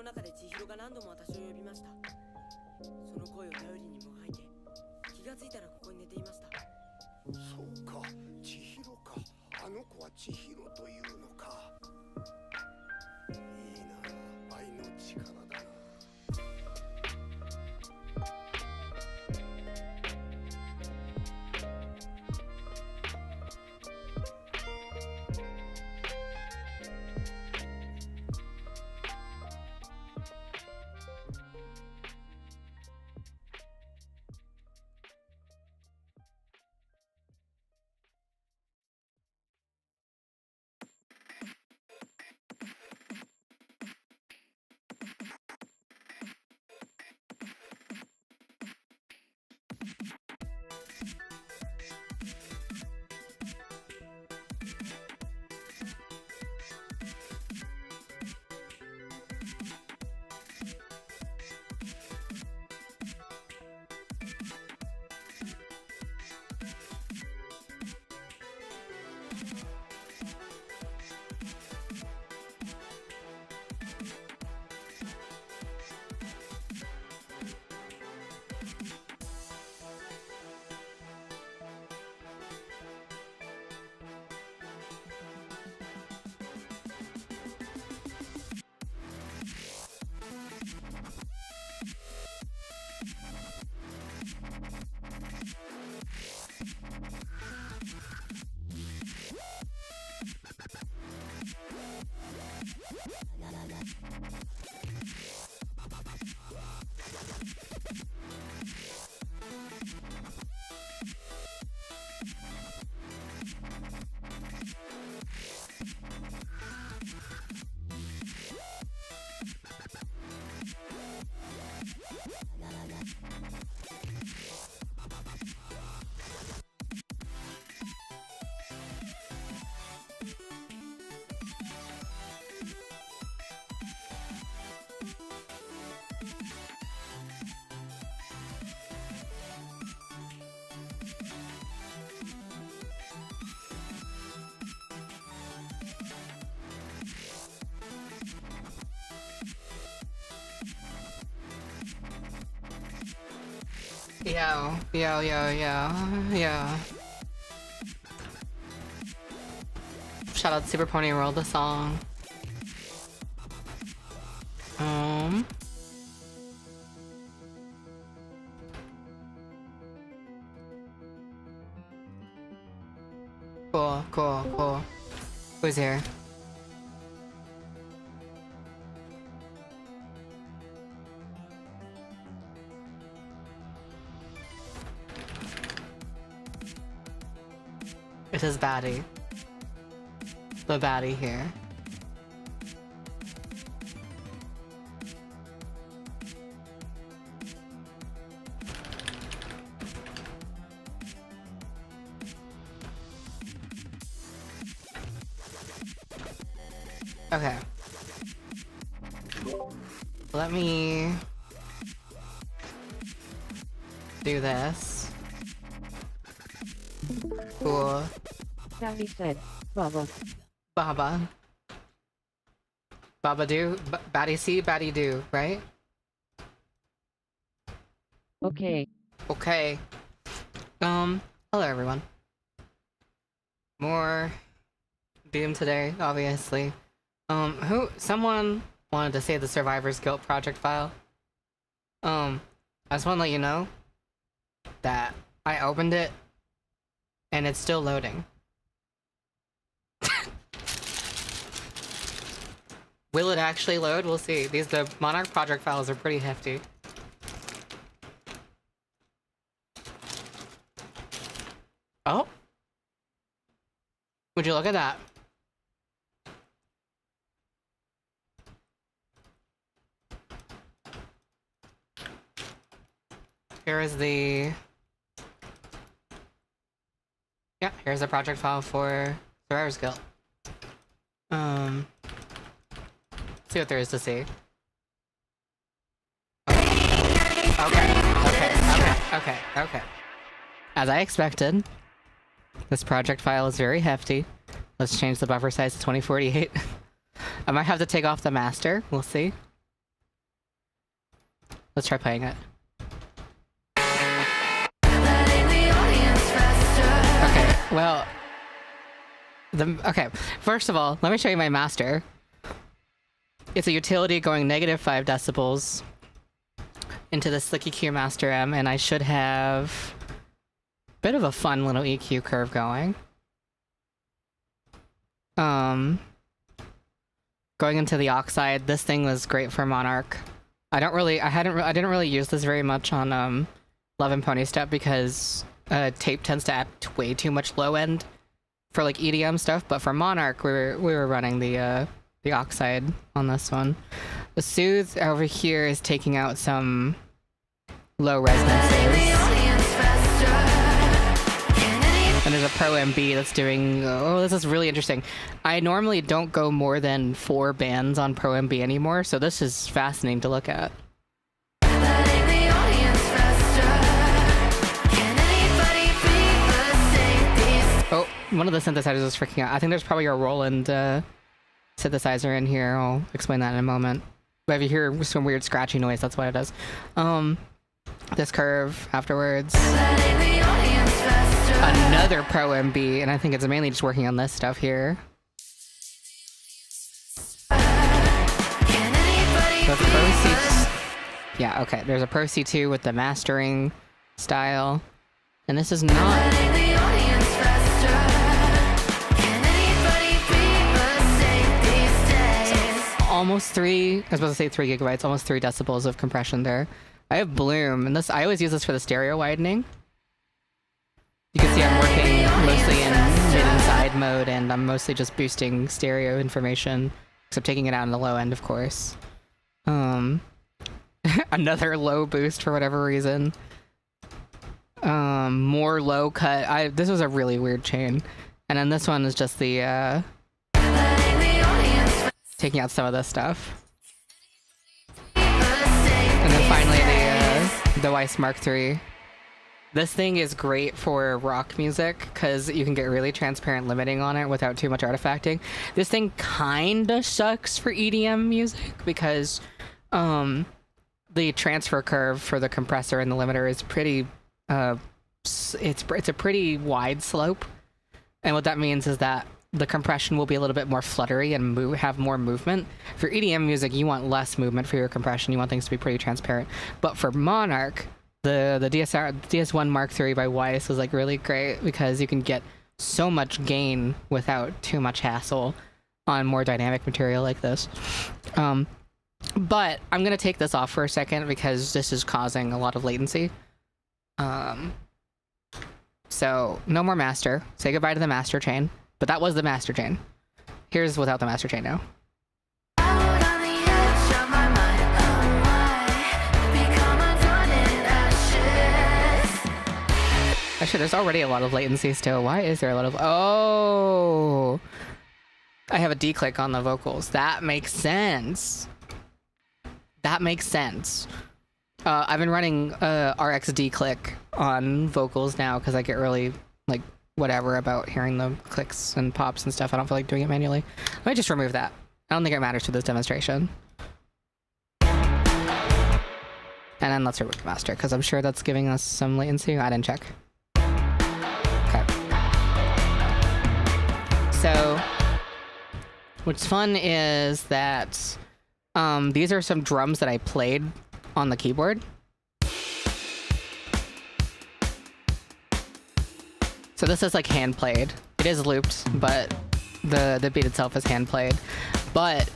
中で千尋が何度も私を呼びました。その声を頼りにもがいて、気がついたらここに寝ていました。そうか、千尋か。あの子は千尋というのか。いいな、愛の力だな。Yo. Shout out to Super Pony World, the song. Cool. Who's here? It says baddie. The baddie here. Okay. Let me do this. Cool. Daddy said, Baba. Baba. Baba do? Batty see, batty do, right? Okay. Okay. Hello everyone. More Doom today, obviously. Someone wanted to save the Survivor's Guilt project file. I just want to let you know that I opened it and it's still loading. Will it actually load? We'll see. The Monarch project files are pretty hefty. Oh. Would you look at that? Here is the... Yeah, here's the project file for Survivor's Guilt. See what there is to see. Okay. As I expected, this project file is very hefty. Let's change the buffer size to 2048. I might have to take off the master. We'll see. Let's try playing it. Okay, well... Okay, first of all, let me show you my master. It's a utility going -5 decibels into the Slick EQ Master M, and I should have a bit of a fun little EQ curve going. Going into the Oxide, this thing was great for Monarch. I didn't really use this very much on Love and Pony Step because tape tends to add way too much low end for like EDM stuff, but for Monarch we were running the Oxide on this one. The Soothe over here is taking out some low resonances. And there's a Pro MB that's doing... Oh, this is really interesting. I normally don't go more than 4 bands on Pro MB anymore, so this is fascinating to look at. Oh, one of the synthesizers is freaking out. I think there's probably a Roland synthesizer in here. I'll explain that in a moment. But if you hear some weird scratchy noise, that's what it is. This curve afterwards. Another Pro MB, and I think it's mainly just working on this stuff here. The Pro C2. Yeah, okay. There's a Pro C2 with the mastering style. And this is not... Almost 3, I was supposed to say 3 gigabytes, almost 3 decibels of compression there. I have Bloom, and I always use this for the stereo widening. You can see I'm working mostly in mid and side mode, and I'm mostly just boosting stereo information, except taking it out in the low end, of course. Another low boost for whatever reason. More low cut. This was a really weird chain. And then this one is just the, taking out some of this stuff. And then finally the Weiss Mark III. This thing is great for rock music because you can get really transparent limiting on it without too much artifacting. This thing kinda sucks for EDM music because the transfer curve for the compressor and the limiter is pretty it's a pretty wide slope. And what that means is that the compression will be a little bit more fluttery and have more movement. For EDM music, you want less movement for your compression. You want things to be pretty transparent. But for Monarch, the DS1 Mark III by Weiss was like really great because you can get so much gain without too much hassle on more dynamic material like this. But I'm gonna take this off for a second because this is causing a lot of latency. So no more master. Say goodbye to the master chain. But that was the master chain. Here's without the master chain now. Actually, there's already a lot of latency still. Why is there a lot of... Oh! I have a D click on the vocals. That makes sense. That makes sense. I've been running RX D click on vocals now because I get really like whatever about hearing the clicks and pops and stuff. I don't feel like doing it manually. Let me just remove that. I don't think it matters to this demonstration. And then let's reboot the master because I'm sure that's giving us some latency. I didn't check. Okay. So what's fun is that these are some drums that I played on the keyboard. So this is like hand played. It is looped, but the beat itself is hand played. But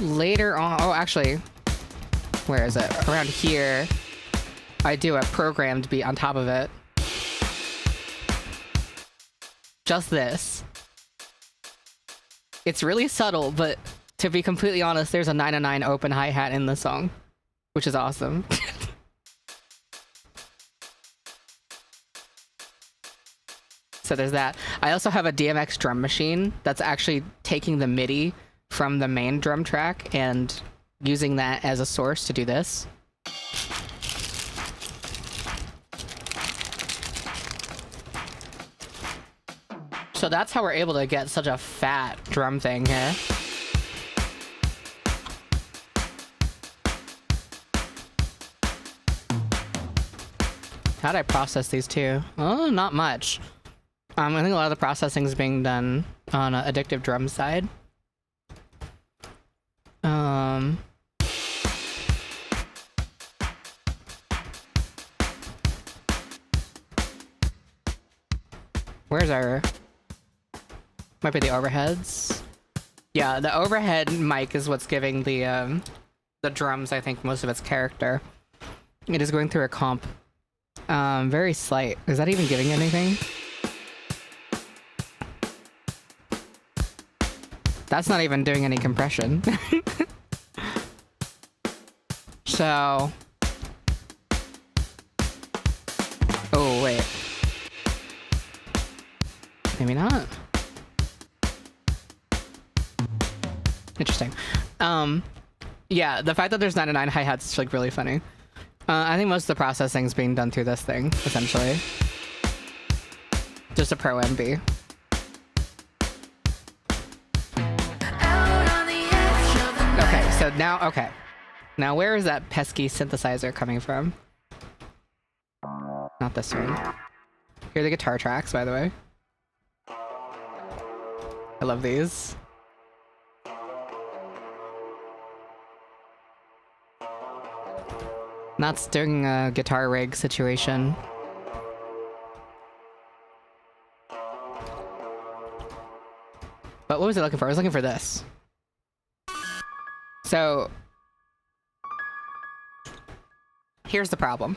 later on, oh, actually, where is it? Around here, I do a programmed beat on top of it. Just this. It's really subtle, but to be completely honest, there's a 909 open hi-hat in the song, which is awesome. So there's that. I also have a DMX drum machine that's actually taking the MIDI from the main drum track and using that as a source to do this. So that's how we're able to get such a fat drum thing here. How did I process these two? Oh, not much. I think a lot of the processing is being done on Addictive Drum side. Where's our... Might be the overheads. Yeah, the overhead mic is what's giving the drums, I think, most of its character. It is going through a comp. Very slight. Is that even giving anything? That's not even doing any compression. So... Oh, wait. Maybe not. Interesting. Yeah, the fact that there's 909 hi-hats is like really funny. I think most of the processing is being done through this thing, essentially. Just a pro MB. Okay, so now, okay. Now where is that pesky synthesizer coming from? Not this one. Here are the guitar tracks, by the way. I love these. That's doing a guitar rig situation. But what was I looking for? I was looking for this. So here's the problem.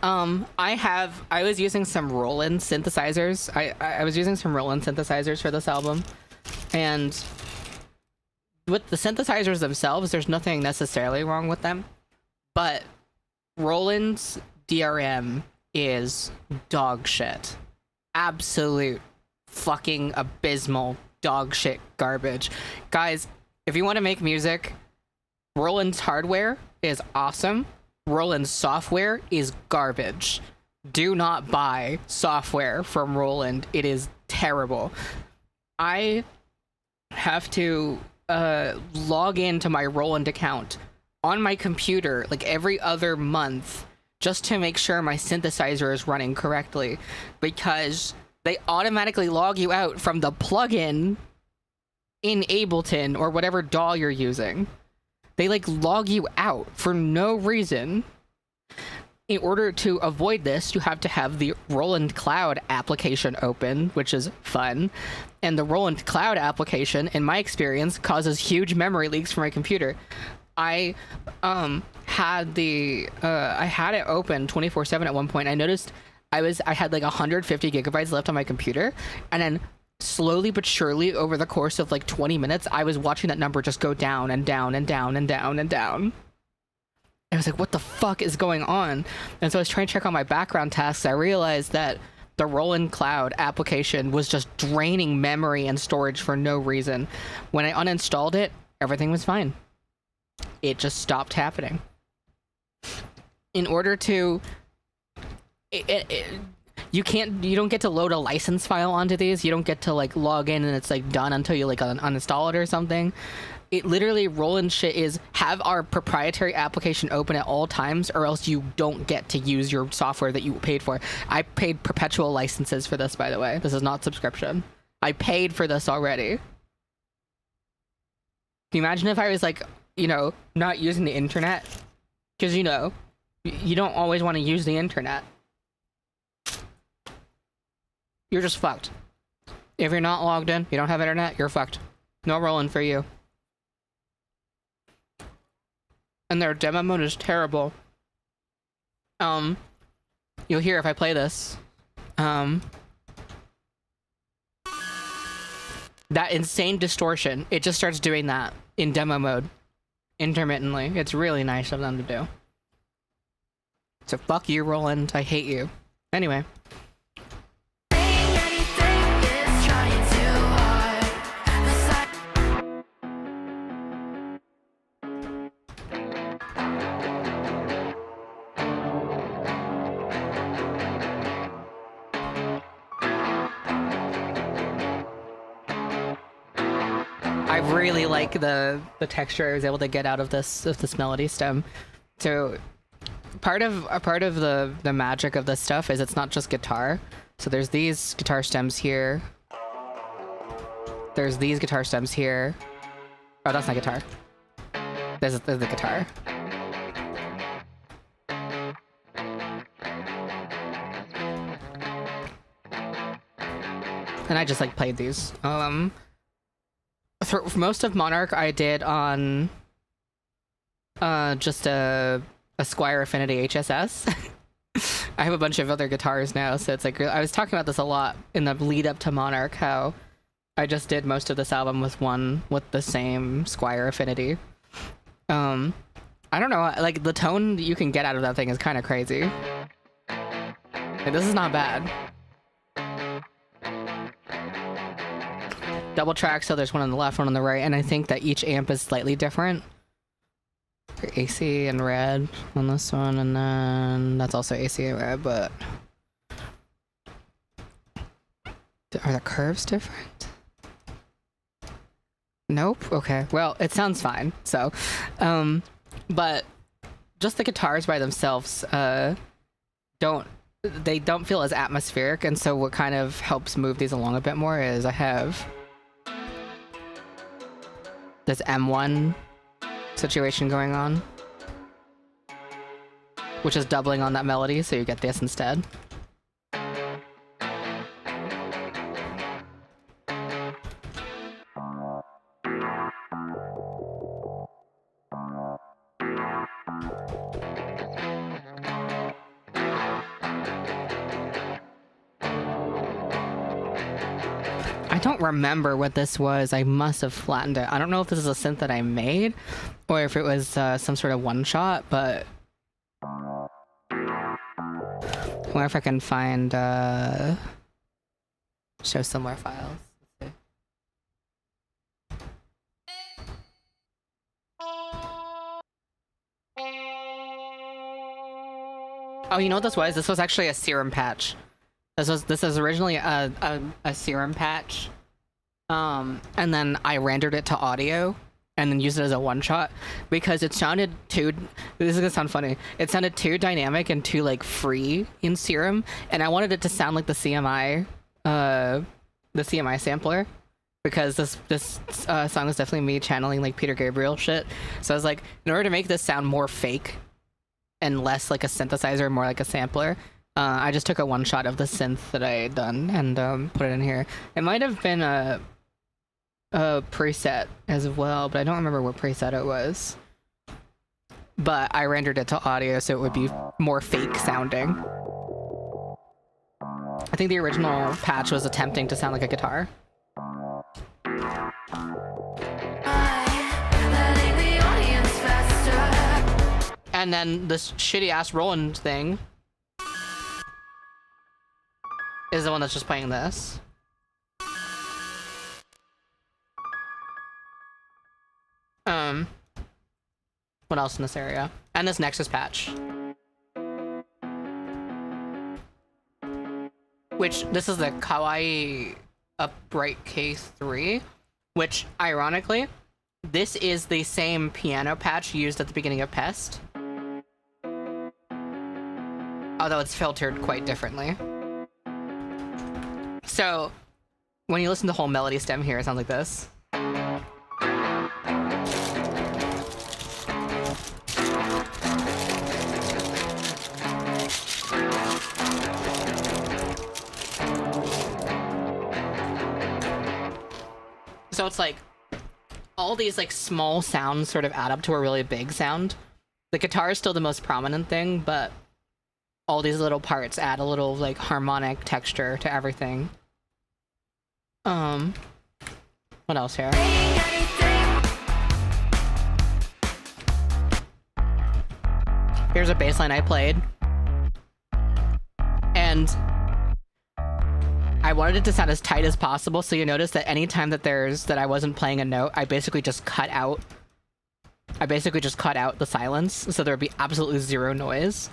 I was using some Roland synthesizers. I was using some Roland synthesizers for this album. And with the synthesizers themselves, there's nothing necessarily wrong with them. But Roland's DRM is dog shit. Absolute fucking abysmal dog shit garbage. Guys, if you want to make music, Roland's hardware is awesome. Roland's software is garbage. Do not buy software from Roland. It is terrible. I have to log into my Roland account on my computer like every other month just to make sure my synthesizer is running correctly, because they automatically log you out from the plugin in Ableton or whatever DAW you're using. They like log you out for no reason. In order to avoid this, you have to have the Roland Cloud application open, which is fun. And the Roland Cloud application, in my experience, causes huge memory leaks for my computer. I had it open 24/7 at one point. I noticed I had like 150 gigabytes left on my computer, and then slowly but surely over the course of like 20 minutes, I was watching that number just go down and down and down and down and down. I was like, what the fuck is going on? And so I was trying to check on my background tasks. I realized that the Roland Cloud application was just draining memory and storage for no reason. When I uninstalled it, everything was fine. It just stopped happening. In order to... you don't get to load a license file onto these. You don't get to like log in and it's like done until you like uninstall it or something. It literally, Roland shit is have our proprietary application open at all times, or else you don't get to use your software that you paid for. I paid perpetual licenses for this, by the way. This is not subscription. I paid for this already. Can you imagine if I was like, you know, not using the internet? Because, you know, you don't always want to use the internet. You're just fucked. If you're not logged in, you don't have internet, you're fucked. No Roland for you. And their demo mode is terrible. You'll hear if I play this. That insane distortion, it just starts doing that in demo mode intermittently. It's really nice of them to do. So fuck you, Roland. I hate you. Anyway. I really like the texture I was able to get out of this melody stem. So part of the magic of this stuff is it's not just guitar. So there's these guitar stems here. There's these guitar stems here. Oh, that's not guitar. There's the guitar. And I just like played these. For most of Monarch, I did on just a Squire Affinity HSS. I have a bunch of other guitars now, so it's like I was talking about this a lot in the lead up to Monarch, how I just did most of this album with the same Squire Affinity. I don't know, like the tone you can get out of that thing is kind of crazy. Like, this is not bad. Double track, so there's one on the left, one on the right, and I think that each amp is slightly different. AC and red on this one, and then that's also AC and red, but are the curves different? Nope. Okay, well, it sounds fine. So but just the guitars by themselves don't feel as atmospheric, and so what kind of helps move these along a bit more is I have this M1 situation going on, which is doubling on that melody, so you get this instead. I don't remember what this was. I must have flattened it. I don't know if this is a synth that I made or if it was some sort of one-shot, but I wonder if I can find show similar files. Let's see. Oh, you know what this was? This was actually a serum patch. This is originally a serum patch, and then I rendered it to audio and then used it as a one-shot because it sounded too, this is gonna sound funny, it sounded too dynamic and too like free in serum, and I wanted it to sound like the CMI sampler, because this song is definitely me channeling like Peter Gabriel shit. So I was like, in order to make this sound more fake and less like a synthesizer, more like a sampler, I just took a one shot of the synth that I had done and put it in here. It might have been a preset as well, but I don't remember what preset it was. But I rendered it to audio so it would be more fake sounding. I think the original patch was attempting to sound like a guitar. And then this shitty ass Roland thing is the one that's just playing this. What else in this area? And this Nexus patch. Which, this is the Kawaii Upright K3, which, ironically, this is the same piano patch used at the beginning of Pest. Although it's filtered quite differently. So, when you listen to the whole melody stem here, it sounds like this. So it's like, all these like small sounds sort of add up to a really big sound. The guitar is still the most prominent thing, but all these little parts add a little like harmonic texture to everything. What else here? Here's a bass line I played. And I wanted it to sound as tight as possible, so you notice that anytime that I wasn't playing a note, I basically just cut out the silence, so there would be absolutely zero noise.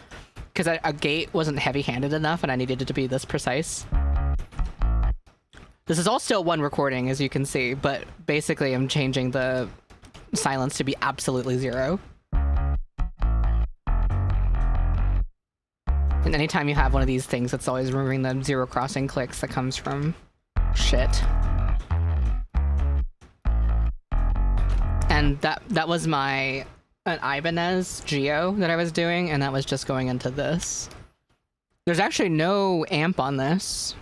Because a gate wasn't heavy-handed enough, and I needed it to be this precise. This is all still one recording, as you can see, but basically I'm changing the silence to be absolutely zero. And anytime you have one of these things, it's always removing the zero crossing clicks that comes from shit. And that was an Ibanez Geo that I was doing, and that was just going into this. There's actually no amp on this.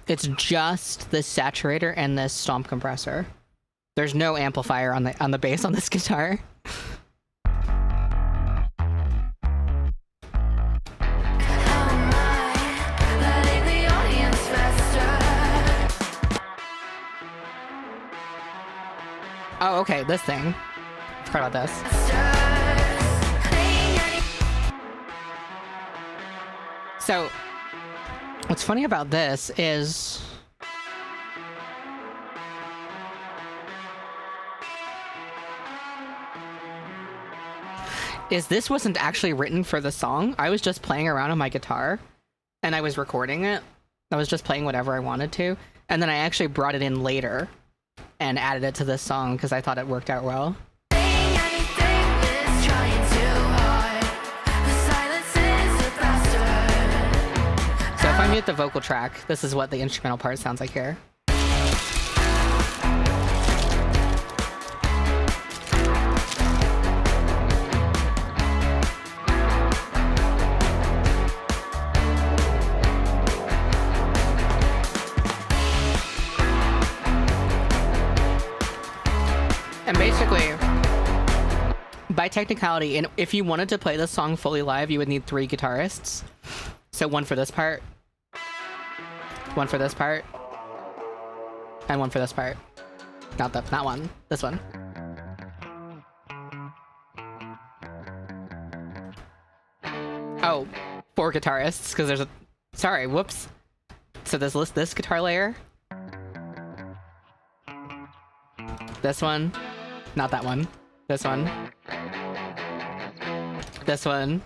It's just this saturator and this stomp compressor. There's no amplifier on the bass on this guitar. Oh, okay, this thing. Forgot about this. So, what's funny about this is this wasn't actually written for the song. I was just playing around on my guitar, and I was recording it. I was just playing whatever I wanted to, and then I actually brought it in later and added it to this song because I thought it worked out well. So if I mute the vocal track, this is what the instrumental part sounds like here. And basically, by technicality, and if you wanted to play this song fully live, you would need 3 guitarists. So one for this part, one for this part, and one for this part. Not one, this one. Oh, 4 guitarists, because there's a... Sorry, whoops. So there's this guitar layer. This one. Not that one. This one. This one.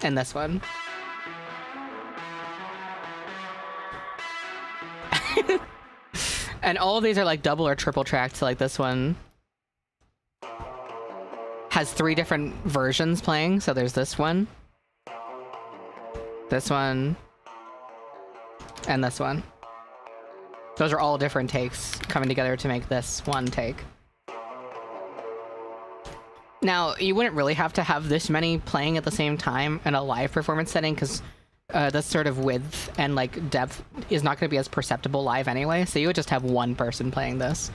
And this one. And all of these are like double or triple tracked, so like this one has 3 different versions playing. So there's this one, and this one. Those are all different takes coming together to make this one take. Now, you wouldn't really have to have this many playing at the same time in a live performance setting, because this sort of width and like depth is not going to be as perceptible live anyway, so you would just have one person playing this.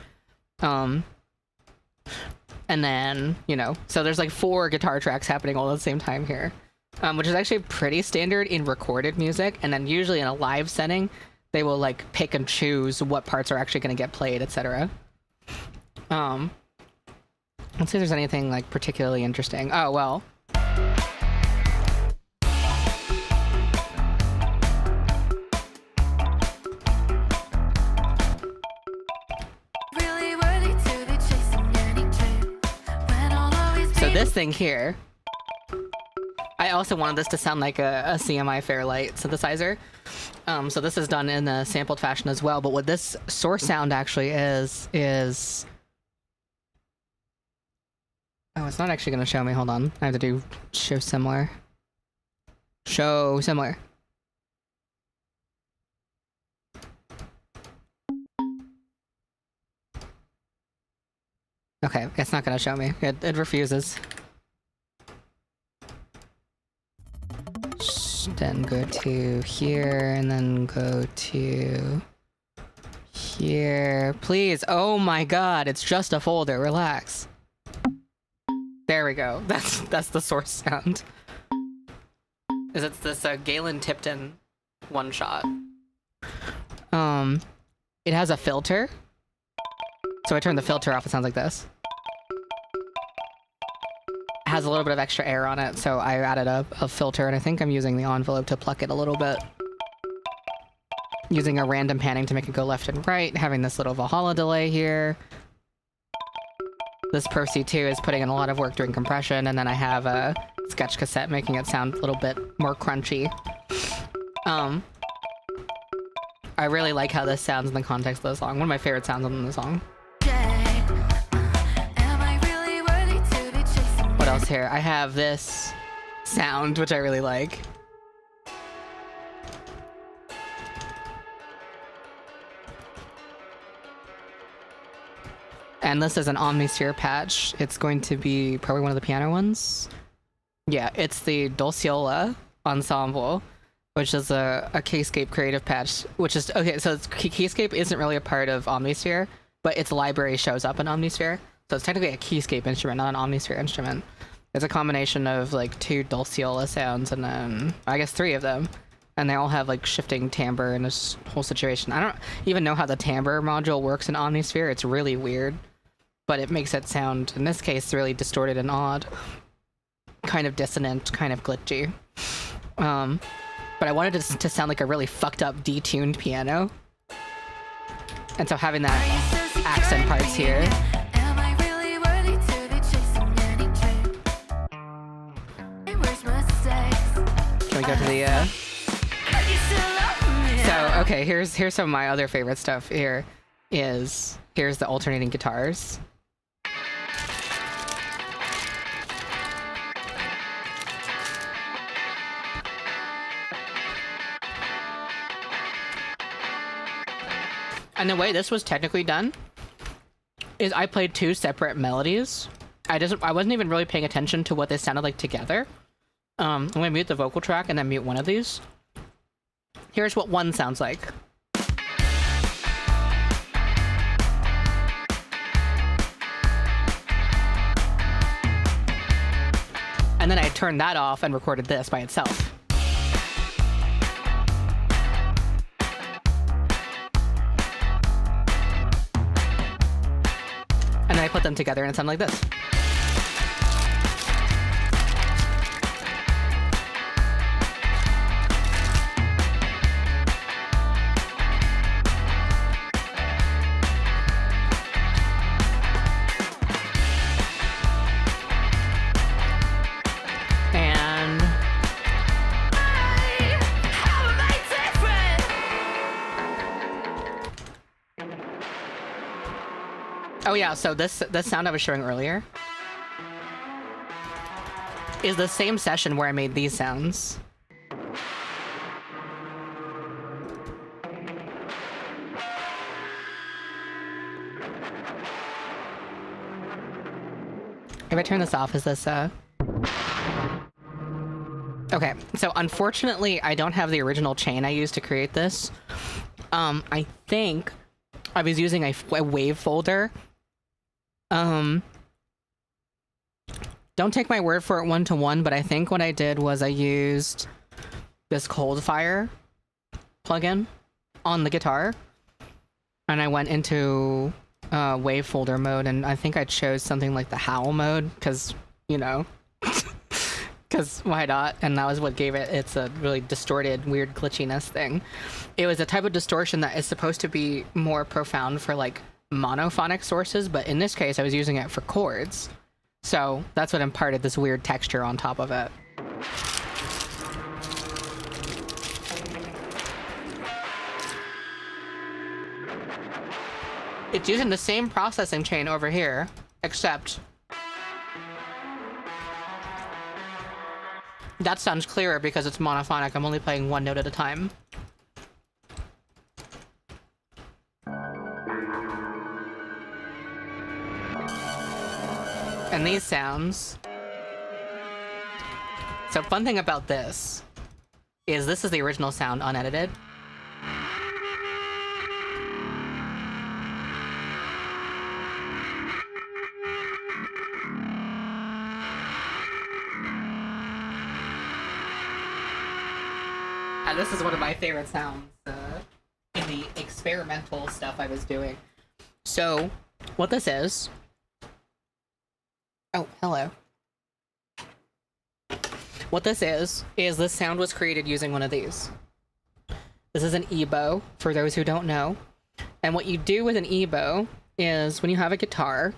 And then, you know, so there's like 4 guitar tracks happening all at the same time here, which is actually pretty standard in recorded music, and then usually in a live setting, they will like pick and choose what parts are actually going to get played, etc. Let's see if there's anything like particularly interesting. Oh, well. so this thing here, I also wanted this to sound like a CMI Fairlight synthesizer. So this is done in a sampled fashion as well. But what this source sound actually is... Oh, it's not actually going to show me. Hold on. I have to do show similar. Show similar. Okay, it's not going to show me. It refuses. Then go to here, and then go to here. Please. Oh my god, it's just a folder. Relax. There we go. That's the source sound. It's this Galen Tipton one shot. It has a filter. So I turn the filter off, it sounds like this. It has a little bit of extra air on it, so I added a filter, and I think I'm using the envelope to pluck it a little bit. Using a random panning to make it go left and right, having this little Valhalla delay here. This Pro C2 is putting in a lot of work doing compression, and then I have a sketch cassette making it sound a little bit more crunchy. I really like how this sounds in the context of the song. One of my favorite sounds on the song. What else here? I have this sound, which I really like. And this is an Omnisphere patch. It's going to be probably one of the piano ones. Yeah, it's the Dulciola Ensemble, which is a Keyscape creative patch, which is... Okay, so Keyscape isn't really a part of Omnisphere, but its library shows up in Omnisphere. So it's technically a Keyscape instrument, not an Omnisphere instrument. It's a combination of like 2 Dulciola sounds and then, I guess 3 of them. And they all have like shifting timbre in this whole situation. I don't even know how the timbre module works in Omnisphere. It's really weird, but it makes it sound, in this case, really distorted and odd. Kind of dissonant, kind of glitchy. But I wanted it to sound like a really fucked up, detuned piano. And so having that accent parts here. Can we go to the, So, okay, here's some of my other favorite stuff here. Here's the alternating guitars. And the way this was technically done is I played 2 separate melodies. I wasn't even really paying attention to what they sounded like together. I'm gonna mute the vocal track and then mute one of these. Here's what one sounds like. And then I turned that off and recorded this by itself. And then I put them together and it sounded like this. Oh yeah, so this sound I was showing earlier is the same session where I made these sounds. If I turn this off, is this Okay, so unfortunately I don't have the original chain I used to create this. I think I was using a wave folder. Don't take my word for it 1-to-1, but I think what I did was I used this Coldfire plugin on the guitar, and I went into wave folder mode, and I think I chose something like the howl mode, because, you know, because why not? And that was what gave it its a really distorted, weird glitchiness thing. It was a type of distortion that is supposed to be more profound for like monophonic sources, but in this case I was using it for chords. So that's what imparted this weird texture on top of it. It's using the same processing chain over here, except that sounds clearer because it's monophonic. I'm only playing one note at a time. And these sounds. So fun thing about this is the original sound unedited. And this is one of my favorite sounds in the experimental stuff I was doing. So what this is... Oh, hello. What this is this sound was created using one of these. This is an ebow, for those who don't know. And what you do with an ebow is when you have a guitar,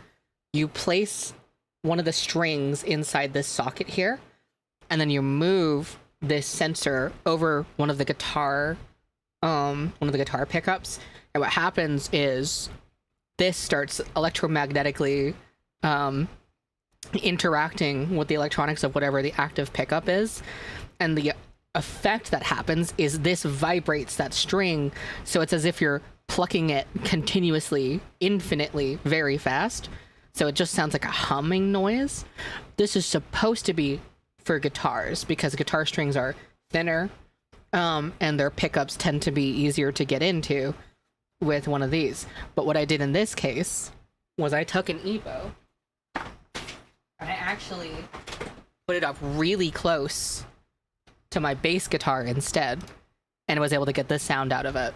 you place one of the strings inside this socket here, and then you move this sensor over one of the guitar pickups. And what happens is this starts electromagnetically interacting with the electronics of whatever the active pickup is, and the effect that happens is this vibrates that string, so it's as if you're plucking it continuously, infinitely, very fast, so it just sounds like a humming noise. This is supposed to be for guitars because guitar strings are thinner, and their pickups tend to be easier to get into with one of these. But what I did in this case was I took an ebow and I actually put it up really close to my bass guitar instead, and was able to get this sound out of it.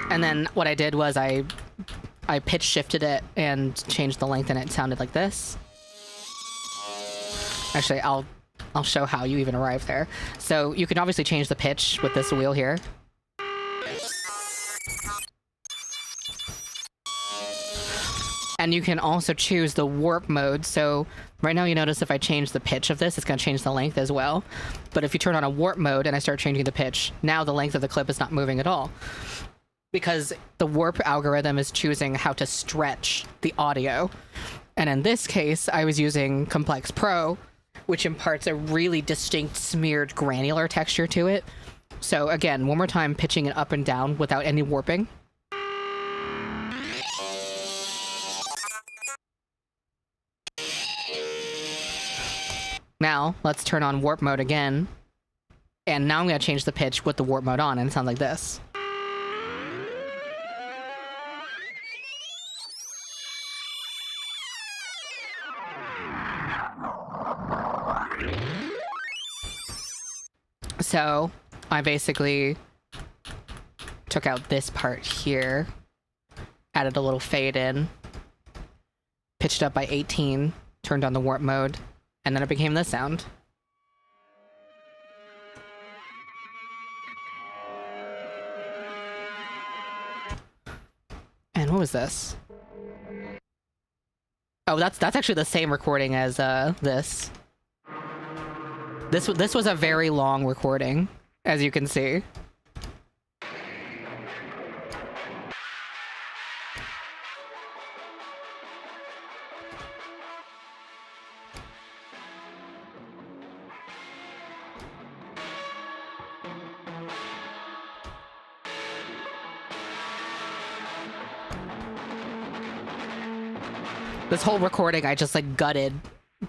And then what I did was I pitch shifted it and changed the length, and it sounded like this. Actually, I'll show how you even arrive there. So you can obviously change the pitch with this wheel here. And you can also choose the warp mode. So right now you notice if I change the pitch of this, it's going to change the length as well. But if you turn on a warp mode and I start changing the pitch, now the length of the clip is not moving at all, because the warp algorithm is choosing how to stretch the audio. And in this case, I was using Complex Pro, which imparts a really distinct smeared granular texture to it. So again, one more time, pitching it up and down without any warping. Now, let's turn on warp mode again. And now I'm going to change the pitch with the warp mode on, and it sounds like this. So I basically took out this part here, added a little fade in, pitched up by 18, turned on the warp mode, and then it became this sound. And what was this? Oh, that's actually the same recording as this. This was a very long recording, as you can see. This whole recording I just like gutted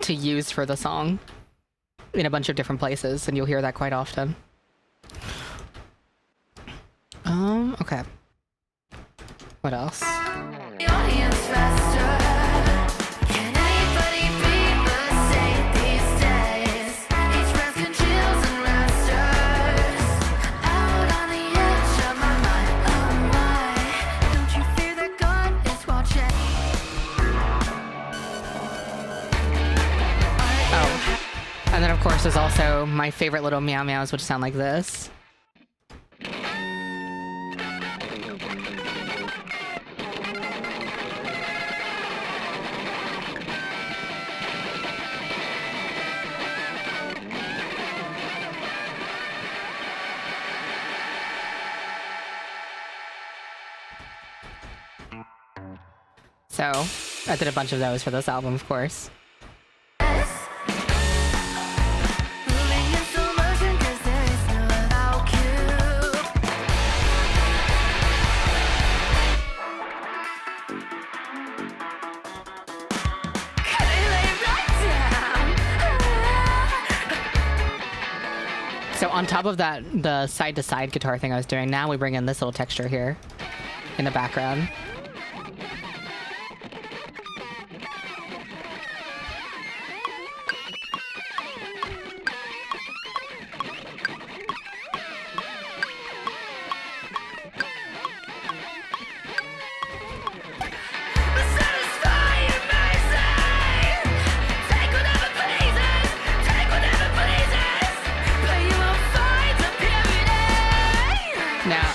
to use for the song in a bunch of different places, and you'll hear that quite often. Okay. What else? then, of course, there's also my favorite little meow meows, which sound like this. So, I did a bunch of those for this album, of course. So on top of that, the side-to-side guitar thing I was doing, now we bring in this little texture here in the background.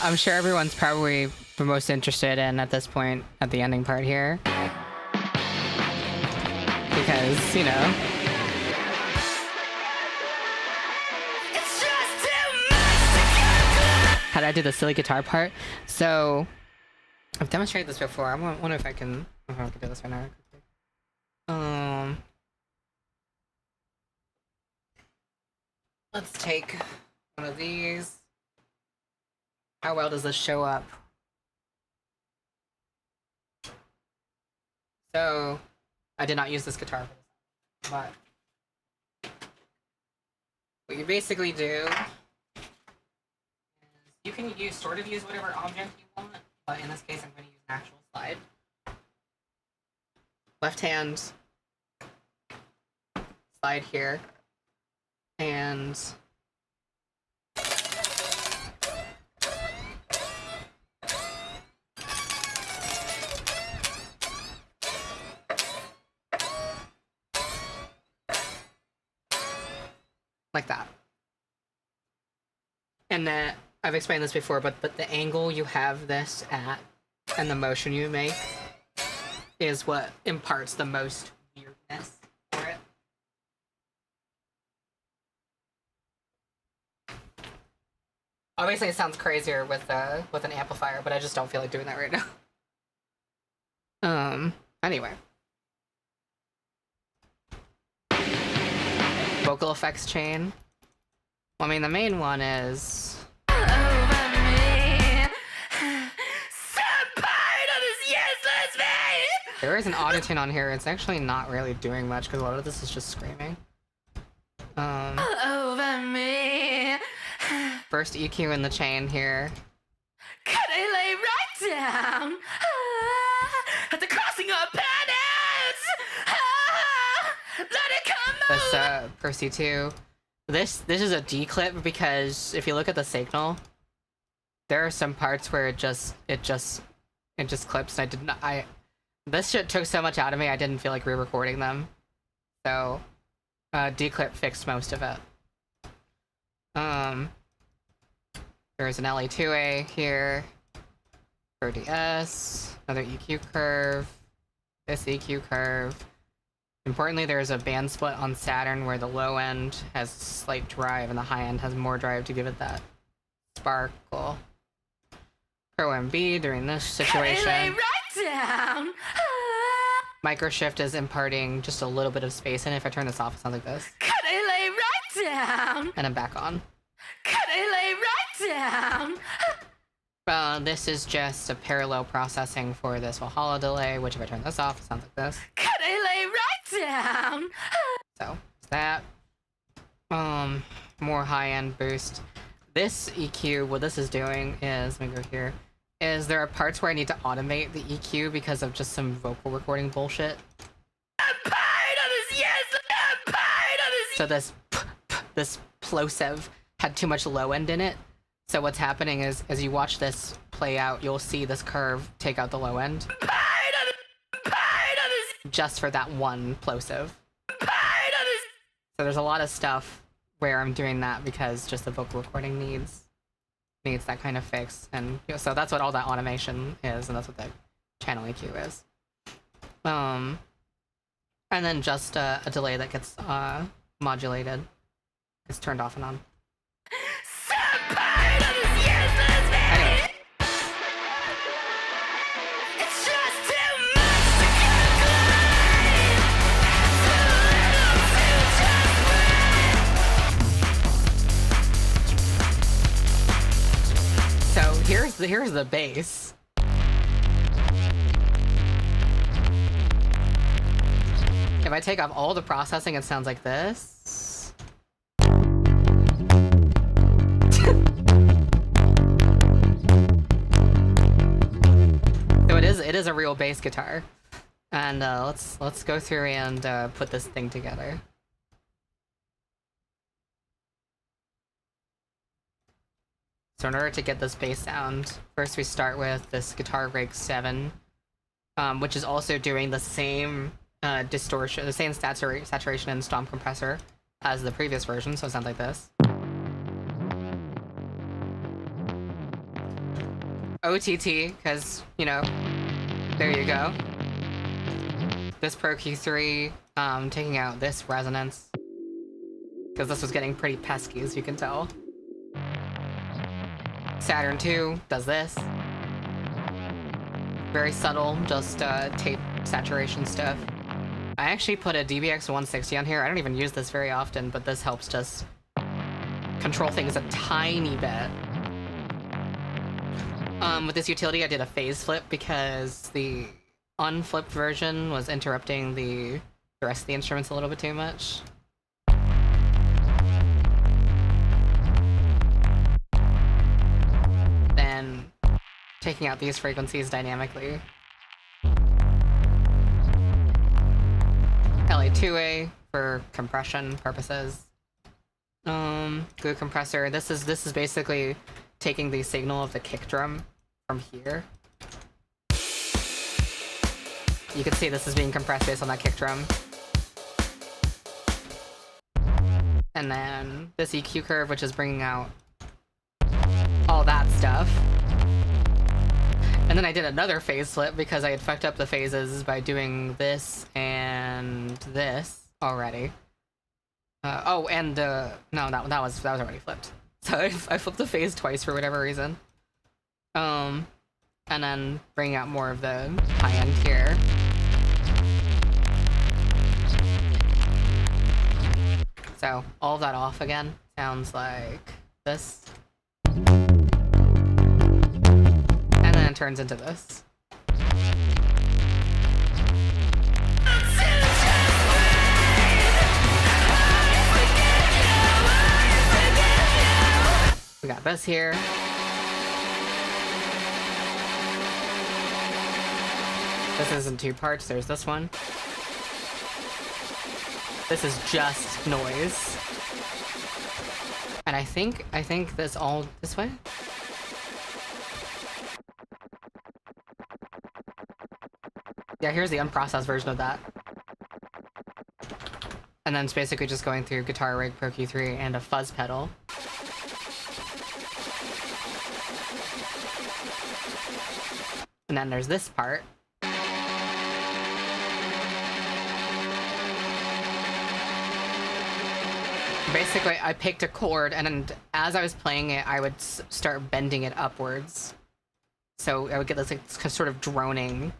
I'm sure everyone's probably the most interested in at this point at the ending part here. Because, you know. How did I do the silly guitar part? So, I've demonstrated this before. I wonder if I can do this right now. Let's take one of these. How well does this show up? So, I did not use this guitar for this, but what you basically do is you can use whatever object you want, but in this case I'm going to use an actual slide. Left hand slide here, and like that. And then, I've explained this before, but the angle you have this at and the motion you make is what imparts the most weirdness for it. Obviously it sounds crazier with an amplifier, but I just don't feel like doing that right now. Anyway. Vocal effects chain. Well, I mean, the main one is there is an auto-tune on here. It's actually not really doing much because a lot of this is just screaming. First EQ in the chain here. Could I lay right down at the crossing of planets? Let it come This first EQ. This is a D clip because if you look at the signal, there are some parts where it just clips. And this shit took so much out of me. I didn't feel like re-recording them. So, D clip fixed most of it. There's an LA2A here. 30S, another EQ curve, this EQ curve. Importantly, there's a band split on Saturn where the low end has slight drive and the high end has more drive to give it that sparkle. Pro MB during this situation. Micro shift is imparting just a little bit of space in it. If I turn this off, it sounds like this. And I'm back on. This is just a parallel processing for this Valhalla delay, which if I turn this off, it sounds like this. So, that. More high-end boost. This EQ, what this is doing is, let me go here, is there are parts where I need to automate the EQ because of just some vocal recording bullshit. So this plosive had too much low end in it. So what's happening is, as you watch this play out, you'll see this curve take out the low end. Just for that one plosive. So So there's a lot of stuff where I'm doing that because just the vocal recording needs that kind of fix, and so that's what all that automation is, and that's what the channel EQ is. And then just a delay that gets modulated. It's turned off and on. Anyway. So here's the bass. If I take off all the processing, it sounds like this. So it is a real bass guitar. And let's go through and put this thing together. So in order to get this bass sound, first we start with this Guitar Rig 7, which is also doing the same distortion, the same saturation and stomp compressor as the previous version, so it sounds like this. OTT, because, you know, there you go. This Pro Q3, taking out this resonance, because this was getting pretty pesky, as you can tell. Saturn 2 does this. Very subtle, just tape saturation stuff. I actually put a DBX 160 on here. I don't even use this very often, but this helps just control things a tiny bit. With this utility, I did a phase flip because the unflipped version was interrupting the rest of the instruments a little bit too much. Then taking out these frequencies dynamically. LA2A for compression purposes. Glue compressor. This is basically taking the signal of the kick drum from here. You can see this is being compressed based on that kick drum. And then this EQ curve, which is bringing out all that stuff. And then I did another phase flip because I had fucked up the phases by doing this and this already. No, that was already flipped. So I flipped the phase twice for whatever reason. And then bringing out more of the high end here. So all of that off again sounds like this. And then it turns into this. We got this here. This is in two parts. There's this one. This is just noise. And I think this all this way. Yeah, here's the unprocessed version of that. And then it's basically just going through Guitar Rig Pro Q3 and a fuzz pedal. And then there's this part. Basically, I picked a chord, and then as I was playing it, I would start bending it upwards. So I would get this like, sort of droning.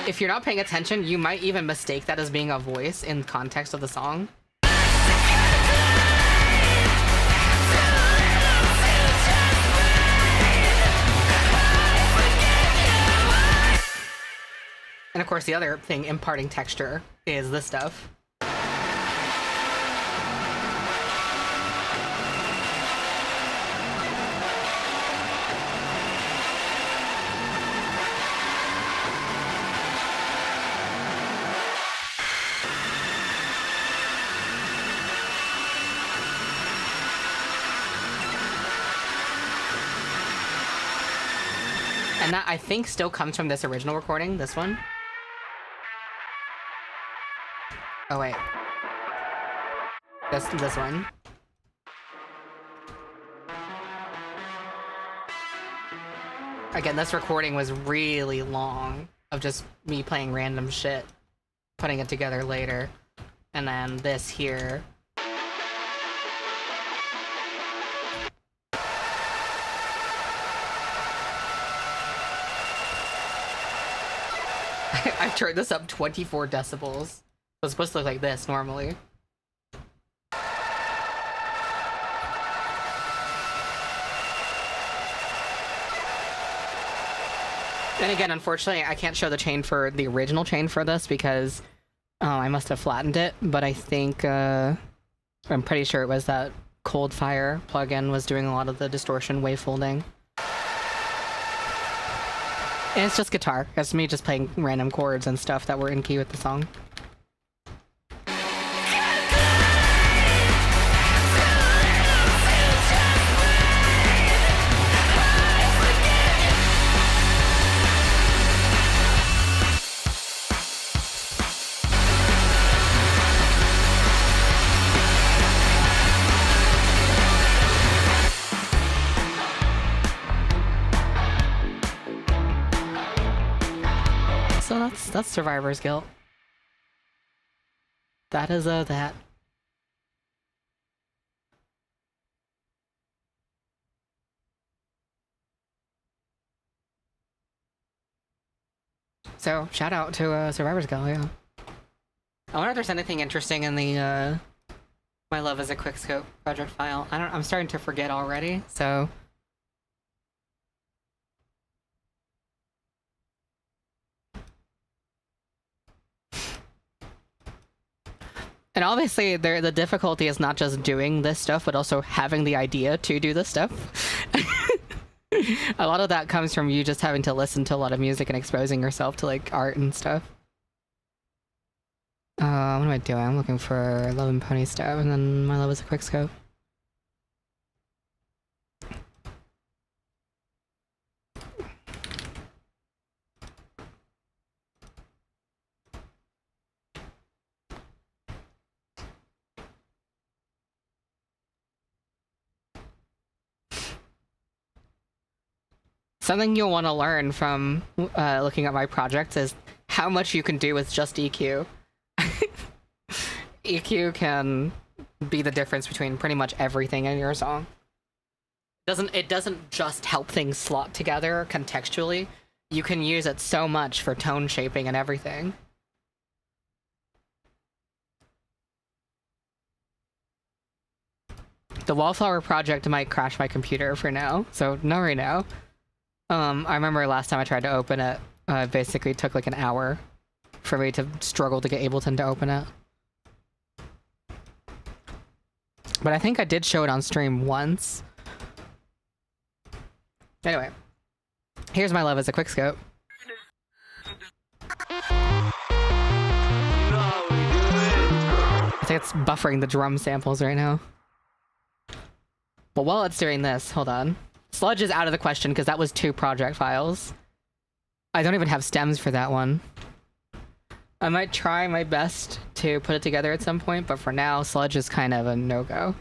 If you're not paying attention, you might even mistake that as being a voice in context of the song. And of course, the other thing imparting texture is this stuff. And that, I think, still comes from this original recording, this one. Oh, wait. This one. Again, this recording was really long of just me playing random shit, putting it together later. And then this here. I've turned this up 24 decibels. It's supposed to look like this normally. And again, unfortunately, I can't show the chain for the original chain for this because I must have flattened it, but I think I'm pretty sure it was that Cold Fire plugin was doing a lot of the distortion wavefolding. And it's just guitar. It's me just playing random chords and stuff that were in key with the song. So that's survivor's guilt. That is that. So shout out to survivor's guilt, yeah. I wonder if there's anything interesting in the My Love is a Quickscope project file. I'm starting to forget already, so and obviously, the difficulty is not just doing this stuff, but also having the idea to do this stuff. A lot of that comes from you just having to listen to a lot of music and exposing yourself to, like, art and stuff. What am I doing? I'm looking for Love and Pony stuff, and then My Love is a Quickscope. Something you'll want to learn from looking at my projects is how much you can do with just EQ. EQ can be the difference between pretty much everything in your song. It doesn't just help things slot together contextually. You can use it so much for tone shaping and everything. The Wallflower project might crash my computer for now, so not right now. I remember last time I tried to open it, it basically took like an hour for me to struggle to get Ableton to open it. But I think I did show it on stream once. Anyway, here's My Love as a Quickscope. I think it's buffering the drum samples right now. But while it's doing this, hold on. Sludge is out of the question because that was 2 project files. I don't even have stems for that one. I might try my best to put it together at some point, but for now, Sludge is kind of a no-go.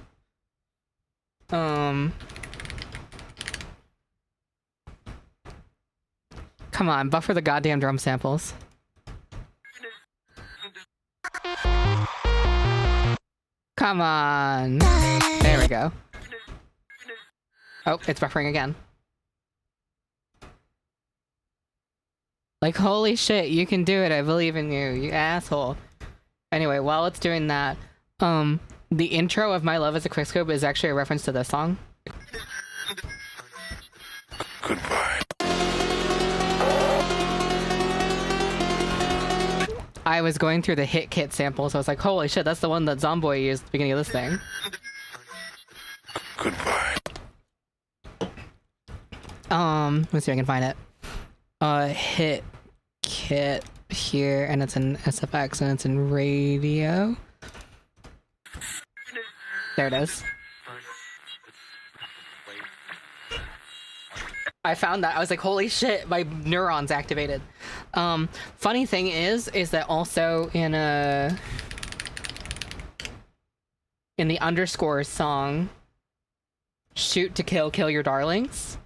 Come on, buffer the goddamn drum samples. Come on. There we go. Oh, it's buffering again. Like, holy shit, you can do it. I believe in you, you asshole. Anyway, while it's doing that, the intro of My Love is a Quickscope is actually a reference to this song. Goodbye. I was going through the Hit Kit sample, so I was like, holy shit, that's the one that Zomboy used at the beginning of this thing. Goodbye. Let's see if I can find it. Hit Kit here, and it's in SFX, and it's in radio. There it is. I found that. I was like, holy shit, my neurons activated. Funny thing is that also in the underscore song, Shoot to Kill Your Darlings.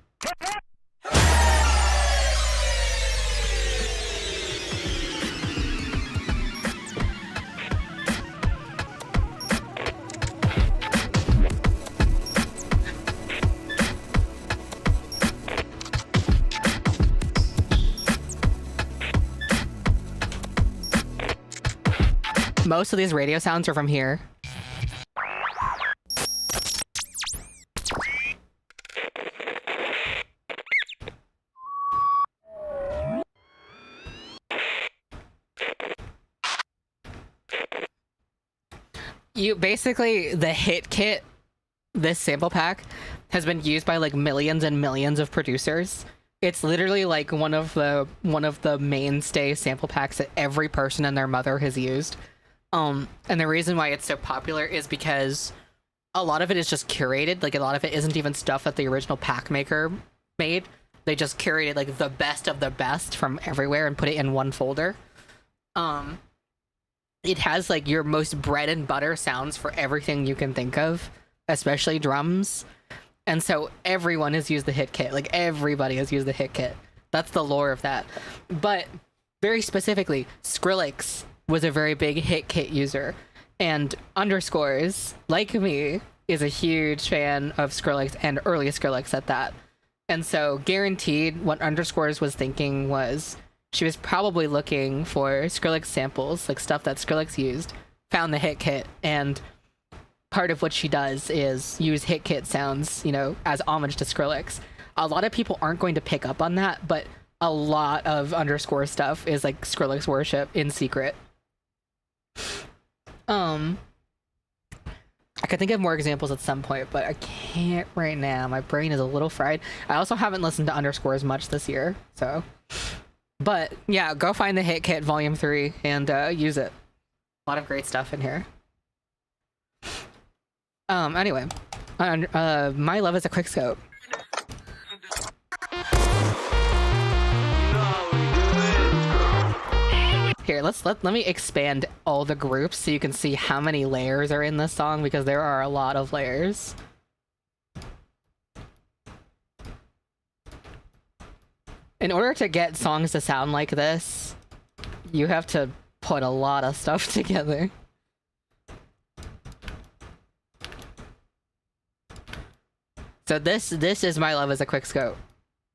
Most of these radio sounds are from here. You basically, the hit kit, this sample pack, has been used by like millions and millions of producers. It's literally like one of the mainstay sample packs that every person and their mother has used. And the reason why it's so popular is because a lot of it is just curated. Like, a lot of it isn't even stuff that the original pack maker made. They just curated like the best of the best from everywhere and put it in one folder. It has like your most bread and butter sounds for everything you can think of, especially drums. And so everyone has used the hit kit. Like, everybody has used the hit kit. That's the lore of that. But very specifically, Skrillex was a very big hit kit user, and Underscores, like me, is a huge fan of Skrillex, and early Skrillex at that. And so guaranteed what Underscores was thinking was she was probably looking for Skrillex samples, like stuff that Skrillex used, found the hit kit, and part of what she does is use hit kit sounds, you know, as homage to Skrillex. A lot of people aren't going to pick up on that, but a lot of Underscore stuff is like Skrillex worship in secret. I could think of more examples at some point, but I can't right now. My brain is a little fried. I also haven't listened to Underscores much this year, so. But yeah, go find the Hit Kit Volume 3 and use it. A lot of great stuff in here. Anyway, My Love is a Quickscope. Here, let me expand all the groups so you can see how many layers are in this song, because there are a lot of layers. In order to get songs to sound like this, you have to put a lot of stuff together. So this is My Love is a Quickscope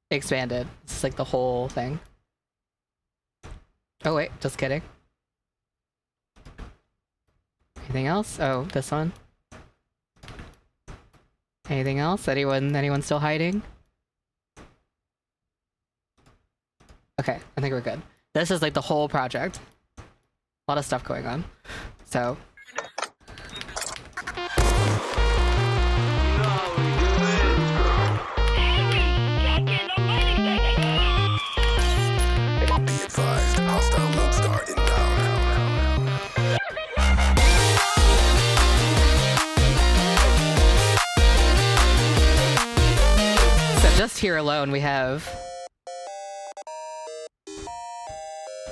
expanded. It's like the whole thing. Oh wait, just kidding. Anything else? Oh, this one. Anything else? Anyone still hiding? Okay, I think we're good. This is like the whole project. A lot of stuff going on. So just here alone we have,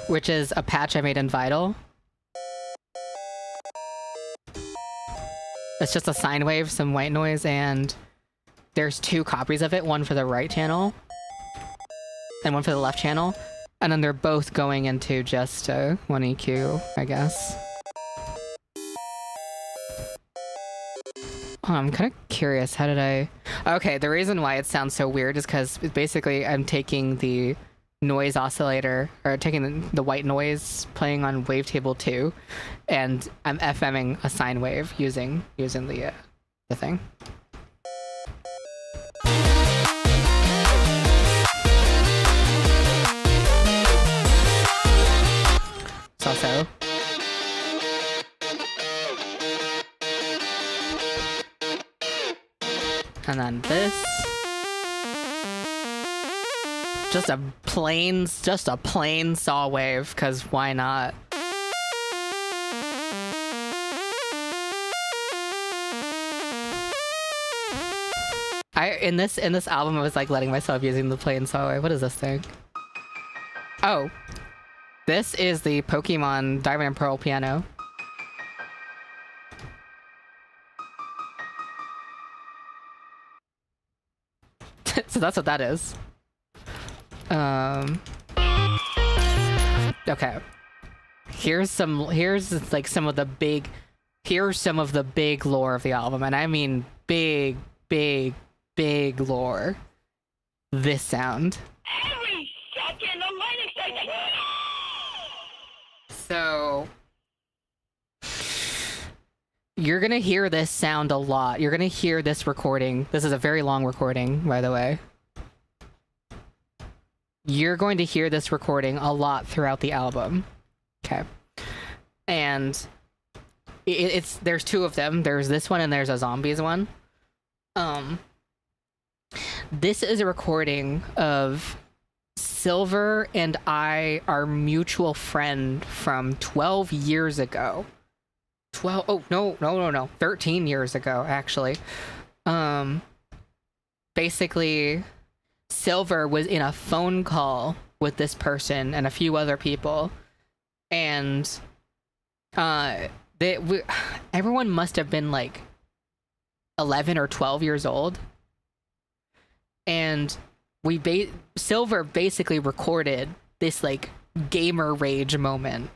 which is a patch I made in Vylet. It's just a sine wave, some white noise, and there's 2 copies of it, one for the right channel and one for the left channel, and then they're both going into just one EQ, I guess. Oh, I'm kind of curious, how did I... Okay, the reason why it sounds so weird is because basically I'm taking the noise oscillator, or taking the white noise playing on wavetable 2, and I'm FMing a sine wave using the thing. It's also... And then this, just a plain saw wave, cause why not? in this album I was like letting myself using the play and saw away. What is this thing? Oh, this is the Pokemon Diamond and Pearl piano. So that's what that is. Okay. Here's like some of the big lore of the album, and I mean big lore. This sound. Every second, I'm waiting second. So you're gonna hear this sound a lot. You're gonna hear this recording. This is a very long recording, by the way. You're going to hear this recording a lot throughout the album. Okay. And there's two of them. There's this one and there's a zombies one. This is a recording of Silver and I, our mutual friend from 12 years ago. 13 years ago, actually. Basically, Silver was in a phone call with this person and a few other people, and everyone must have been like 11 or 12 years old, and Silver basically recorded this like gamer rage moment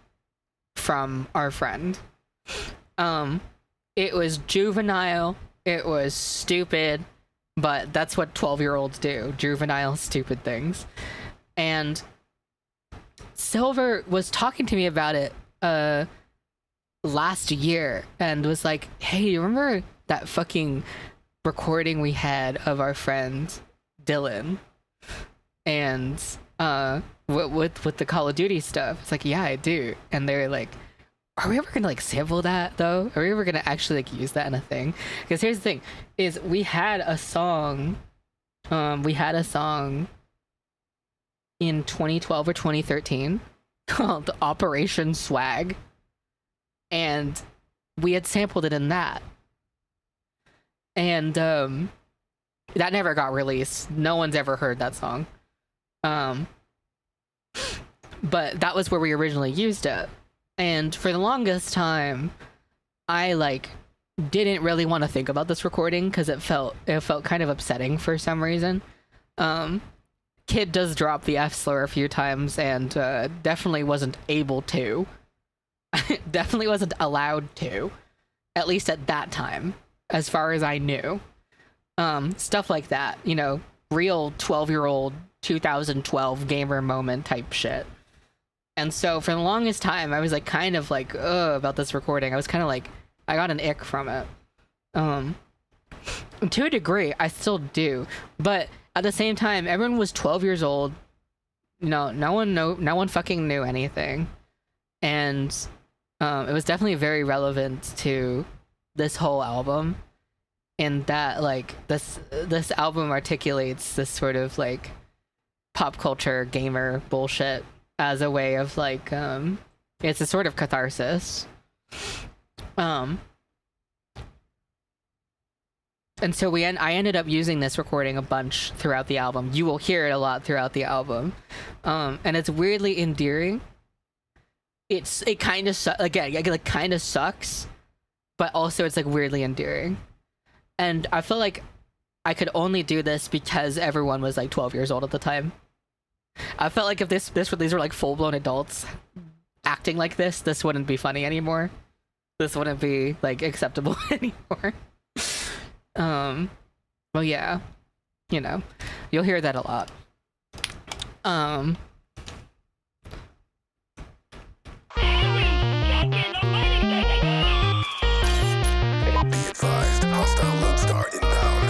from our friend. It was juvenile, it was stupid, but that's what 12-year-olds do. Juvenile, stupid things. And Silver was talking to me about it last year and was like, hey, you remember that fucking recording we had of our friend Dylan? And with the Call of Duty stuff. It's like, yeah, I do. And they're like, are we ever gonna like sample that though? Are we ever gonna actually like use that in a thing? Because here's the thing, is we had a song in 2012 or 2013 called Operation Swag, and we had sampled it in that, and that never got released. No one's ever heard that song, but that was where we originally used it. And for the longest time, I like didn't really want to think about this recording because it felt kind of upsetting for some reason. Kid does drop the F slur a few times, and definitely wasn't able to. Definitely wasn't allowed to, at least at that time, as far as I knew. Stuff like that, you know, real 12-year-old 2012 gamer moment type shit. And so for the longest time, I was like kind of like, ugh, about this recording. I was kind of like, I got an ick from it. To a degree, I still do. But at the same time, everyone was 12 years old. No one fucking knew anything. And it was definitely very relevant to this whole album. In that, like, this album articulates this sort of like pop culture gamer bullshit as a way of like it's a sort of catharsis. And so I ended up using this recording a bunch throughout the album. You will hear it a lot throughout the album, and it's weirdly endearing. It kind of kind of sucks, but also it's like weirdly endearing. And I feel like I could only do this because everyone was like 12 years old at the time. I felt like if these were like full-blown adults acting like this wouldn't be funny anymore. This wouldn't be like acceptable anymore. Well, yeah, you know, you'll hear that a lot. Be advised, hostile load star inbound.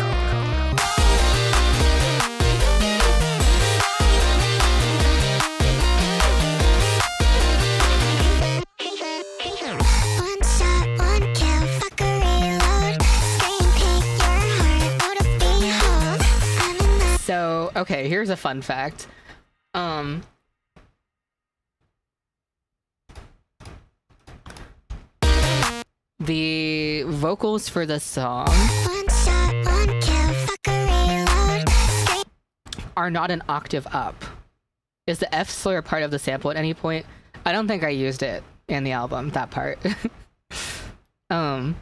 One shot, one kill, fuck a reload. Scream, take your heart out of behold. I'm in the So, okay, here's a fun fact. The vocals for the song one shot, one kill, fuck a are not an octave up. Is the F slur a part of the sample at any point? I don't think I used it in the album, that part. I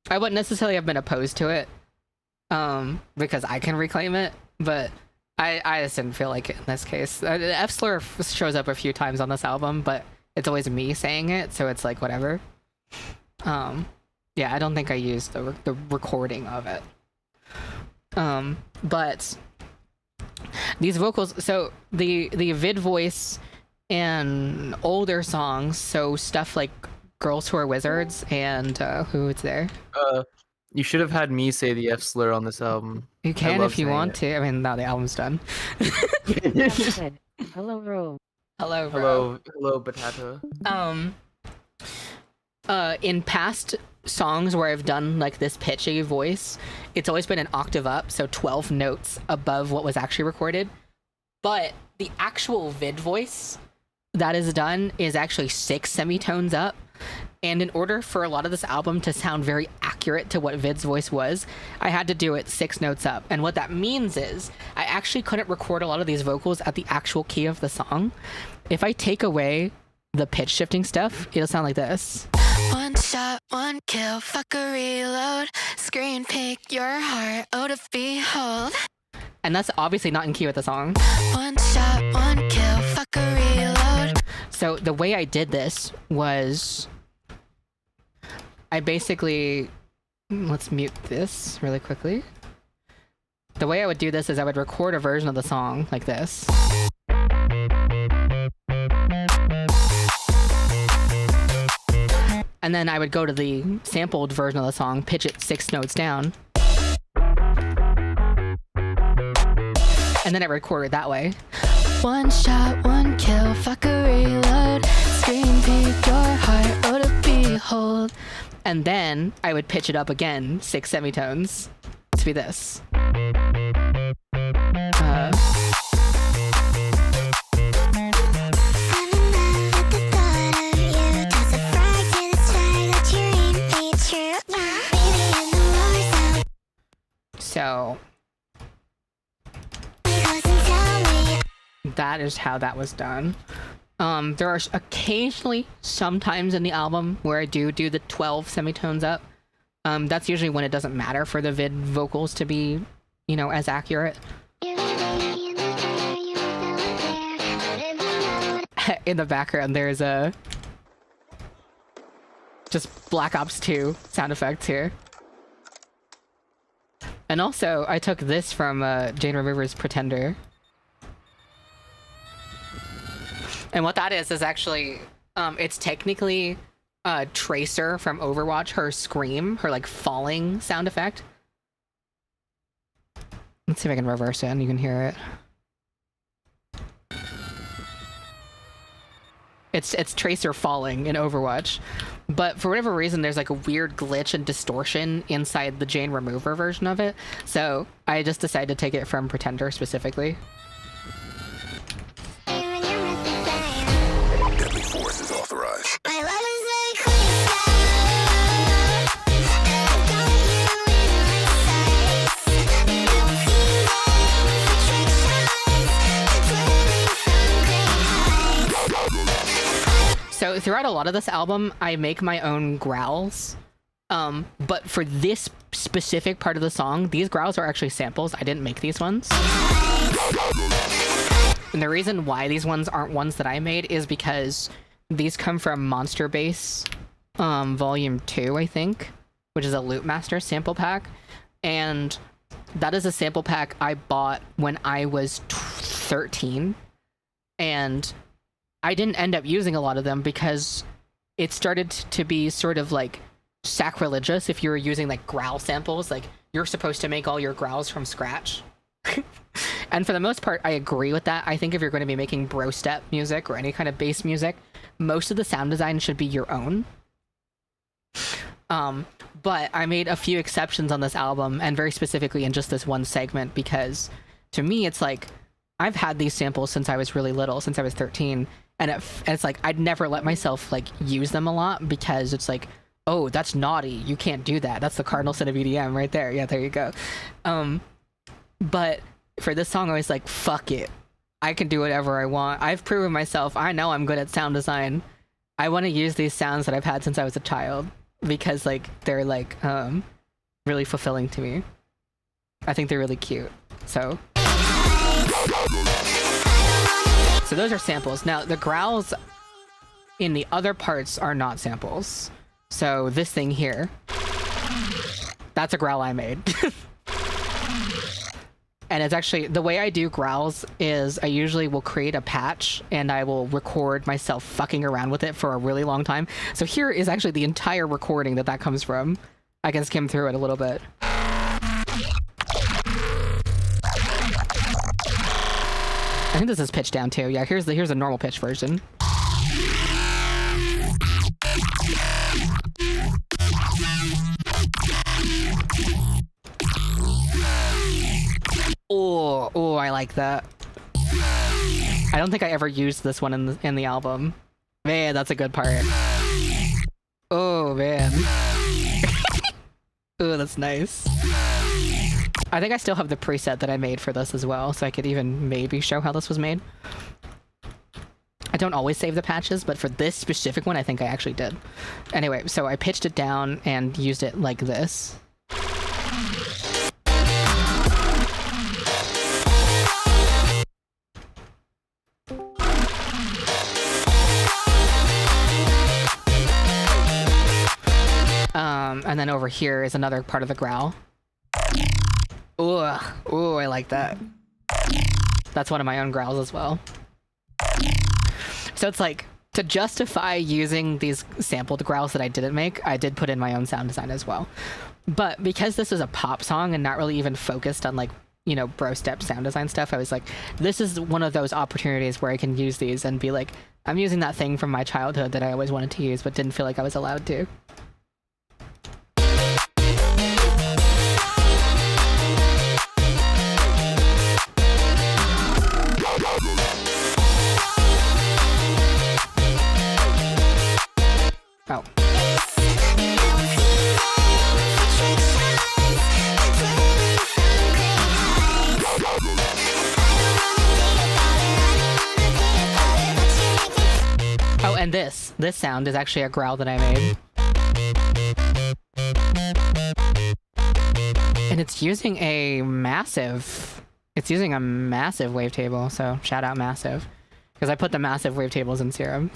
wouldn't necessarily have been opposed to it, because I can reclaim it, but I just didn't feel like it in this case. The F slur shows up a few times on this album, but it's always me saying it, so it's like whatever. Yeah, I don't think I used the recording of it. But these vocals, so the vid voice in older songs, so stuff like Girls Who Are Wizards and who is there? You should have had me say the F slur on this album. You can if you want to. I mean, now the album's done. Taffy said, hello, Ro. Hello, bro. Hello, Batata. In past songs where I've done like this pitchy voice, it's always been an octave up, so 12 notes above what was actually recorded. But the actual vid voice that is done is actually 6 semitones up. And in order for a lot of this album to sound very accurate to what Vid's voice was, I had to do it 6 notes up. And what that means is I actually couldn't record a lot of these vocals at the actual key of the song. If I take away the pitch shifting stuff, it'll sound like this. One shot, one kill, fuck a reload. Screen pick your heart, oh to behold. And that's obviously not in key with the song. One shot, one kill, fuck a reload. So the way I did this was I basically, let's mute this really quickly. The way I would do this is I would record a version of the song like this. And then I would go to the sampled version of the song, pitch it 6 notes down. And then I record it that way. One shot, one kill, fuck a reload. Screen peek your heart, oh to behold. And then I would pitch it up again, 6 semitones, to be this. So that is how that was done. There are occasionally sometimes in the album where I do the 12 semitones up. That's usually when it doesn't matter for the vid vocals to be, you know, as accurate. In the background, there's a just Black Ops 2 sound effects here. And also, I took this from Jane Remover's Pretender. And what that is actually, it's technically Tracer from Overwatch, her scream, her like falling sound effect. Let's see if I can reverse it and you can hear it. It's Tracer falling in Overwatch. But for whatever reason, there's like a weird glitch and distortion inside the Jane Remover version of it. So I just decided to take it from Pretender specifically. Deadly force is authorized. My love is So throughout a lot of this album, I make my own growls. But for this specific part of the song, these growls are actually samples. I didn't make these ones. And the reason why these ones aren't ones that I made is because these come from Monster Bass Volume 2, I think, which is a Loop Master sample pack. And that is a sample pack I bought when I was 13. And I didn't end up using a lot of them because it started to be sort of like sacrilegious if you were using like growl samples. Like you're supposed to make all your growls from scratch. And for the most part, I agree with that. I think if you're going to be making bro step music or any kind of bass music, most of the sound design should be your own. But I made a few exceptions on this album, and very specifically in just this one segment, because to me, it's like, I've had these samples since I was really little, since I was 13. And it's like, I'd never let myself like use them a lot because it's like, oh, that's naughty. You can't do that. That's the cardinal sin of EDM right there. Yeah, there you go. But for this song, I was like, fuck it. I can do whatever I want. I've proven myself. I know I'm good at sound design. I want to use these sounds that I've had since I was a child because like they're like really fulfilling to me. I think they're really cute. So those are samples. Now the growls in the other parts are not samples. So this thing here, that's a growl I made. And it's actually, the way I do growls is I usually will create a patch and I will record myself fucking around with it for a really long time. So here is actually the entire recording that comes from. I can skim through it a little bit. I think this is pitched down too. Yeah, here's a normal pitch version. Oh, I like that. I don't think I ever used this one in the album. Man, that's a good part. Oh man. Oh, that's nice. I think I still have the preset that I made for this as well, so I could even maybe show how this was made. I don't always save the patches, but for this specific one, I think I actually did. Anyway, so I pitched it down and used it like this. And then over here is another part of the growl. Ooh, I like that. That's one of my own growls as well. So it's like, to justify using these sampled growls that I didn't make, I did put in my own sound design as well. But because this is a pop song and not really even focused on like, you know, bro step sound design stuff, I was like, this is one of those opportunities where I can use these and be like, I'm using that thing from my childhood that I always wanted to use but didn't feel like I was allowed to. Oh. Oh, and this sound is actually a growl that I made. And it's using a massive wavetable, so shout out Massive. Because I put the massive wavetables in Serum.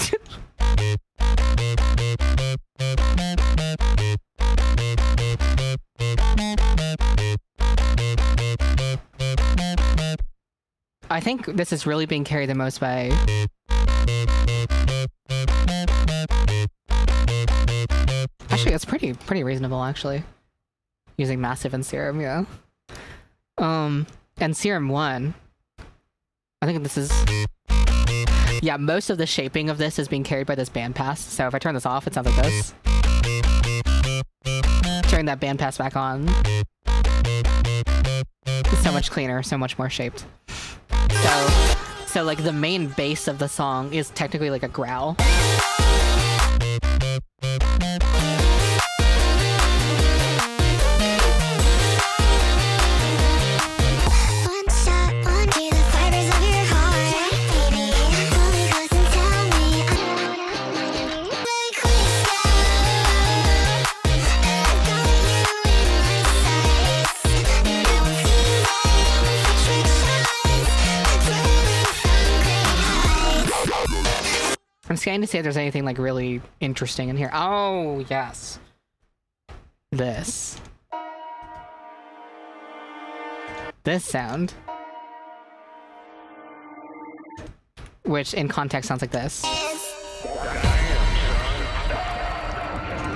I think this is really being carried the most by... Actually, it's pretty reasonable, actually. Using Massive and Serum, yeah. And Serum 1... I think this is... Yeah, most of the shaping of this is being carried by this bandpass, so if I turn this off, it sounds like this. Turn that bandpass back on. It's so much cleaner, so much more shaped. So like the main base of the song is technically like a growl. I'm scanning to see if there's anything like really interesting in here. Oh, yes. This sound. Which in context sounds like this.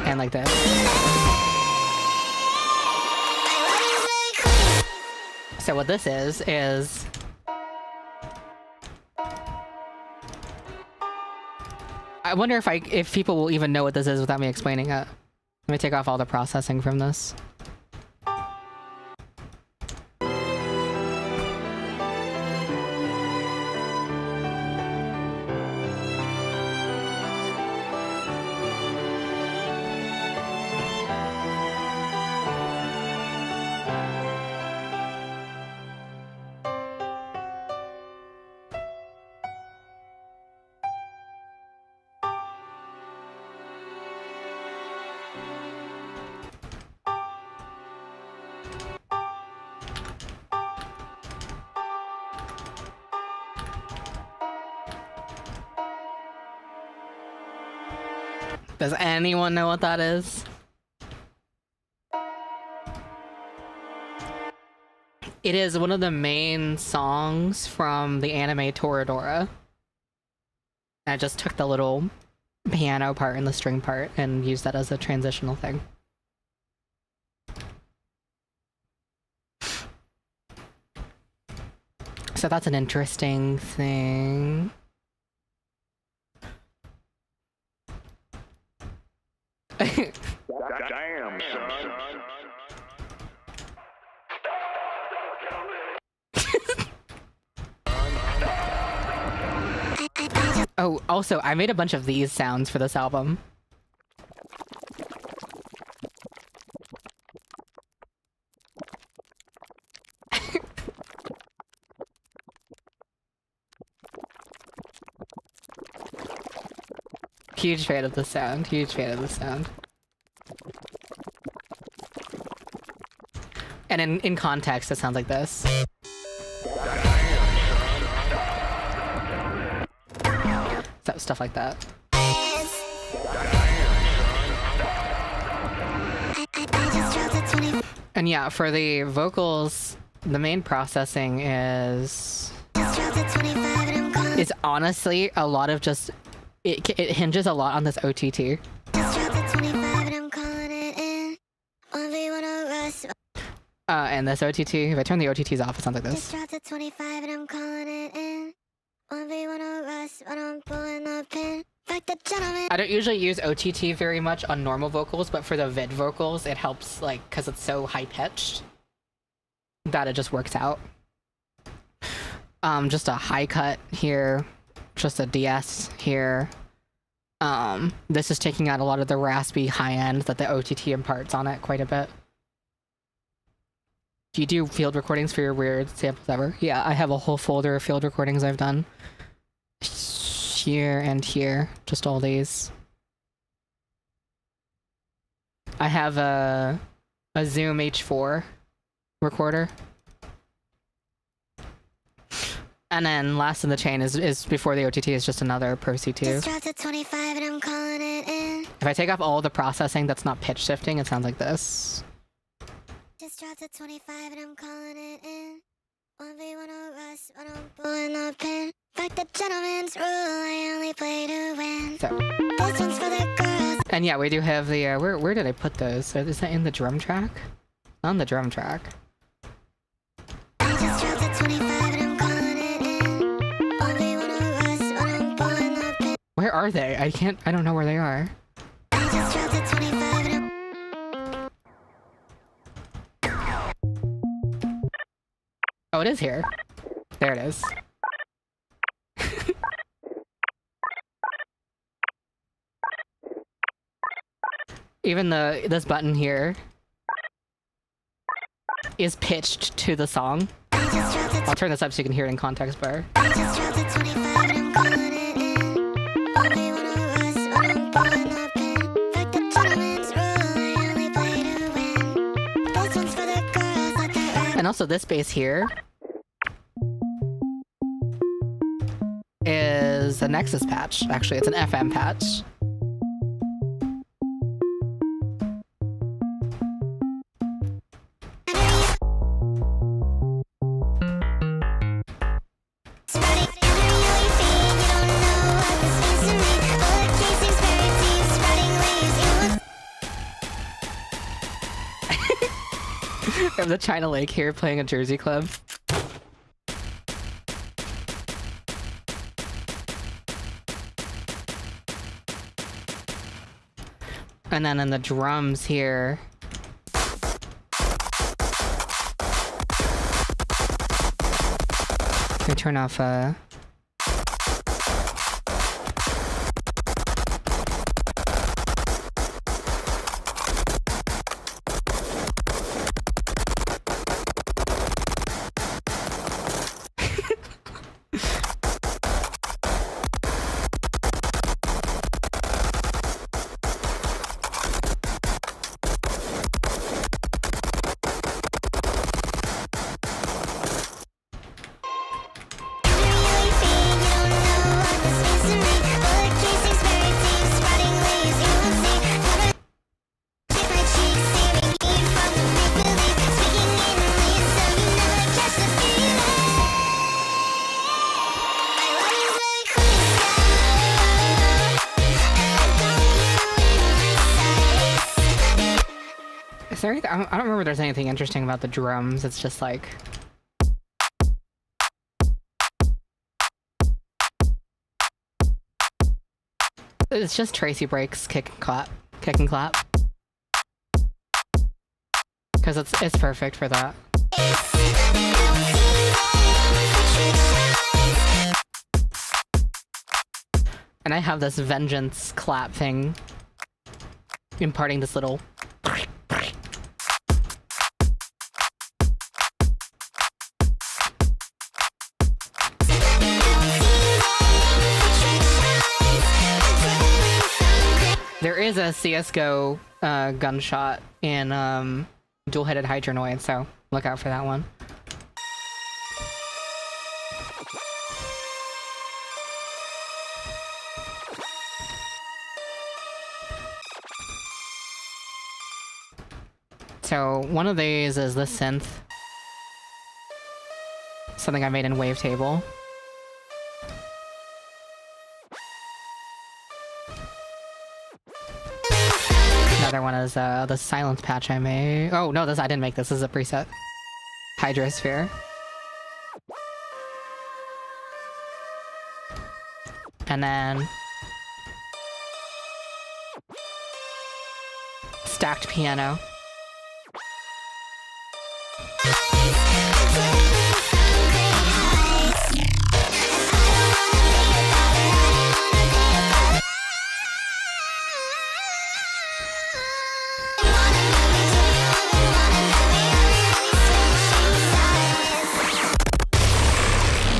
And like this. So what this is I wonder if people will even know what this is without me explaining it. Let me take off all the processing from this. Does anyone know what that is? It is one of the main songs from the anime Toradora. I just took the little piano part and the string part and used that as a transitional thing. So that's an interesting thing. Damn, son. Oh, also, I made a bunch of these sounds for this album. Huge fan of the sound, huge fan of the sound. And in context, it sounds like this. So, stuff like that. And yeah, for the vocals, the main processing is honestly a lot of just it hinges a lot on this OTT. And this OTT, if I turn the OTTs off, it sounds like this. I don't usually use OTT very much on normal vocals, but for the vid vocals, it helps, like, because it's so high-pitched that it just works out. Just a high cut here, just a DS here. This is taking out a lot of the raspy high end that the OTT imparts on it quite a bit. Do you do field recordings for your weird samples ever? Yeah, I have a whole folder of field recordings I've done. Here and here, just all these. I have a Zoom H4 recorder. And then last in the chain is before the OTT is just another Pro C2. If I take off all the processing that's not pitch shifting, it sounds like this. Just dropped a 25 and I'm calling it in. 1v1 of us when I'm pulling the pin. Fuck the gentleman's rule, I only play to win. So. This one's for the girls. And yeah, we do have the, where did I put those? So is that in the drum track? On the drum track. I just dropped a 25 and I'm calling it in. 1v1 of us when I'm pulling the pin. Where are they? I don't know where they are. I just dropped a 25 and I'm... Oh, it is here. There it is. Even this button here is pitched to the song. I'll turn this up so you can hear it in context better. I just dropped a 25 and I'm calling it in. 1v1 of us when I'm pulling the pin. Fuck the gentleman's rule, I only play to win. This one's for the girls, let that rap. And also this bass here is a Nexus patch. Actually, it's an FM patch. I have the China Lake here playing a Jersey club. And then in the drums here, we turn off I don't remember there's anything interesting about the drums. It's just like... It's just Tracy breaks, kick and clap. Kick and clap. Because it's perfect for that. And I have this vengeance clap thing imparting this little... There is a CSGO gunshot in dual-headed Hydronoid, so look out for that one. So one of these is the synth. Something I made in Wavetable. Another one is the silence patch I made. Oh no, I didn't make this. This is a preset. Hydrosphere. And then stacked piano.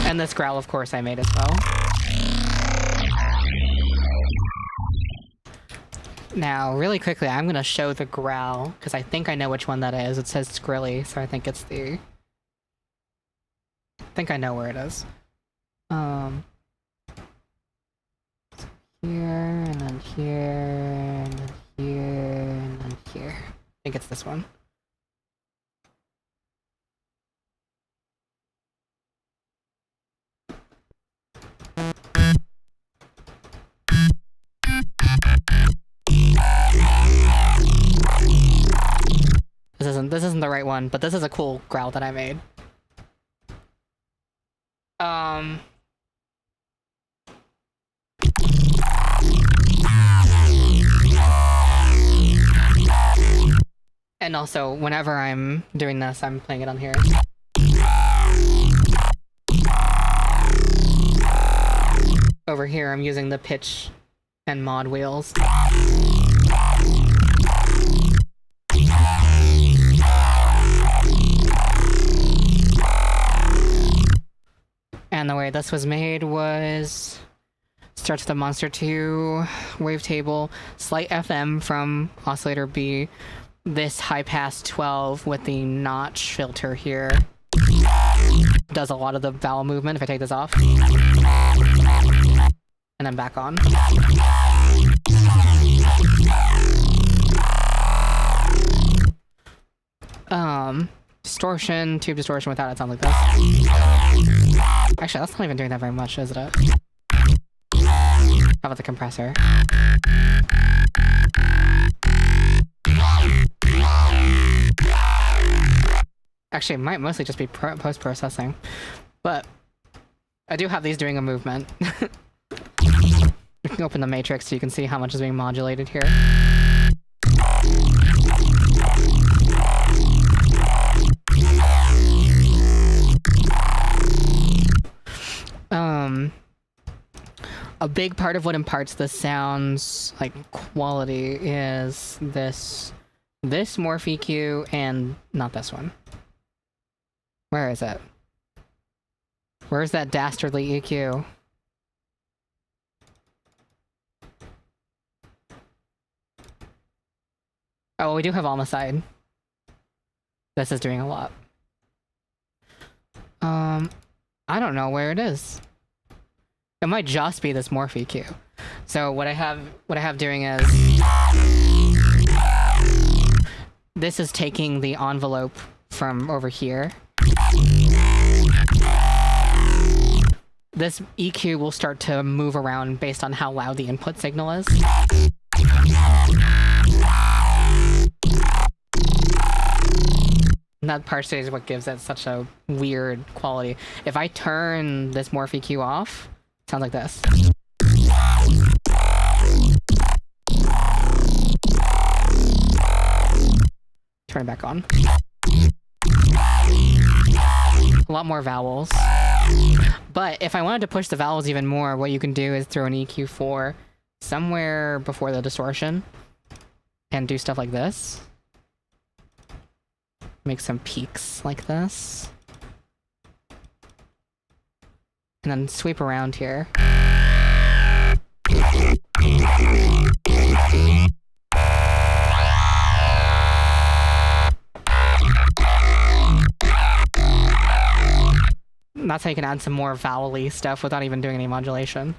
And this growl, of course, I made as well. Now, really quickly, I'm gonna show the growl, because I think I know which one that is. It says Skrilly, so I think it's the... I think I know where it is. Here, and then here, and then here, and then here. I think it's this one. This isn't the right one, but this is a cool growl that I made. And also, whenever I'm doing this, I'm playing it on here. Over here, I'm using the pitch and mod wheels. And the way this was made was... Starts with a Monster 2 wavetable, slight FM from oscillator B, this high pass 12 with the notch filter here. Does a lot of the vowel movement if I take this off. And then back on. Distortion, tube distortion without it sounds like this. Actually, that's not even doing that very much, is it? How about the compressor? Actually, it might mostly just be post-processing. But I do have these doing a movement. You can open the matrix so you can see how much is being modulated here. A big part of what imparts the sound's like quality is this morph EQ and not this one. Where is it? Where's that dastardly EQ? Oh, we do have Homicide. This is doing a lot. I don't know where it is. It might just be this morph EQ. So what I have doing is this is taking the envelope from over here. This EQ will start to move around based on how loud the input signal is. that partially is what gives it such a weird quality. If I turn this morph EQ off, it sounds like this. Turn it back on. A lot more vowels. But if I wanted to push the vowels even more, what you can do is throw an EQ4 somewhere before the distortion and do stuff like this. Make some peaks like this. And then sweep around here. That's how you can add some more vowel-y stuff without even doing any modulation.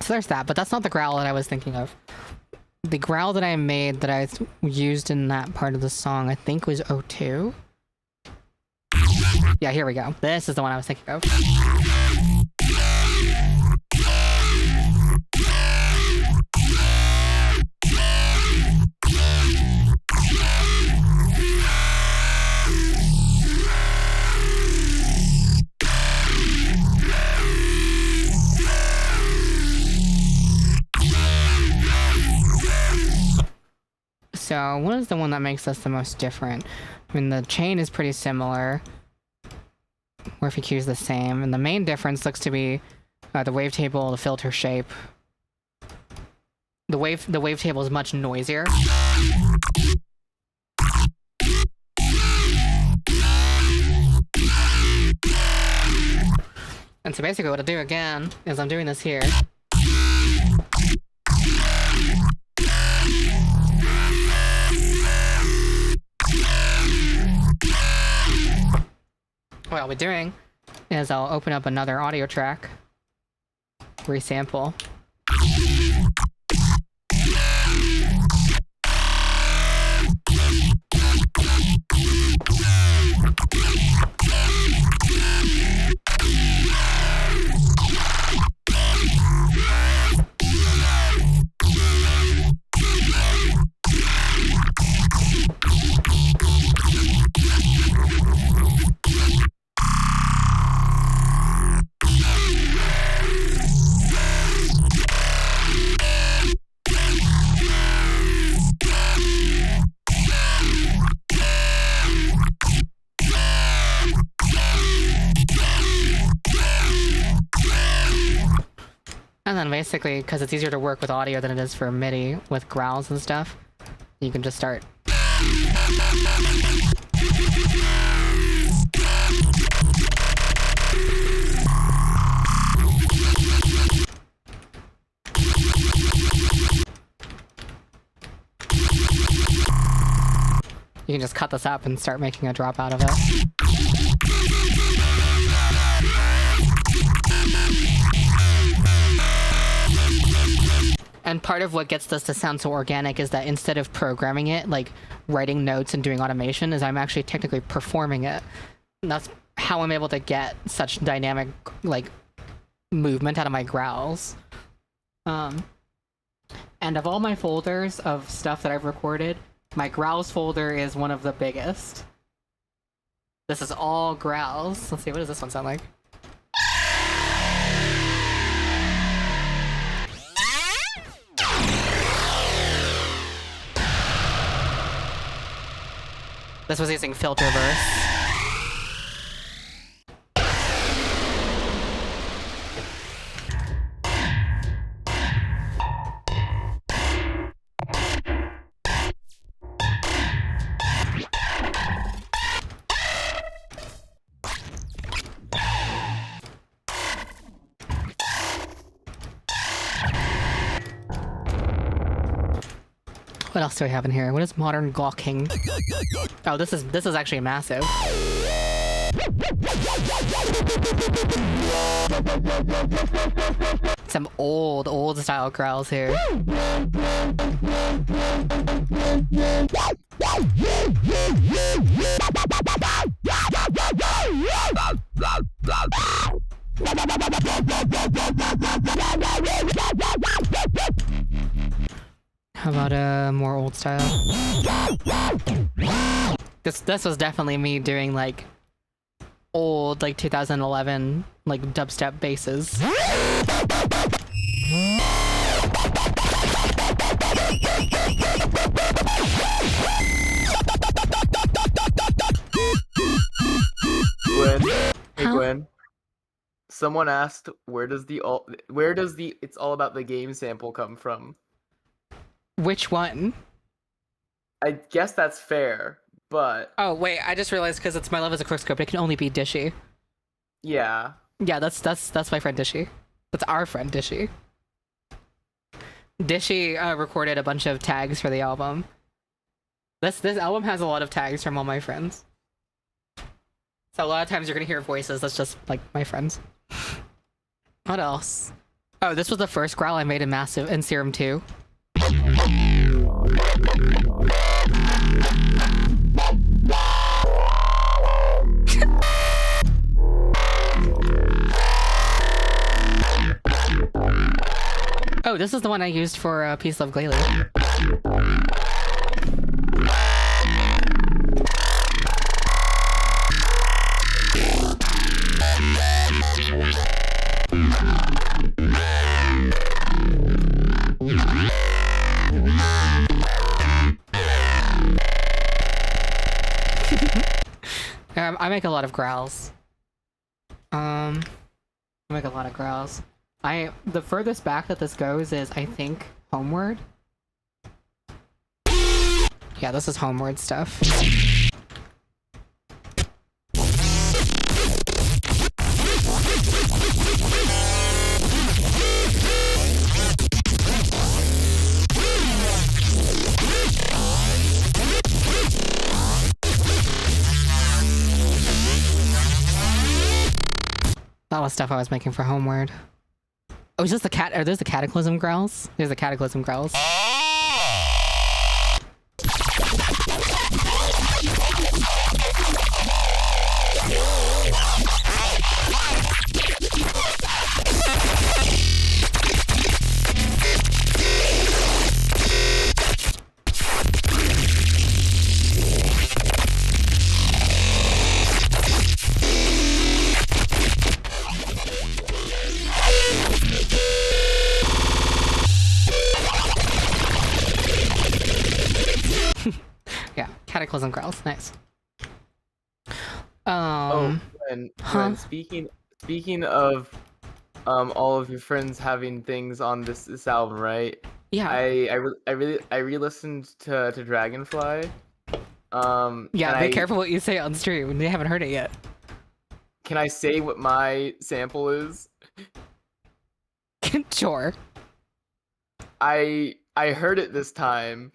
So there's that, but that's not the growl that I was thinking of. The growl that I made that I used in that part of the song, I think was O2. Yeah, here we go. This is the one I was thinking of. So, what is the one that makes us the most different? I mean, the chain is pretty similar. Morph EQ is the same, and the main difference looks to be the wavetable, the filter shape. The wavetable is much noisier. And so basically what I'll do again is I'm doing this here. What I'll be doing is I'll open up another audio track, resample. And then basically, because it's easier to work with audio than it is for MIDI with growls and stuff, you can just start. You can just cut this up and start making a drop out of it. And part of what gets this to sound so organic is that instead of programming it, like writing notes and doing automation, is I'm actually technically performing it. And that's how I'm able to get such dynamic, like, movement out of my growls. And of all my folders of stuff that I've recorded, my growls folder is one of the biggest. This is all growls. Let's see, what does this one sound like? This was using filter verse. What else do I have in here? What is modern gawking? Oh, this is actually massive. Some old style growls here. How about more old style? This was definitely me doing like old like 2011 like dubstep basses. Gwen, hey Huh? Gwen. Someone asked, where does the "It's All About the Game" sample come from? Which one? I guess that's fair, but Oh wait, I just realized because it's My Love Is a Crookscope, it can only be Dishy. yeah. Yeah, that's my friend Dishy. That's our friend Dishy. Dishy recorded a bunch of tags for the album. This album has a lot of tags from all my friends. So a lot of times you're gonna hear voices that's just like my friends. What else? Oh, this was the first growl I made in Serum 2. Oh, this is the one I used for Peace Love Glalie. I make a lot of growls. I make a lot of growls. The furthest back that this goes is, I think, Homeward. Yeah, this is Homeward stuff. That was stuff I was making for Homeward. Oh, is this the cat? Are those the Cataclysm growls? There's the Cataclysm growls. Yeah, Cataclysm growls. Nice. Gwen, huh? speaking of all of your friends having things on this album, right? Yeah. I re-listened to Dragonfly. Yeah, and be careful what you say on stream. They haven't heard it yet. Can I say what my sample is? Sure. I heard it this time,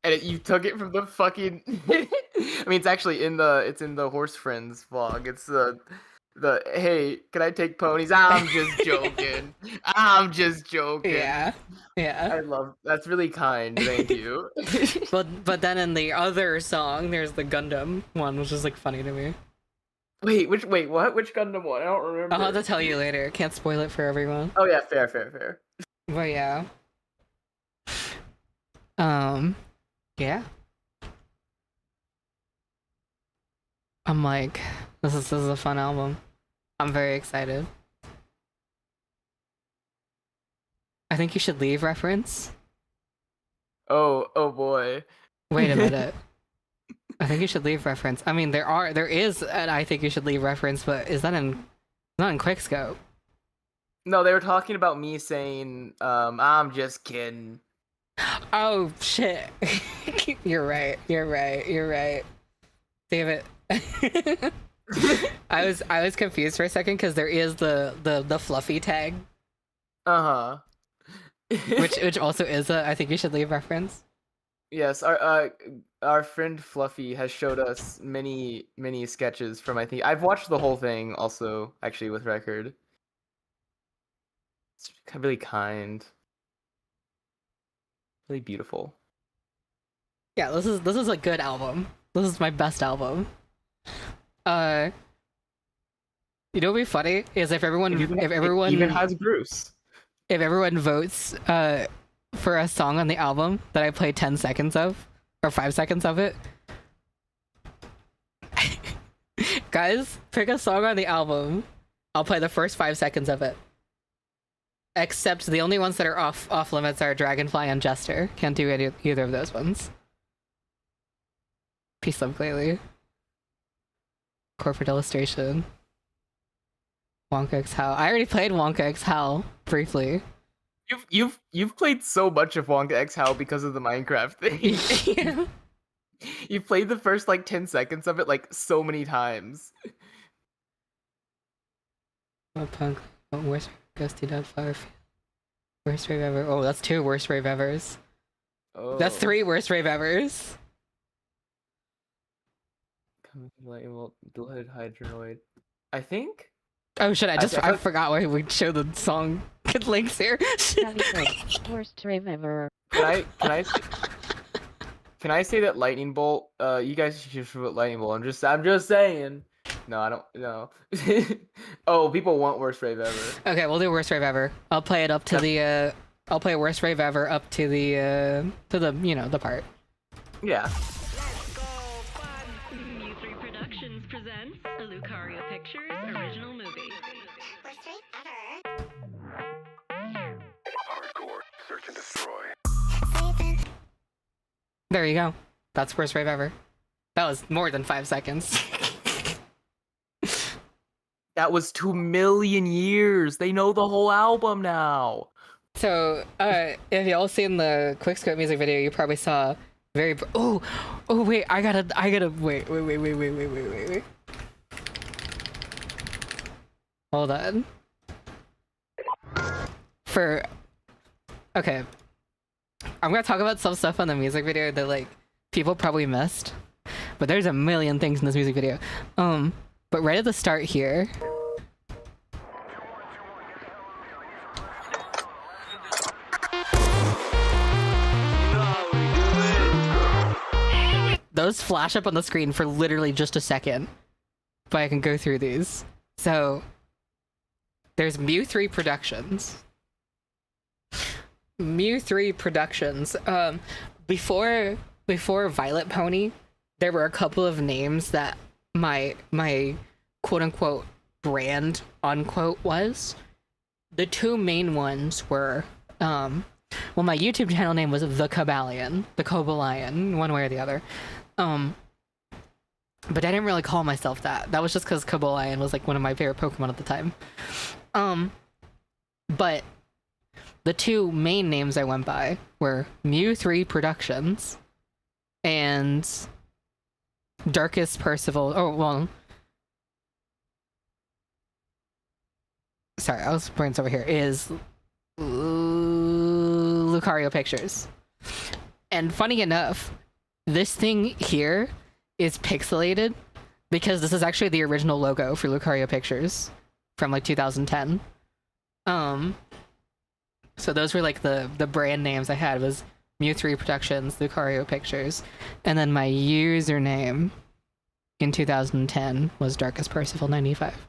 and you took it from the fucking. I mean, it's in the Horse Friends vlog. It's the hey, can I take ponies? I'm just joking. I'm just joking. Yeah. Yeah. That's really kind. Thank you. But then in the other song, there's the Gundam one, which is like funny to me. Wait, what? Which Gundam one? I don't remember. I'll have to tell you later. Can't spoil it for everyone. Oh yeah, fair. But yeah. Yeah. I'm like, this is a fun album. I'm very excited. I think you should leave reference. Oh boy. Wait a minute. I think you should leave reference. I mean, there is an I think you should leave reference, but is that not in Quickscope? No, they were talking about me saying, I'm just kidding. Oh shit. You're right. Damn it. I was confused for a second because there is the fluffy tag. Uh-huh. which also is a I think you should leave reference. Yes, our friend Fluffy has showed us many sketches from, I think I've watched the whole thing also, actually, with Record. It's really kind, really beautiful. Yeah, this is a good album. This is my best album. You know what'd be funny is if everyone Even has Bruce. if everyone votes for a song on the album that I play 10 seconds of or 5 seconds of it. Guys, pick a song on the album. I'll play the first 5 seconds of it. Except the only ones that are off limits are Dragonfly and Jester. Can't do either of those ones. Peace Love Clearly. Corporate Illustration. Wonka X How. I already played Wonka X How briefly. You've played so much of Wonka X How because of the Minecraft thing. Yeah. You've played the first like 10 seconds of it like so many times. What punk? Worst Ghosty Dog Flower. Worst rave ever. Oh, that's 2 worst rave evers. Oh. That's 3 worst rave evers. Dual-headed Hydroid. I think. Oh shit! I forgot why we show the song links here. Worst rave ever. Can I say that Lightning Bolt? You guys should put Lightning Bolt. I'm just saying. No, I don't. No. Oh, people want worst rave ever. Okay, we'll do worst rave ever. I'll play it up to the. I'll play worst rave ever up to the the part. Yeah. U3 Productions presents a Lucario Pictures original movie. Worst rave ever. Hardcore search and destroy. Sleeping. There you go. That's worst rave ever. That was more than 5 seconds. That was 2 million years. They know the whole album now. So, if y'all seen the Quickscope music video, you probably saw very. Oh, wait! I gotta. Wait. Hold on. Okay. I'm gonna talk about some stuff on the music video that like people probably missed, but there's a million things in this music video. But right at the start here. Those flash up on the screen for literally just a second, but I can go through these. So, there's Mew3 Productions. Mew3 Productions. Before Vylet Pony, there were a couple of names that my quote-unquote brand, unquote, was. The 2 main ones were, well, my YouTube channel name was The Cobalion, one way or the other. But I didn't really call myself that. That was just because Cobalion was like one of my favorite Pokemon at the time. But the 2 main names I went by were Mew3 Productions and Darkest Percival. Oh, well. Sorry, I was pointing over here. Is Lucario Pictures. And funny enough, this thing here is pixelated because this is actually the original logo for Lucario Pictures from like 2010. So those were like the brand names I had was Mew3 Productions, Lucario Pictures, and then my username in 2010 was Darkest Percival 95.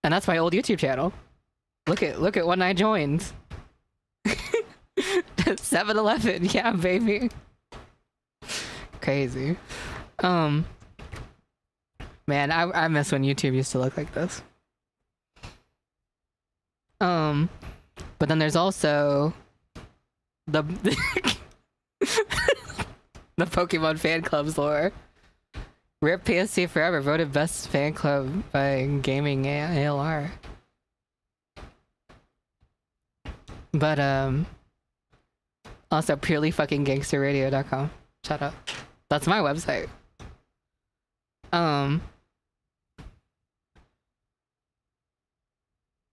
And that's my old YouTube channel. Look at when I joined. 7-Eleven, yeah, baby. Crazy. Man, I miss when YouTube used to look like this. But then there's also the the Pokemon fan clubs lore. RIP PSC Forever, voted best fan club by Gaming ALR. But also purelyfuckinggangsterradio.com. Shut up. That's my website.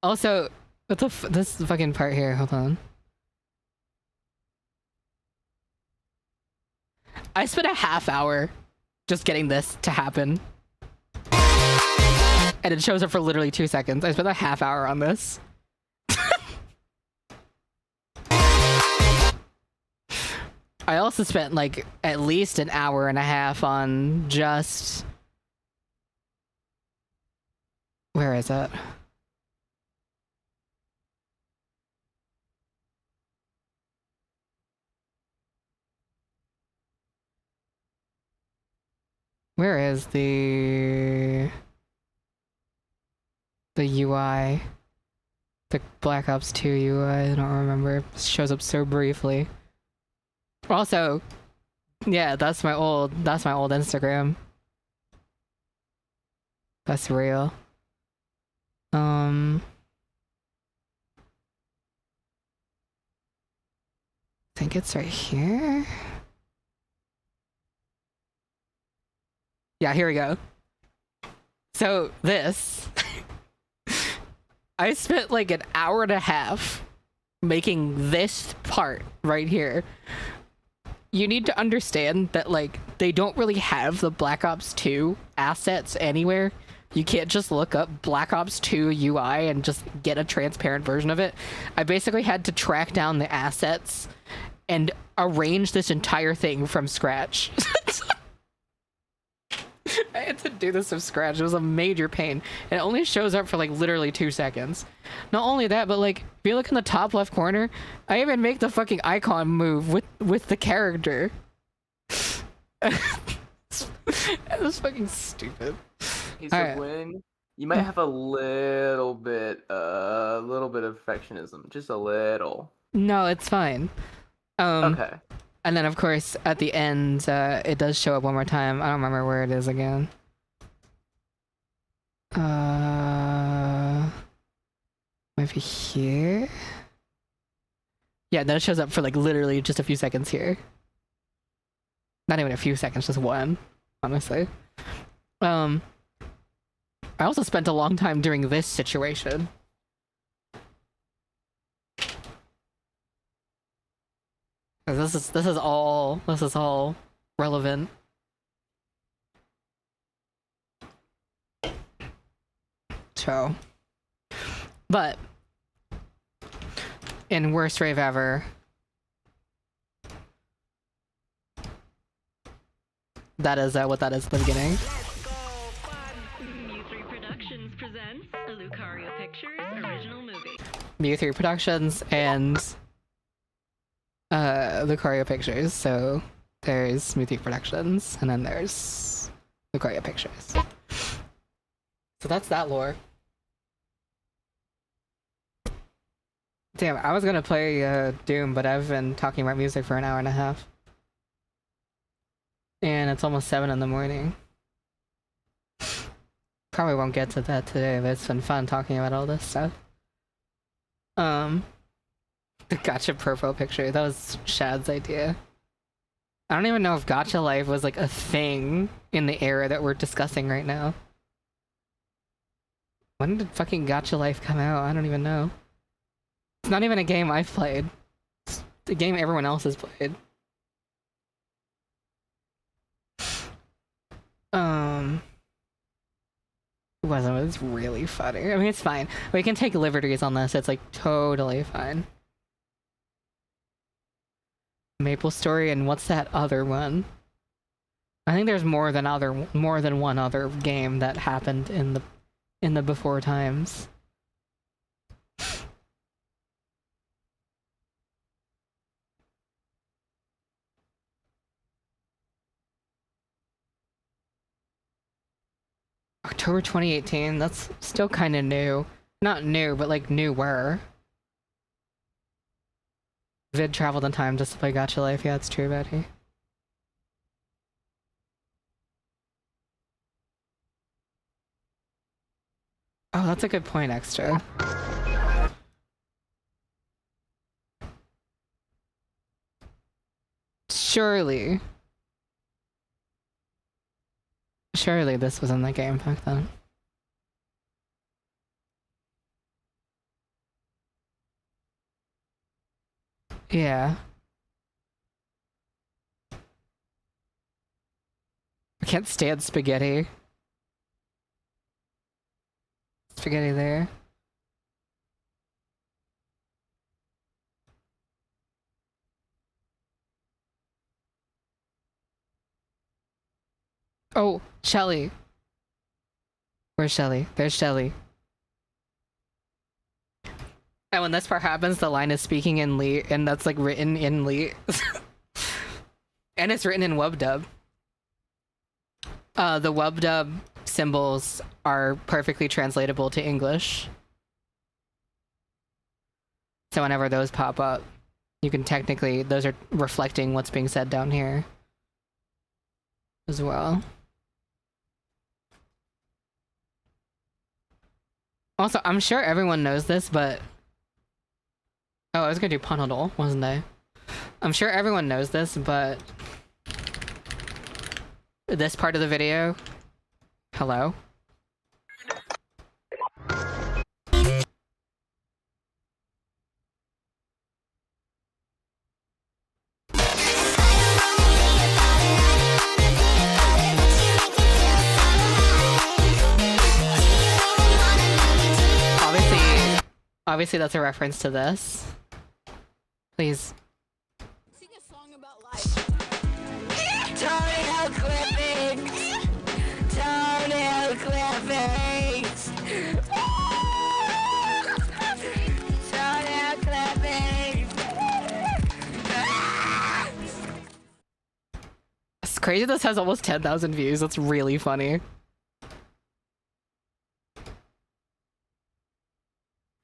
Also, what the this fucking part here, hold on. I spent a half hour just getting this to happen. And it shows up for literally 2 seconds. I spent a half hour on this. I also spent like at least an hour and a half on just... Where is it? Where is the UI? The Black Ops 2 UI, I don't remember. It shows up so briefly. Also, yeah, that's my old Instagram. That's real. I think it's right here. Yeah, here we go. So this, I spent like an hour and a half making this part right here. You need to understand that like they don't really have the Black Ops 2 assets anywhere. You can't just look up Black Ops 2 UI and just get a transparent version of it. I basically had to track down the assets and arrange this entire thing from scratch. I had to do this from scratch. It was a major pain. It only shows up for like literally 2 seconds. Not only that, but like if you look in the top left corner, I even make the fucking icon move with the character. That's fucking stupid. Okay, so Alright. when you might have a little bit of perfectionism, just a little. No, it's fine. Okay. And then of course at the end, it does show up one more time. I don't remember where it is again. Maybe here? Yeah, then it shows up for like literally just a few seconds here. Not even a few seconds, just one, honestly. I also spent a long time doing this situation. This is all relevant. So, but in worst rave ever, that is what that is at the beginning. Mu3 Productions presents a Lucario Pictures original movie. Mu3 Productions and Lucario Pictures. So there's Mu3 Productions, and then there's Lucario Pictures. So that's that lore. Damn, I was gonna play Doom, but I've been talking about music for an hour and a half. And it's almost 7 in the morning. Probably won't get to that today, but it's been fun talking about all this stuff. The gacha profile picture, that was Shad's idea. I don't even know if gacha life was like a thing in the era that we're discussing right now. When did fucking gacha life come out? I don't even know. It's not even a game I've played. It's a game everyone else has played. It's really funny. I mean, it's fine. We can take liberties on this. It's like totally fine. Maple Story, and what's that other one? I think there's more than one other game that happened in the before times. October 2018, that's still kind of new. Not new, but like newer. Vid traveled in time just to play Gacha Life. Yeah, it's true, Betty. Oh, that's a good point, Extra. Surely this was in the game back then. Yeah. I can't stand spaghetti. Spaghetti there. Oh, Shelly. Where's Shelly? There's Shelly. And when this part happens, the line is speaking in Lee, and that's like written in Lee. And it's written in WubDub. The WubDub symbols are perfectly translatable to English. So whenever those pop up, you can technically, those are reflecting what's being said down here as well. Also, I'm sure everyone knows this, but... Oh, I was gonna do Punadol, wasn't I? I'm sure everyone knows this, but... This part of the video... Hello? Obviously that's a reference to this. Please. Sing a song about life. Toenail clippings! Toenail clippings! Toenail clippings! It's crazy this has almost 10,000 views. That's really funny.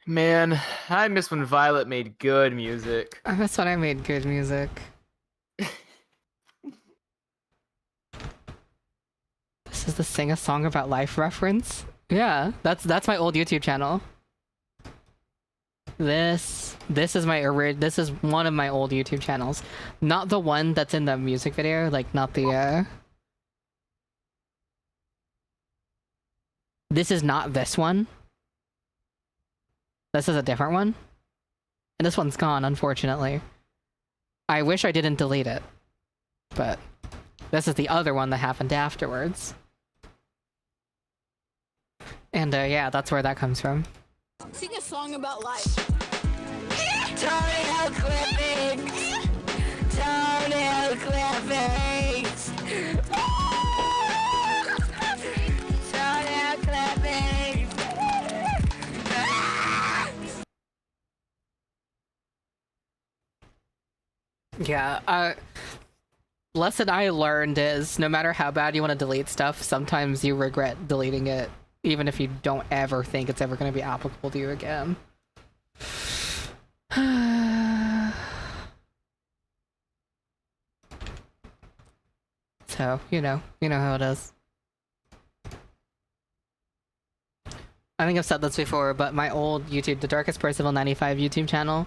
Man, I miss when Vylet made good music. I miss when I made good music. This is the Sing a Song About Life reference? Yeah, that's my old YouTube channel. This is my this is one of my old YouTube channels. Not the one that's in the music video, like not the This is not this one. This is a different one. And this one's gone, unfortunately. I wish I didn't delete it. But this is the other one that happened afterwards. And yeah, that's where that comes from. Sing a song about life. Toenail clippings! Toenail clippings! Toenail clippings! Yeah, lesson I learned is no matter how bad you want to delete stuff, sometimes you regret deleting it, even if you don't ever think it's ever going to be applicable to you again. So, you know how it is. I think I've said this before, but my old YouTube, The Darkest Percival 95 YouTube channel,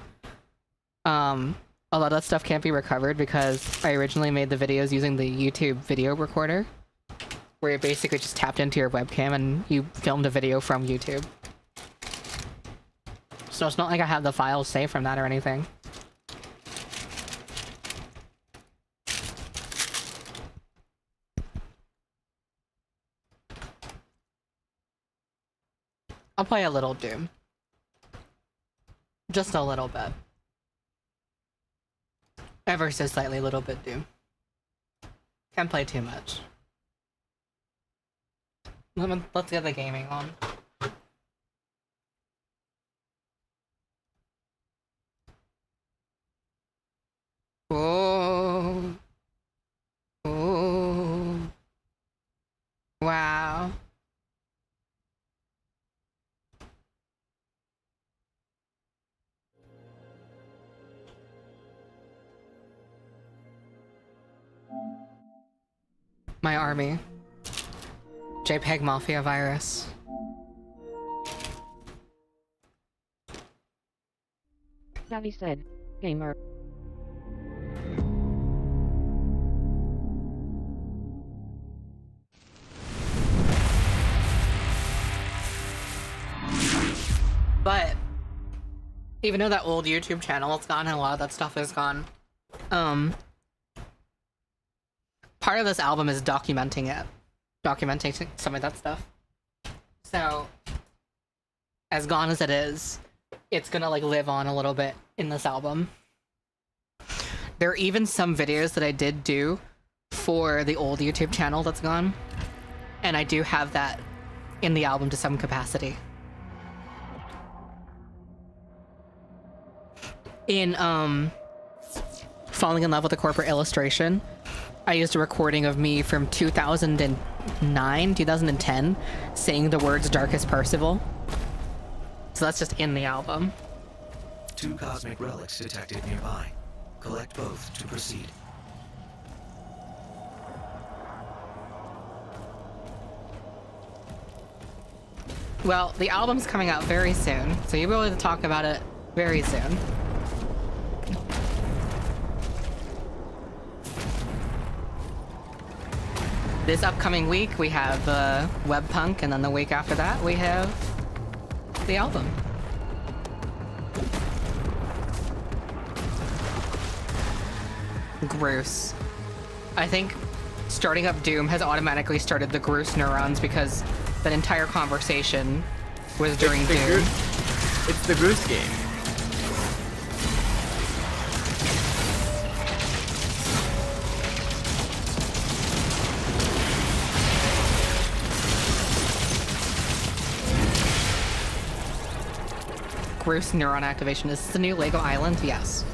a lot of that stuff can't be recovered because I originally made the videos using the YouTube video recorder, where you basically just tapped into your webcam and you filmed a video from YouTube. So it's not like I have the files saved from that or anything. I'll play a little Doom. Just a little bit. Ever so slightly little bit Doom. Can't play too much. Let's get the gaming on. Oh. Oh. Wow. My army. JPEG Mafia virus. Savvy said, gamer. But even though that old YouTube channel is gone and a lot of that stuff is gone, part of this album is documenting some of that stuff. So, as gone as it is, it's gonna like live on a little bit in this album. There are even some videos that I did do for the old YouTube channel that's gone And I do have that in the album to some capacity. In Falling in Love with a Corporate Illustration, I used a recording of me from 2009, 2010, saying the words Darkest Percival. So that's just in the album. 2 cosmic relics detected nearby. Collect both to proceed. Well, the album's coming out very soon, so you'll be able to talk about it very soon. This upcoming week, we have Webpunk, and then the week after that, we have the album. Groose. I think starting up Doom has automatically started the Groose neurons because that entire conversation was during Doom. It's the Groose game. Groose neuron activation. Is this the new Lego Island? Yes.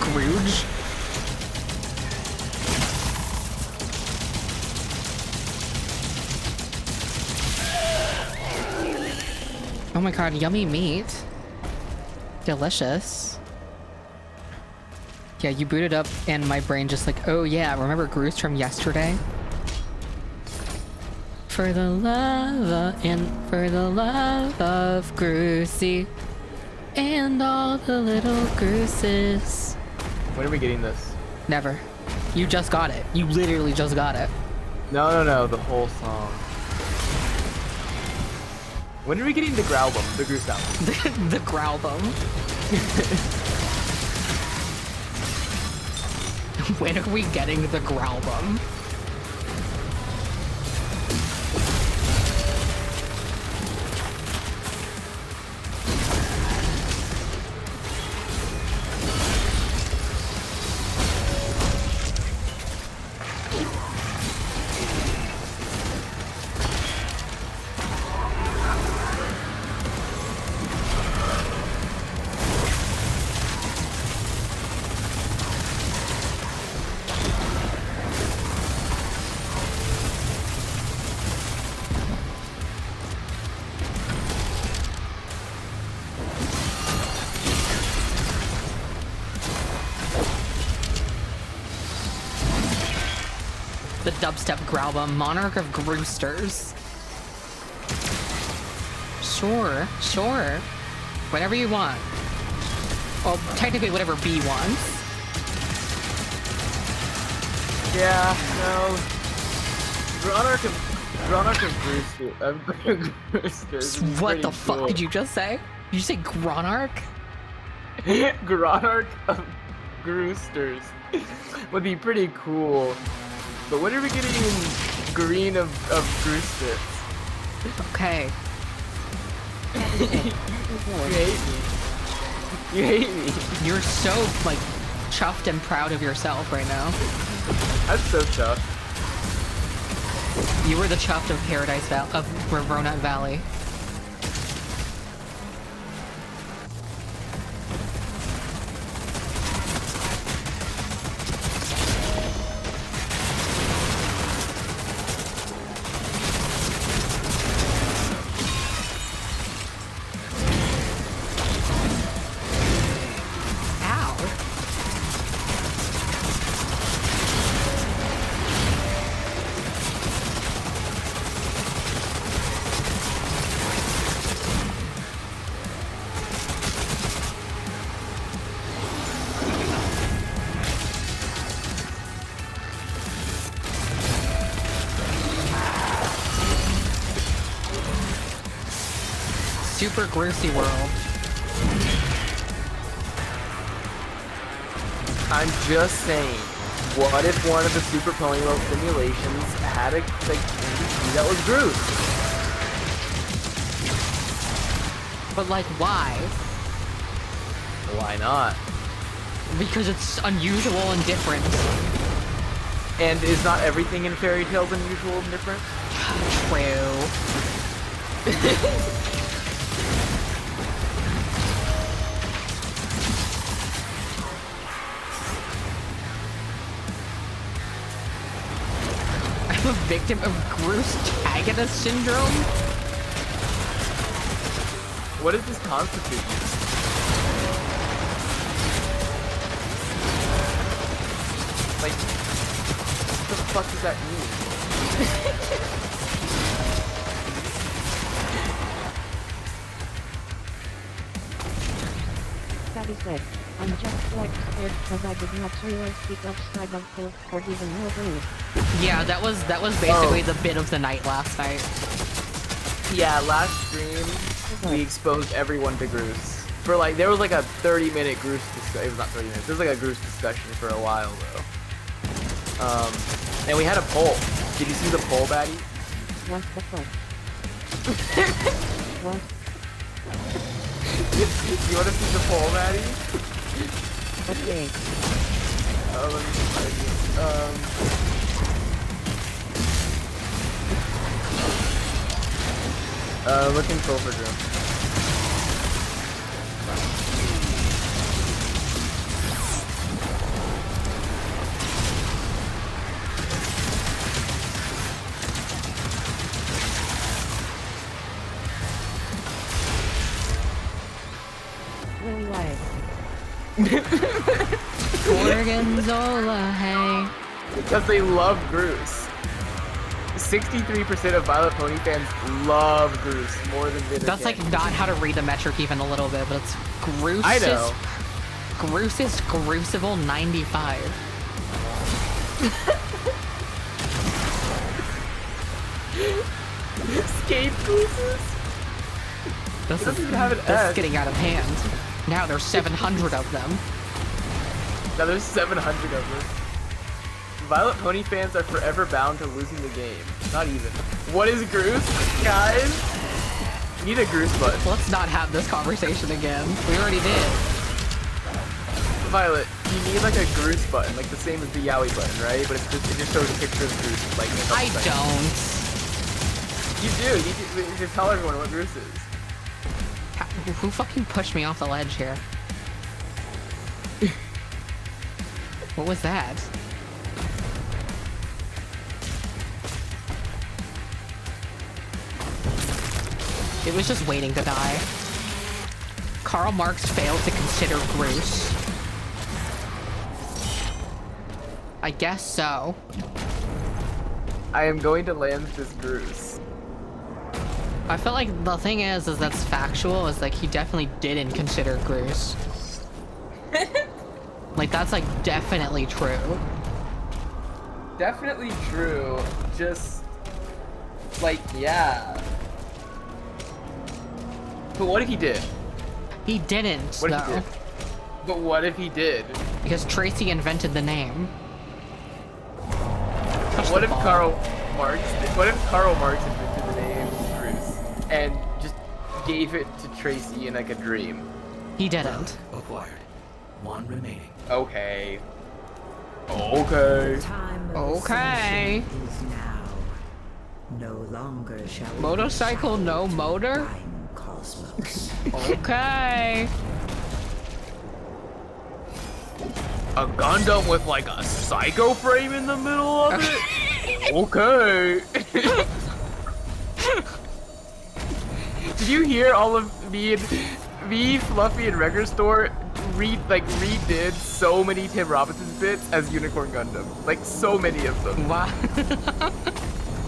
Grooge. Oh my god, yummy meat. Delicious. Yeah, you booted up and my brain just like, oh yeah, remember Groose from yesterday? For the love of Groosey and all the little Grooses. When are we getting this? Never. You just got it. You literally just got it. No, the whole song. When are we getting the Growlbum, the Groose album? the Growlbum. When are we getting the Growlbum? The dubstep Growlbum, Monarch of Groosters. Sure. Whatever you want. Well, technically whatever B wants. Yeah, no. Monarch of Groosters. What the fuck did you just say? Did you say Gronarch? Gronarch of Groosters would be pretty cool. But when are we getting green of Groosters? Okay. You hate me. You're so, like, chuffed and proud of yourself right now. I'm so chuffed. You were the chuffed of Paradise Valley, of Ronut Valley. Super Groosey World. I'm just saying, what if one of the Super Pony World simulations had a NPC that was Groose? But like, why? Why not? Because it's unusual and different. And is not everything in fairy tales unusual and different? True. I'm a victim of gross tagonist syndrome. What does this constitute? Like, what the fuck does that mean? Daddy said, I'm just like scared because I did not realize the upside of Phil or even more rude. Yeah, that was basically the bit of the night last night. Yeah, last stream we exposed everyone to Groose. For like, there was like a 30-minute Groose discussion. It was not 30 minutes. There was like a Groose discussion for a while though. And we had a poll. Did you see the poll, Batty? What the fuck? What? You want to see the poll, Batty? Okay. Oh, let me find it. Look in Pilfer's room. Really why? Gorgonzola, hey. Because they love Groose. 63% of Vylet Pony fans love Groose more than Bitter That's like Candy. not how to read the metric even a little bit, but it's Groose. I know. Groose is Groosival 95. Skate Grooses? This doesn't even have an is S. getting out of hand. Now there's 700 of them. Now there's 700 of them. Vylet Pony fans are forever bound to losing the game. Not even. What is Groose? Guys? We need a Groose button. Let's not have this conversation again. We already did. Vylet, you need like a Groose button, like the same as the Yowie button, right? But it just shows a picture of Groose, like in a couple I seconds. don't. You do. You just tell everyone what Groose is. Who fucking pushed me off the ledge here? What was that? It was just waiting to die. Karl Marx failed to consider Groose. I guess so. I am going to land this Groose. I feel like the thing is that's factual, is like he definitely didn't consider Groose. Like that's like definitely true. Definitely true. Just like, yeah. But what if he did? He didn't, What though. if he did? But what if he did? Because Tracy invented the name. What if Karl Marx invented the name Groose and just gave it to Tracy in like a dream? He didn't. Acquired. One remaining. Okay. Okay. Okay. Is now. No longer shall we Motorcycle, no motor? time cosmos. Okay. A Gundam with like a psycho frame in the middle of it? Okay. Did you hear all of me, Fluffy, and Record Store redid so many Tim Robinson's bits as Unicorn Gundam? Like so many of them. Wow.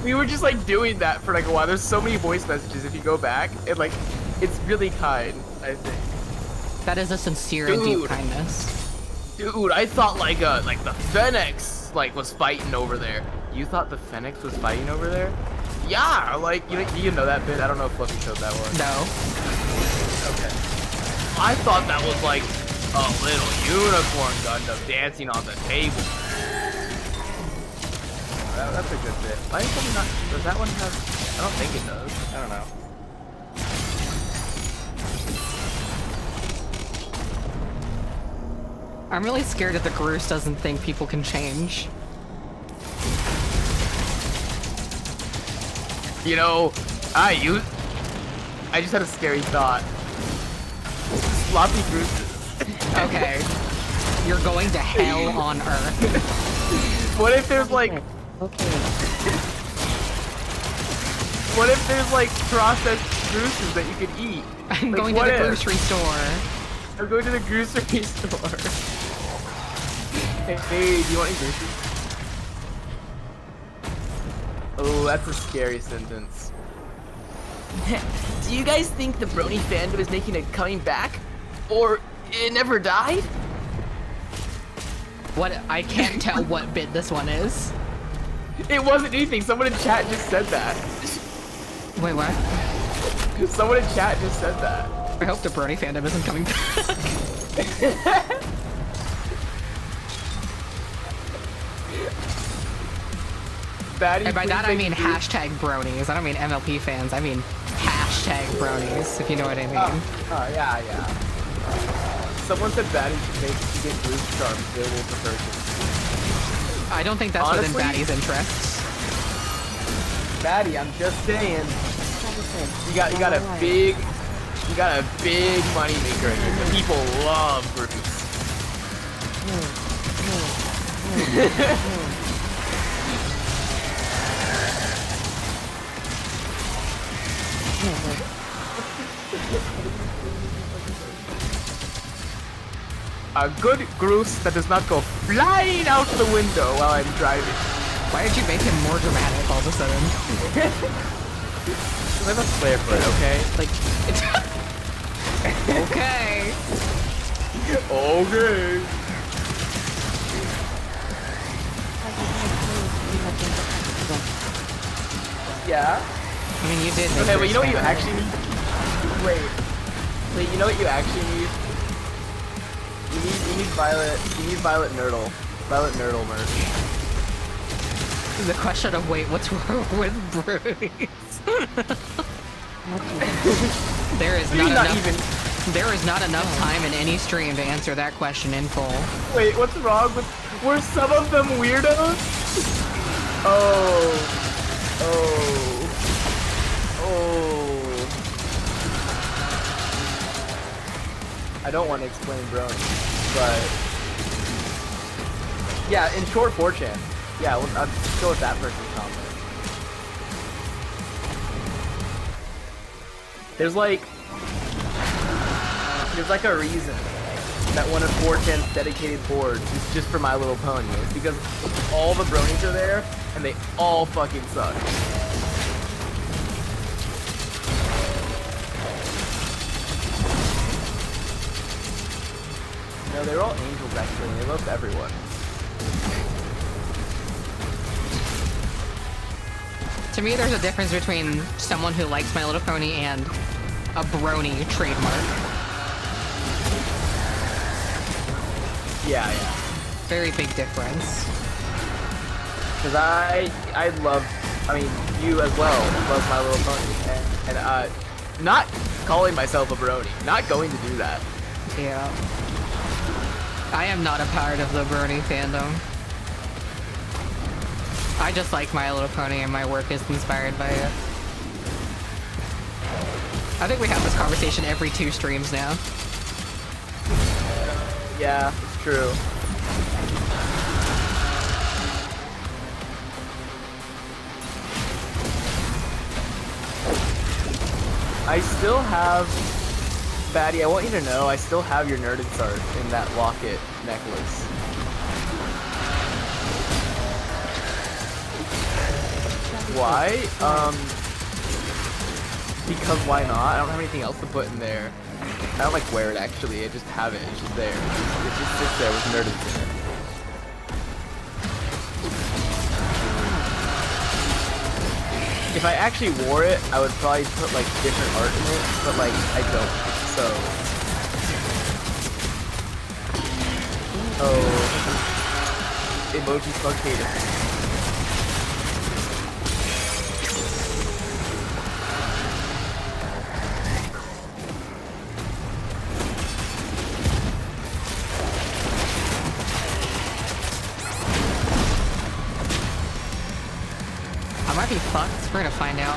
We were just like doing that for like a while. There's so many voice messages if you go back, and like it's really kind, I think. That is a sincere and deep Dude. kindness. Dude, I thought like the Phoenix like was fighting over there. You thought the Phoenix was fighting over there? Yeah, like you know that bit. I don't know if Fluffy showed that one. No. Okay. I thought that was like a little unicorn Gundam dancing on the table. That's a good bit. Why is it not? Does that one have? I don't think it does. I don't know. I'm really scared that the Groose doesn't think people can change. You know, I just had a scary thought. Sloppy Grooses. Okay. You're going to hell on earth. What if there's like... Okay. What if there's like processed Grooses that you could eat? I'm Like, going to what the if? grocery store. I'm going to the grocery store. Hey, do you want any groceries? Oh, that's a scary sentence. Do you guys think the Brony fandom is making a coming back? Or it never died? What? I can't tell what bit this one is. It wasn't anything. Someone in chat just said that. Wait, what? Someone in chat just said that. I hope the Brony fandom isn't coming back. And by that I mean hashtag bronies. I don't mean MLP fans. I mean hashtag bronies, if you know what I mean. Oh, yeah. Someone said Batty should get Groove Charms available for purchase. I don't think that's Honestly, within Batty's interests. Batty, I'm just saying. You got a big money maker in here. The people love Grooves. A good Groose that does not go flying out the window while I'm driving. Why did you make him more dramatic all of a sudden? I have a flair for it, okay? Like, it's... Okay. Okay. Yeah? I mean, you did. Okay, but you know what you actually need? Wait, you know what you actually need? You need Vylet Nerdle. Vylet Nerdle merch. The question of wait, what's wrong with bronies? There is not enough time in any stream to answer that question in full. Wait, what's wrong with... Were some of them weirdos? Oh. I don't want to explain brony, but... Yeah, in short 4chan. Yeah, well, I'll go with that person's comment. There's like a reason that one of 4chan's dedicated boards is just for My Little Pony. It's because all the bronies are there, and they all fucking suck. No, they're all angels actually, and they love everyone. To me, there's a difference between someone who likes My Little Pony and a brony trademark. Yeah. Very big difference. Cause I mean, you as well love My Little Pony, and not calling myself a brony, not going to do that. Yeah. I am not a part of the brony fandom. I just like My Little Pony and my work is inspired by it. I think we have this conversation every 2 streams now. Yeah, it's true. I still have... Batty, I want you to know, I still have your nerded art in that locket necklace. Why? Because why not? I don't have anything else to put in there. I don't like wear it actually, I just have it, it's just there. It just sits there with nerded in it. If I actually wore it, I would probably put like different art in it, but like I don't. So. Oh. Emoji spectator. I might be fucked. We're gonna find out.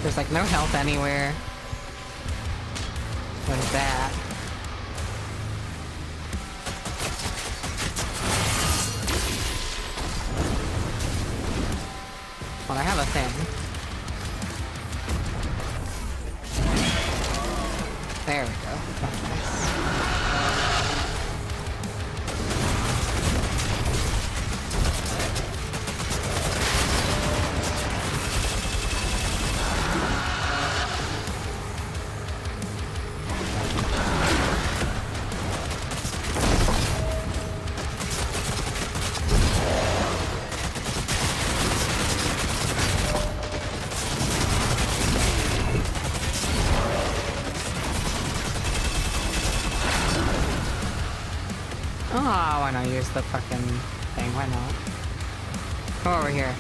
There's like no health anywhere. What is that? Well, I have a thing. There we go. That's nice. Oh, why not use the fucking thing? Why not? Come over here.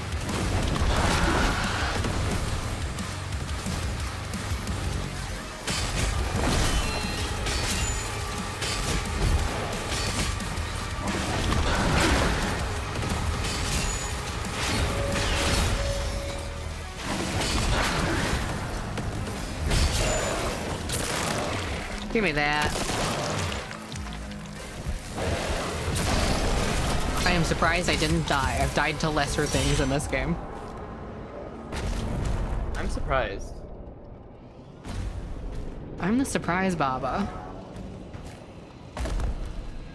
Give me that. I am surprised I didn't die. I've died to lesser things in this game. I'm surprised. I'm the surprise Baba.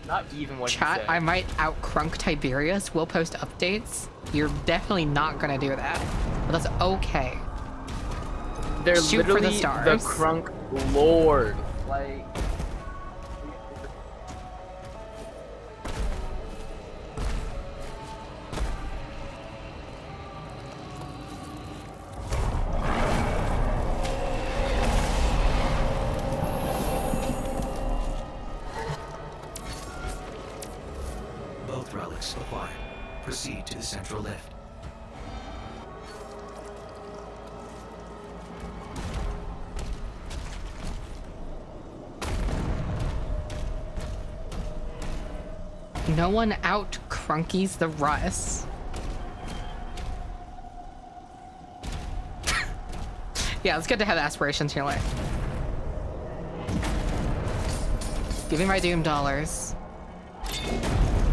Not even what Chat, you said. I might out-crunk Tiberius. We'll post updates. You're definitely not gonna do that. But that's okay. They're Shoot for literally the stars. the Crunk Lord. Like... Both relics acquired. Proceed to the central lift. No one out-crunkies the Russ. Yeah, it's good to have aspirations in your life. Give me my Doom dollars.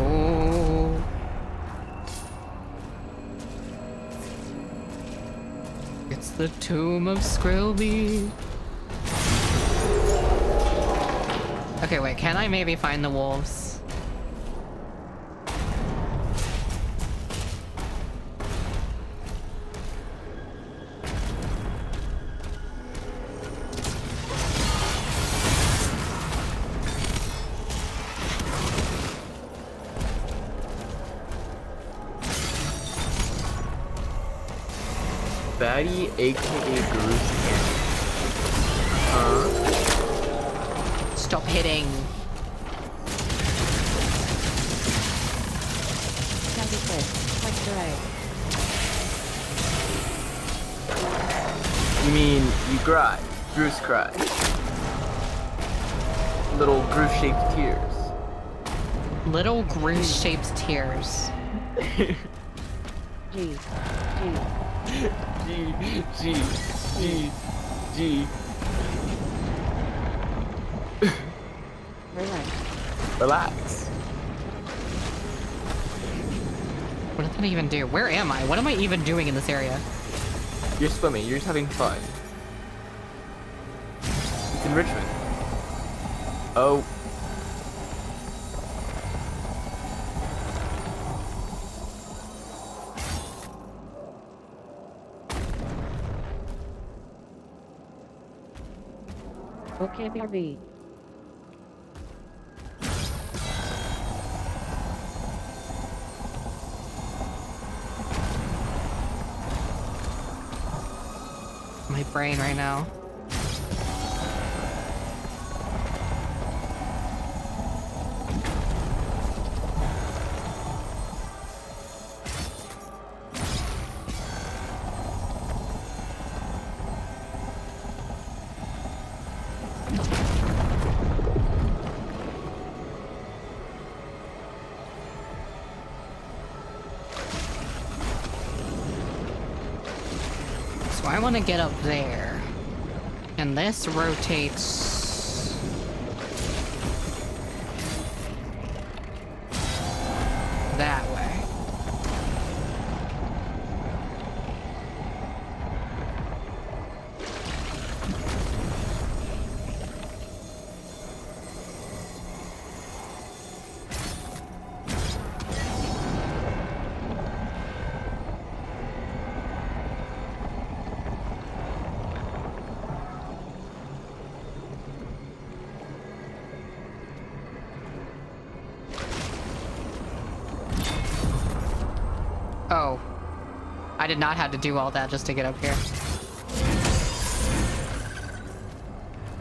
Oh. It's the tomb of Skrilby. Okay, wait, can I maybe find the wolves? Batty, aka Goose. Huh? Stop hitting. Candy Cliff. Like drag. You mean you cry? Goose cry. Little goose-shaped tears. Little goose-shaped tears. G. G, G, G, G. Relax. Relax. What does that even do? Where am I? What am I even doing in this area? You're swimming. You're just having fun. It's enrichment. Oh. Okay, BRB. My brain right now. I want to get up there. And this rotates... that way. Oh. I did not have to do all that just to get up here.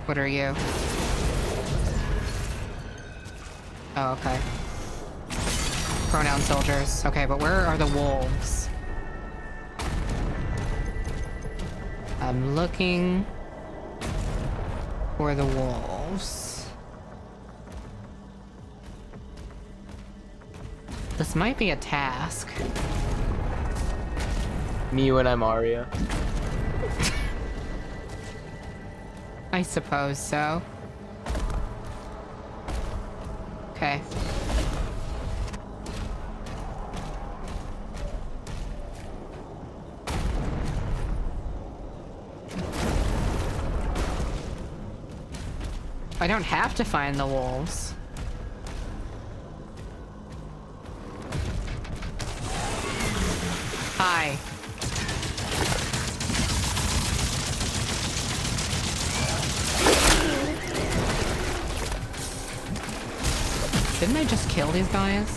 What are you? Oh, okay. Pronoun soldiers. Okay, but where are the wolves? I'm looking for the wolves. This might be a task. Me when I'm Arya. I suppose so. Okay. I don't have to find the wolves. Hi. Didn't I just kill these guys?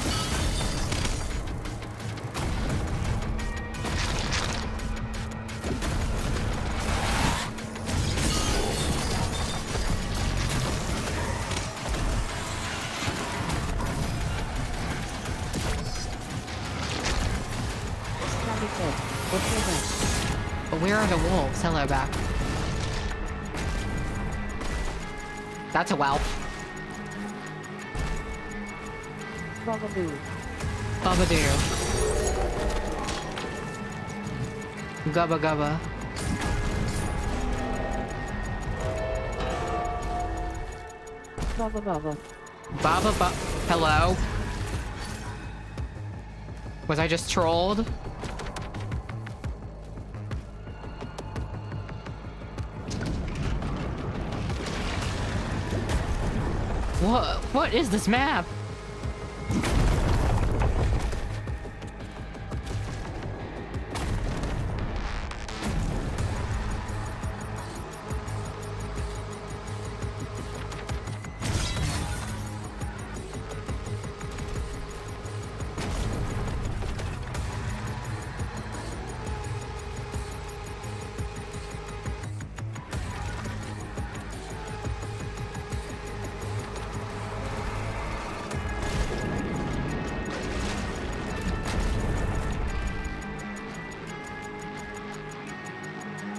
But where are the wolves? Hello, back. That's a whelp. Bugaboo. Bubba-doo. Gubba gubba. Bubba bubba. Baba bu- Hello? Was I just trolled? What is this map?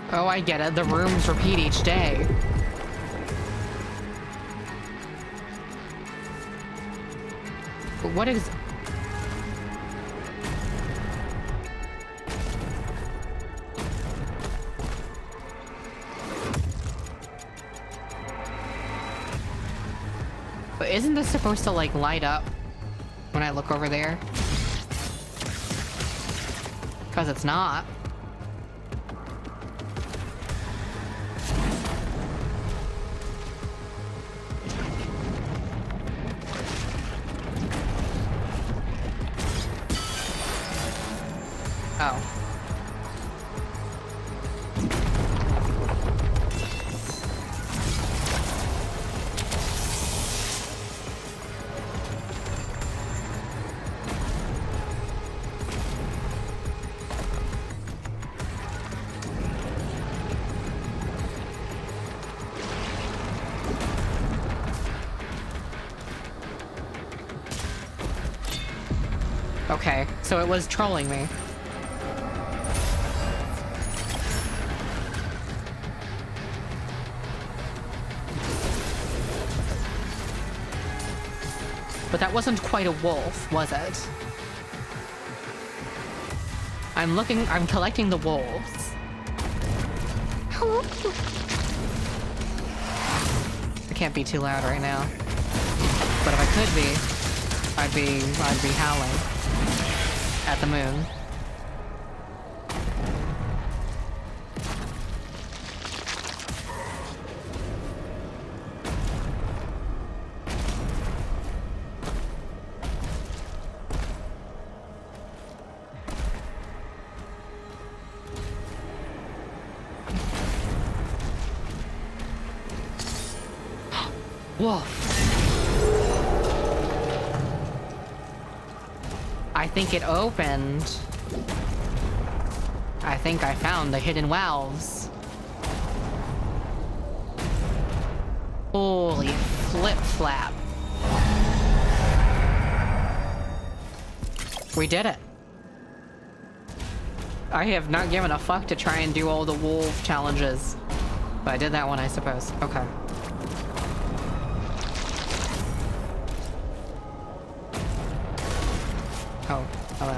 Oh, I get it. The rooms repeat each day. But what is... But isn't this supposed to, like, light up when I look over there? Because it's not. Oh. Okay, so it was trolling me. But that wasn't quite a wolf, was it? I'm collecting the wolves. I can't be too loud right now. But if I could be, I'd be howling at the moon. Whoa. I think it opened. I think I found the hidden valves. Holy flip-flap. We did it. I have not given a fuck to try and do all the wolf challenges. But I did that one, I suppose. Okay. Oh, hello.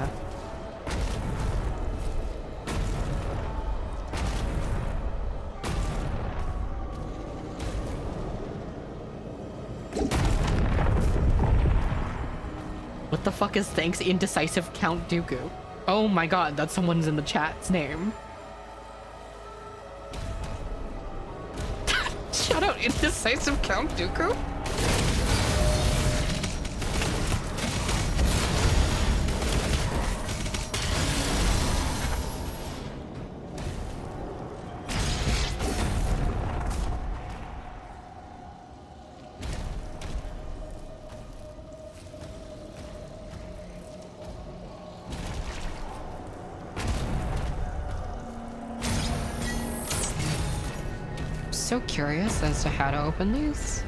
What the fuck is thanks indecisive Count Dooku? Oh my god, that's someone's in the chat's name. Shout out indecisive Count Dooku? So curious as to how to open these.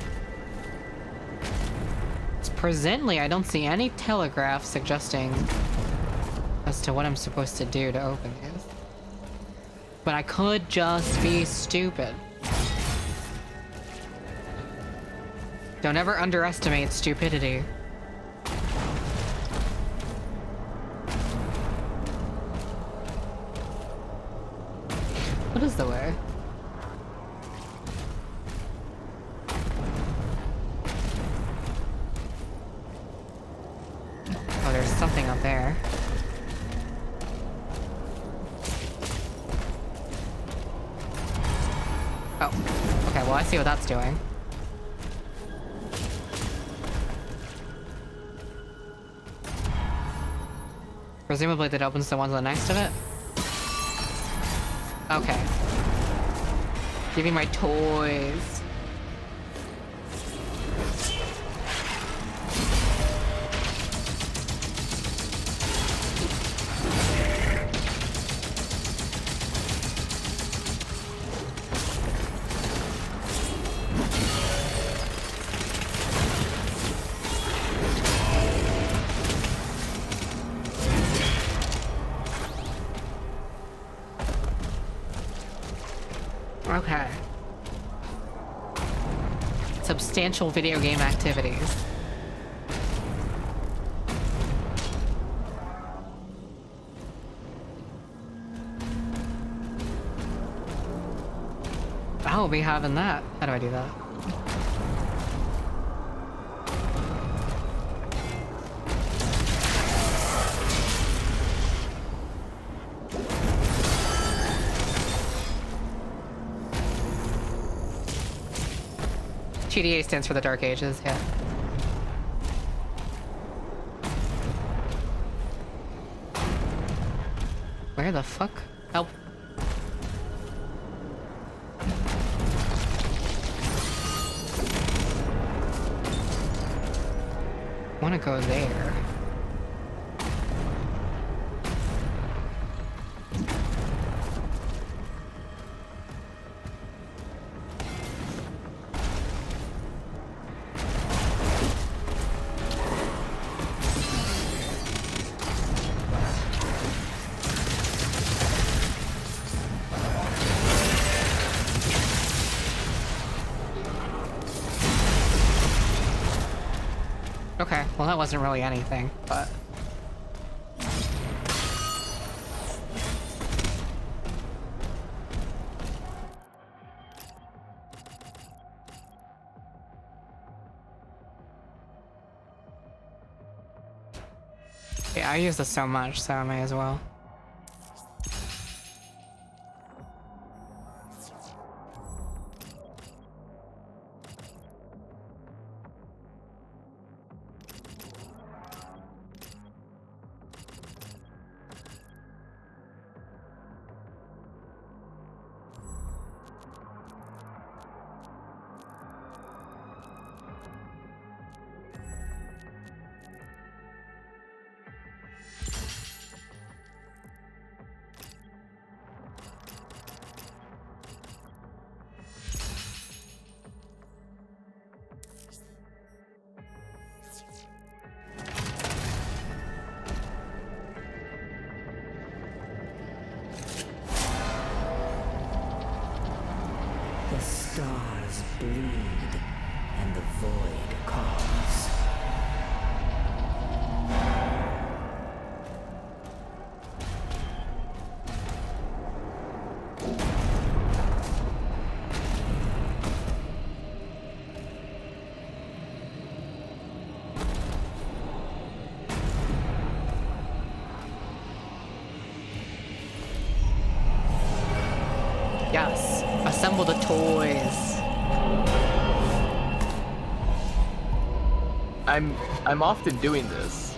Presently, I don't see any telegraph suggesting as to what I'm supposed to do to open these. But I could just be stupid. Don't ever underestimate stupidity. What is the way? Oh, there's something up there. Oh, okay, well I see what that's doing. Presumably that opens the ones on the next of it? Okay. Give me my toys. Okay. Substantial video game activities. I'll be having that. How do I do that? TDA stands for the Dark Ages, yeah. Where the fuck? Help. Wanna go there. Okay, well that wasn't really anything, but... Yeah, I use this so much, so I may as well. The stars bleed, and the void calls. Yes, assemble the toys. I'm often doing this.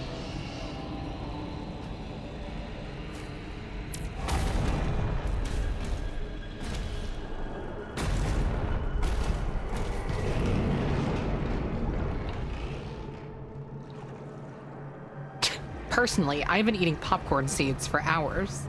Personally, I've been eating popcorn seeds for hours.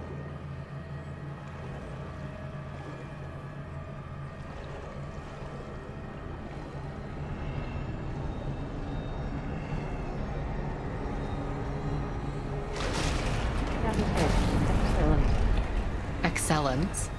That is excellent. Excellent.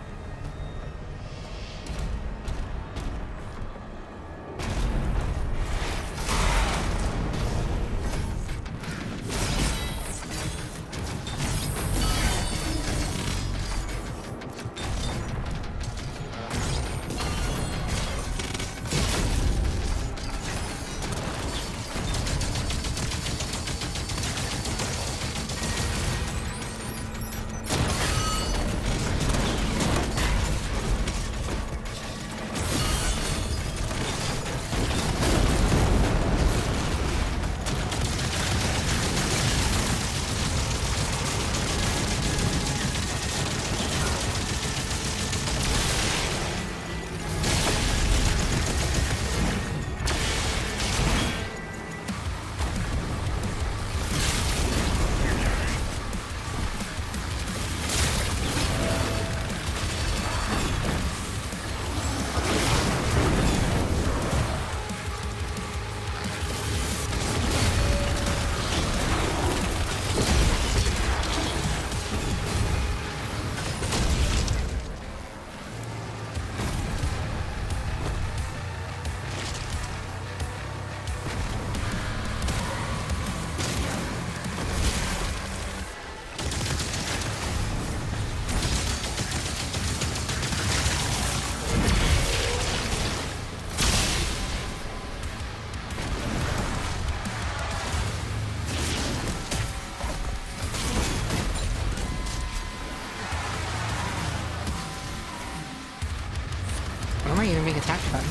Where am I even being attacked from?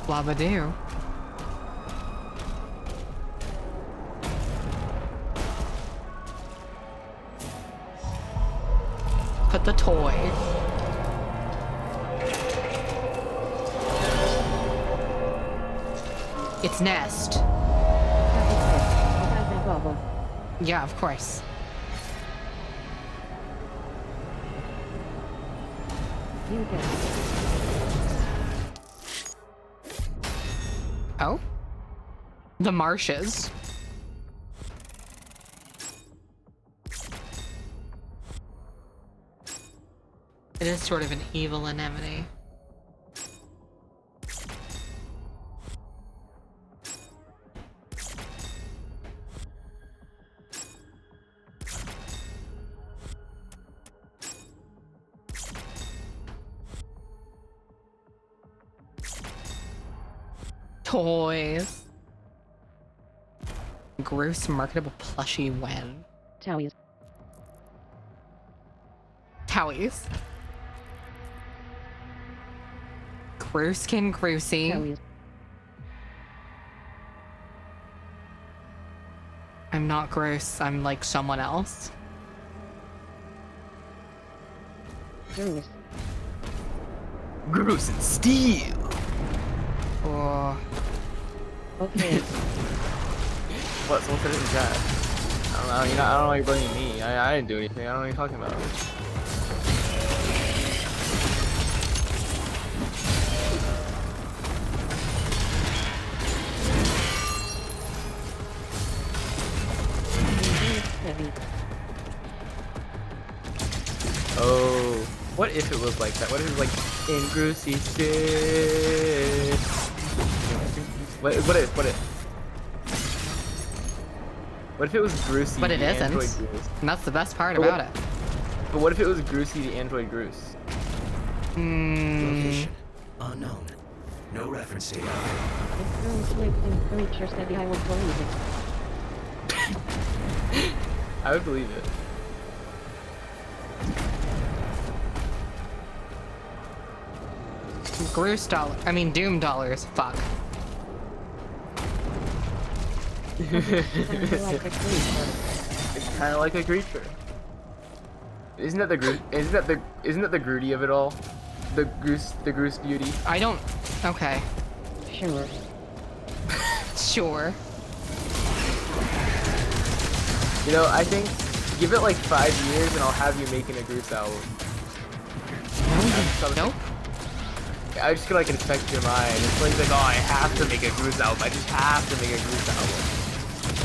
Blabadoo. at the toy. It's Nest. Yeah, of course. Oh? The marshes. It is sort of an evil anemone. Toys. Gross marketable plushie when? Towies. Towies. Grooskin Groosy. Towies. I'm not gross, I'm like someone else. Gross. Gross and steel. Oh. Okay. What? Someone said it in the chat. I don't know. I don't know why you're blaming me. I didn't do anything. I don't know what you're talking about. Oh, what if it was like that? What if it was like in Groosy shit? What if? What if it was Groosy? But it the isn't. Android Groose? And that's the best part But about it. But what if it was Groosy the Android Groose? Location unknown. No reference data. If Gross lived in creature said I would believe it. I would believe it. Groose dollar. I mean, Doom dollars. Fuck. Like a creature. It's kind of like a creature. Isn't that the Groody of it all? The Groose beauty. I don't. Okay. Sure. Sure. You know, I think give it like 5 years and I'll have you making a Groose album. Nope. I just feel like it affects your mind. It's like, oh, I have to make a Groose album. I just have to make a Groose album.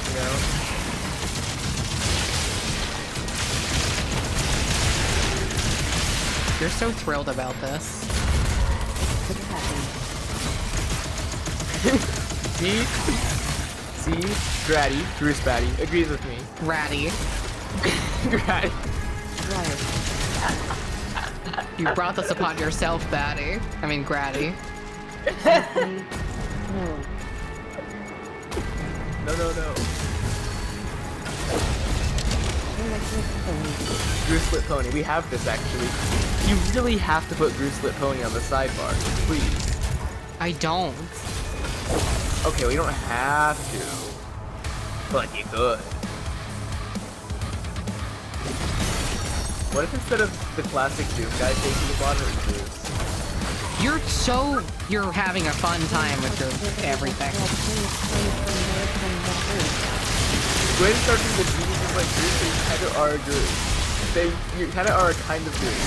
You know? You're so thrilled about this. See? Gratty, Groose Batty, agrees with me. Ratty. Gratty. You brought this upon yourself, Batty. I mean, Gratty. No. Groose-lit Pony. We have this, actually. You really have to put Groose-lit Pony on the sidebar. Please. I don't. Okay, well, you don't have to. But you could. What if instead of the classic Doom guy taking the bottom, it's Groose? You're having a fun time with your everything. Go ahead and start with the geniuses like Groose, so you kind of are a Groose. You kind of are a kind of Groose.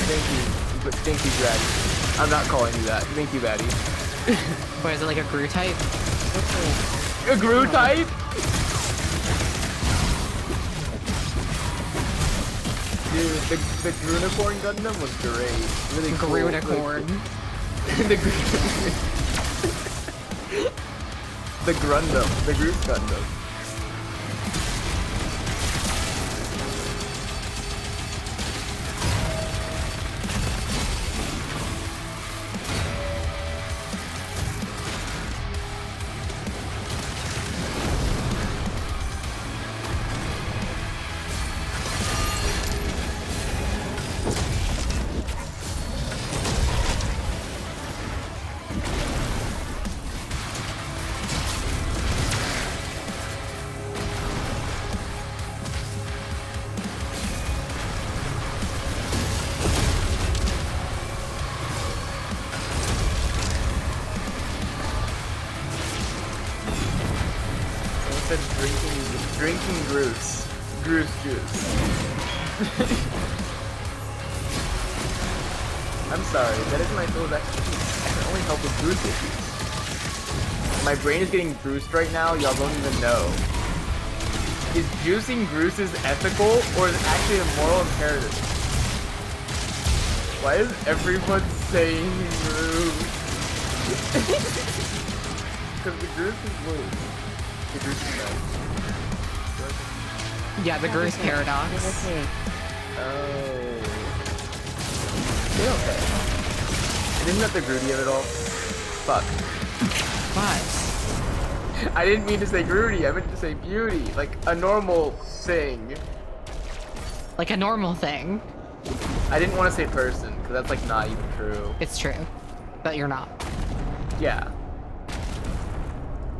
Thank you, Gratty. I'm not calling you that. Thank you, Batty. What, is it like a Gru type? A Gru type? Dude, the Grunicorn Gundam was great. Really cool. Grunicorn. The Grundam. The Groose Gundam. said drinking Groose. Groose juice. I'm sorry, that isn't my field of expertise. I can only help with Groose issues. My brain is getting bruised right now, y'all don't even know. Is juicing Grooses ethical, or is it actually a moral imperative? Why is everyone saying Groose? Because the Groose is blue. The Groose is red. Yeah, the Groose paradox. Oh. Yeah, okay. And isn't that the Groody of it all? Fuck. What? I didn't mean to say Groody, I meant to say beauty. Like a normal thing. Like a normal thing. I didn't want to say person, because that's like not even true. It's true. But you're not. Yeah.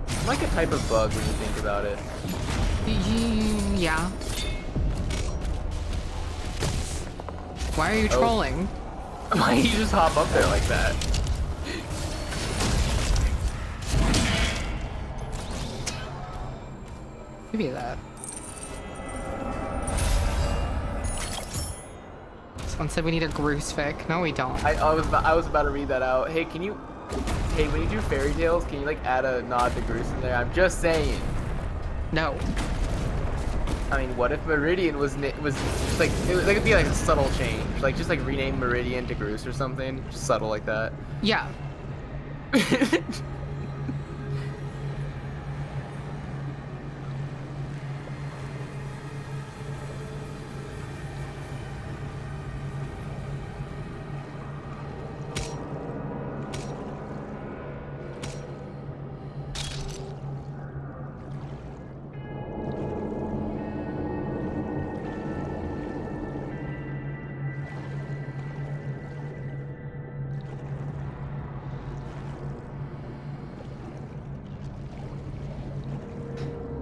I'm like a type of bug when you think about it. Yeah. Why are you trolling? Why do you just hop up there like that? Maybe that. Someone said we need a Groose fic. No, we don't. I was about to read that out. Hey, when you do fairy tales, can you like add a nod to Groose in there? I'm just saying. No. I mean, what if Meridian was just like it could be like a subtle change, like just like rename Meridian to Groose or something, just subtle like that. Yeah.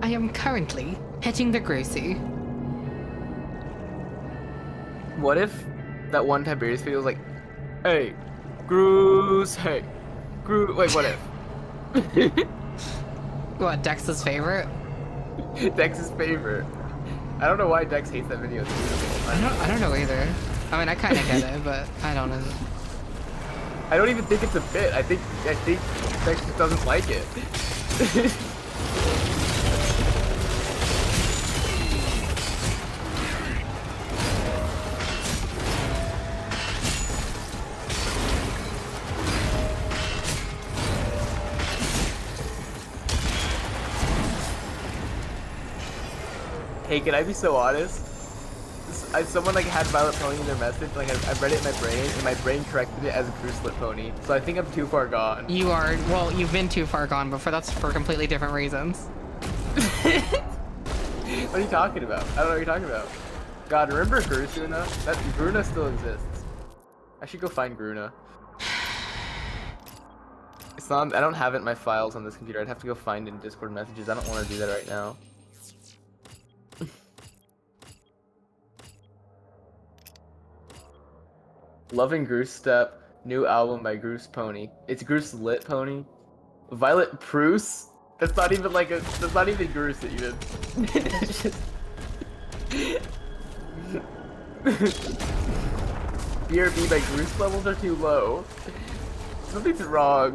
I am currently petting the Groosey. What if that one Tiberius video was like, hey, Groose, hey, Groose, wait, what if? What, Dex's favorite? Dex's favorite. I don't know why Dex hates that video. It's beautiful. I don't know either. I mean, I kind of get it, but I don't know. I don't even think it's a bit. I think Dex just doesn't like it. Hey, can I be so honest? Someone like had Violet Pony in their message, like I read it in my brain, and my brain corrected it as a Gooselet Pony. So I think I'm too far gone. You are, well, you've been too far gone, but that's for completely different reasons. What are you talking about? I don't know what you're talking about. God, remember Gruna? That Gruna still exists. I should go find Gruna. It's not, I don't have it in my files on this computer. I'd have to go find it in Discord messages. I don't want to do that right now. Loving Groose Step, new album by Groose Pony. It's Groose Lit Pony. Violet Pruce? That's not even like that's not even Groose even. It's just... BRB by Groose levels are too low. Something's wrong.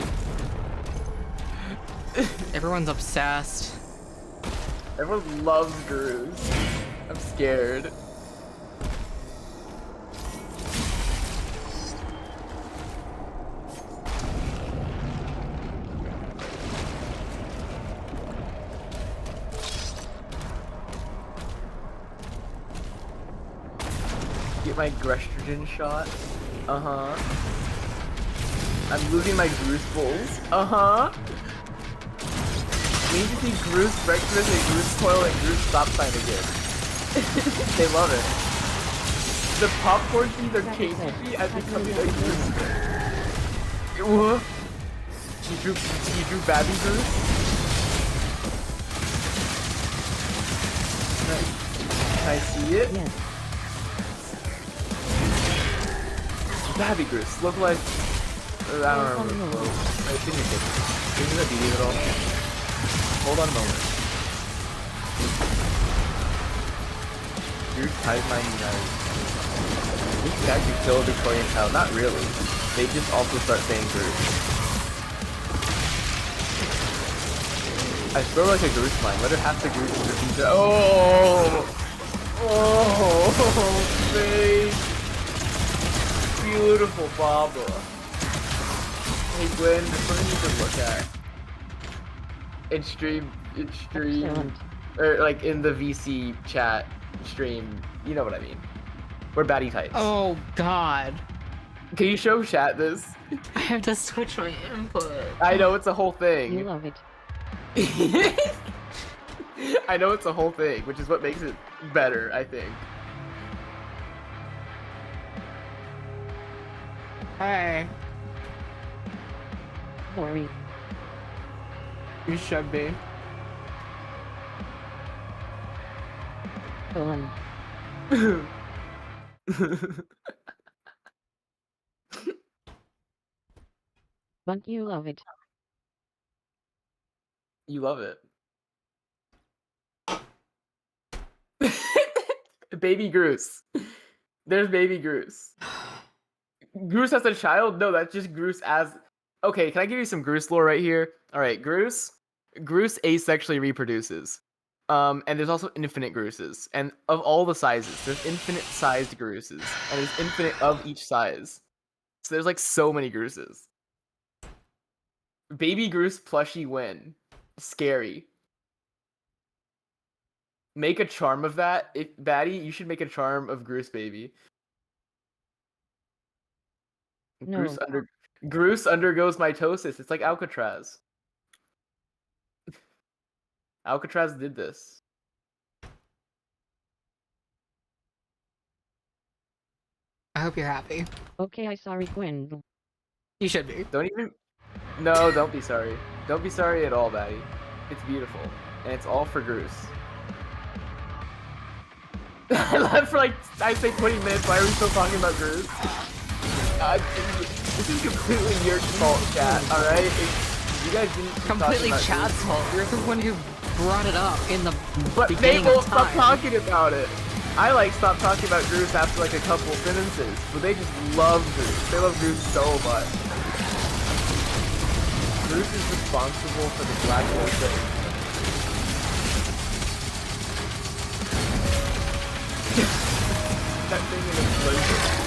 Everyone's obsessed. Everyone loves Groose. I'm scared. Get my Grestrogen shot. Uh-huh. I'm losing my Groose Bulls. Uh-huh. We need to see Groose breakfast and Groose coil and Groose stop sign again. They love it. The popcorn things are chasing me as becoming a Groose. What? You drew Babby Groose? Can I see it? Yes. Babby Groose, look like... I don't remember. It's in your kitchen. Isn't that beauty at all? Hold on a moment. Groose ties my united. This could actually kill a Victorian child. Not really. They just also start saying Groose. I swear like a Groose line. Let her have to Groose in the future. Oh! Oh! Babe! Beautiful Baba. Hey Gwen, there's something you can look at. It's stream, or like in the VC chat stream, you know what I mean. Where baddie types. Oh God. Can you show chat this? I have to switch my input. I know, it's a whole thing. You love it. I know it's a whole thing, which is what makes it better, I think. Hey. Worry. You should be. Colon. But you love it. You love it. Baby Groose. There's baby Groose. Groose as a child? No, that's just Groose as... Okay, can I give you some Groose lore right here? Alright, Groose asexually reproduces. And there's also infinite Grooses. And of all the sizes, there's infinite sized Grooses. And there's infinite of each size. So there's like so many Grooses. Baby Groose plushie win. Scary. Make a charm of that. If Baddie, you should make a charm of Groose baby. No. Groose undergoes mitosis. It's like Alcatraz. Alcatraz did this. I hope you're happy. Okay, sorry, Gwen. You should be. No, don't be sorry. Don't be sorry at all, Baddie. It's beautiful. And it's all for Groose. I left for like, I'd say 20 minutes. Why are we still talking about Groose? This is completely your fault, chat, alright? You guys didn't completely chat's fault. You're the one who brought it up in the beginning they won't of time. stop talking about it. I like stopped talking about Groose after like a couple sentences, but they just love Groose. They love Groose so much. Groose is responsible for the black hole thing. That thing is explosion.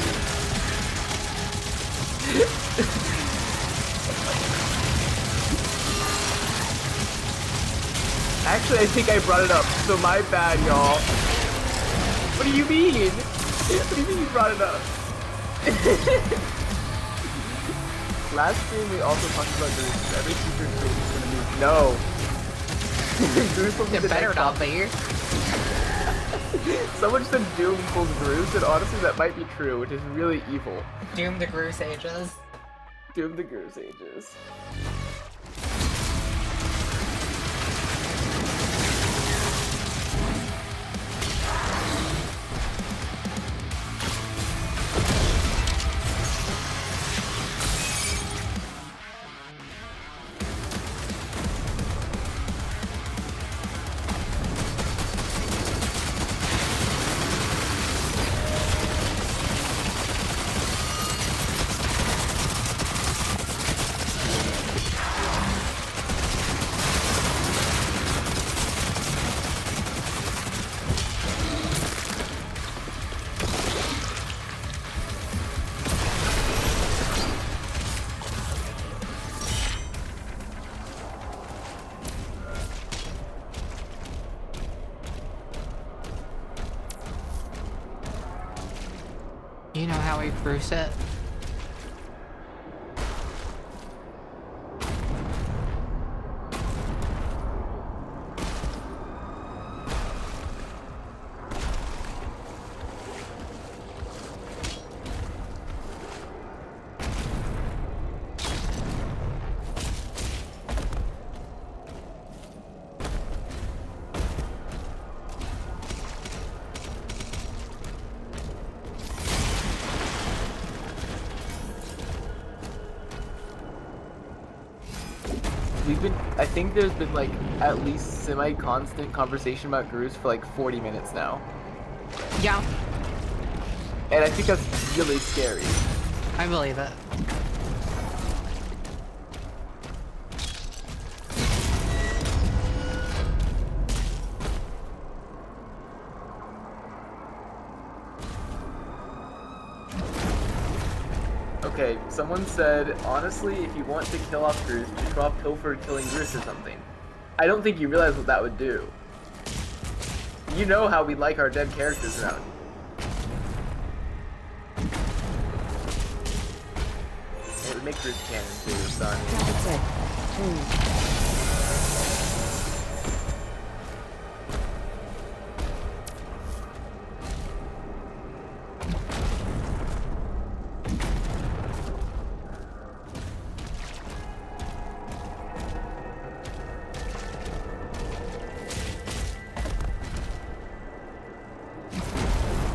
Actually, I think I brought it up, so my bad, y'all. What do you mean? What do you mean you brought it up? Last stream, we also talked about Groose. Every future stream is gonna be... No! Groose will be the better next not be. Someone said Doom equals Groose, and honestly that might be true, which is really evil. Doom the Groose ages. Doom the Groose ages. You know how we Bruce it? I think there's been like at least semi-constant conversation about Groose for like 40 minutes now. Yeah. And I think that's really scary. I believe it. Okay, someone said, honestly, if you want to kill off Groose, just draw Pilford killing Groose or something. I don't think you realize what that would do. You know how we like our dead characters around. It would make Groose canon too, son.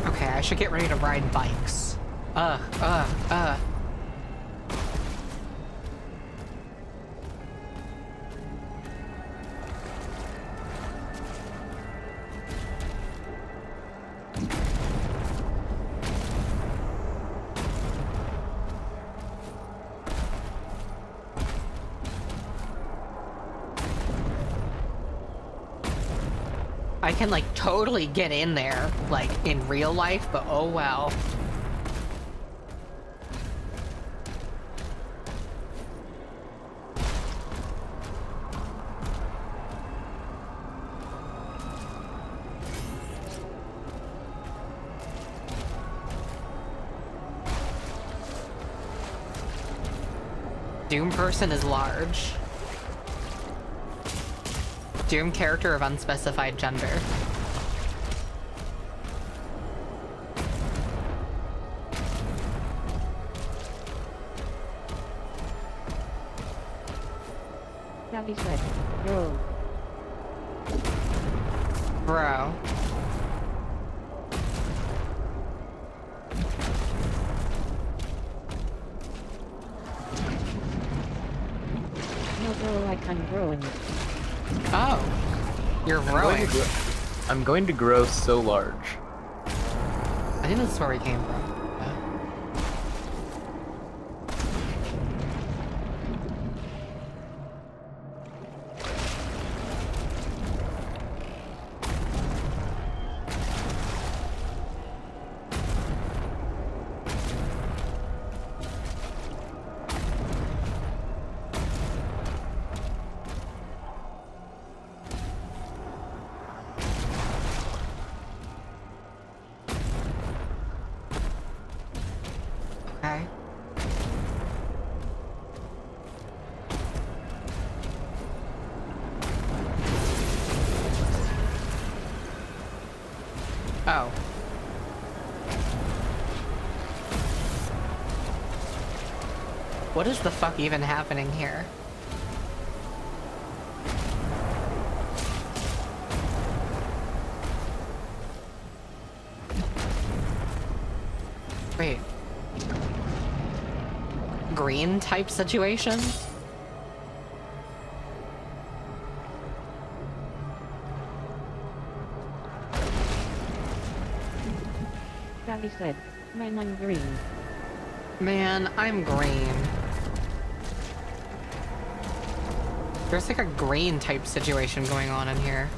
Okay, I should get ready to ride bikes. I can like totally get in there, like in real life, but oh well. Doom person is large. Doom character of unspecified gender. Gabby said, bro. Bro. No, bro, like I'm growing. Oh. You're growing. I'm going to grow so large. I think this is where we came from. Okay. Oh. What is the fuck even happening here? Wait. Green type situation? Gabby said, man, I'm green. Man, I'm green. There's like a green type situation going on in here.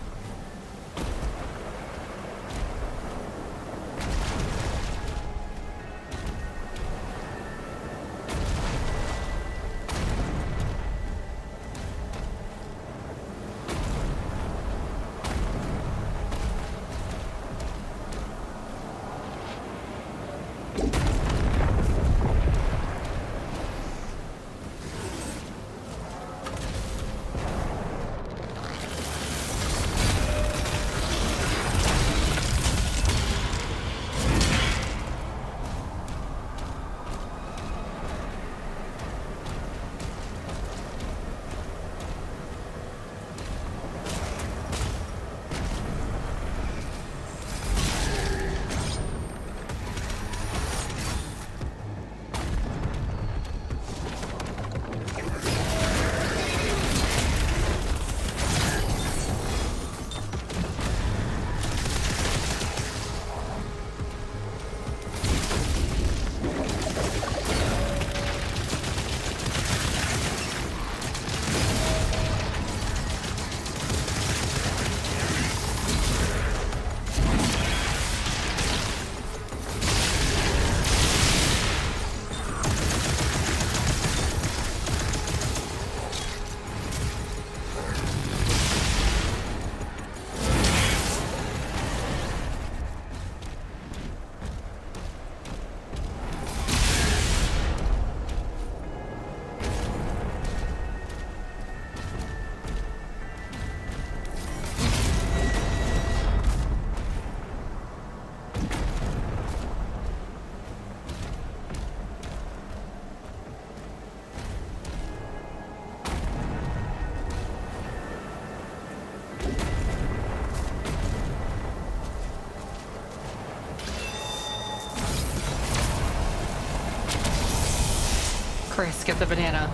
Chris, get the banana.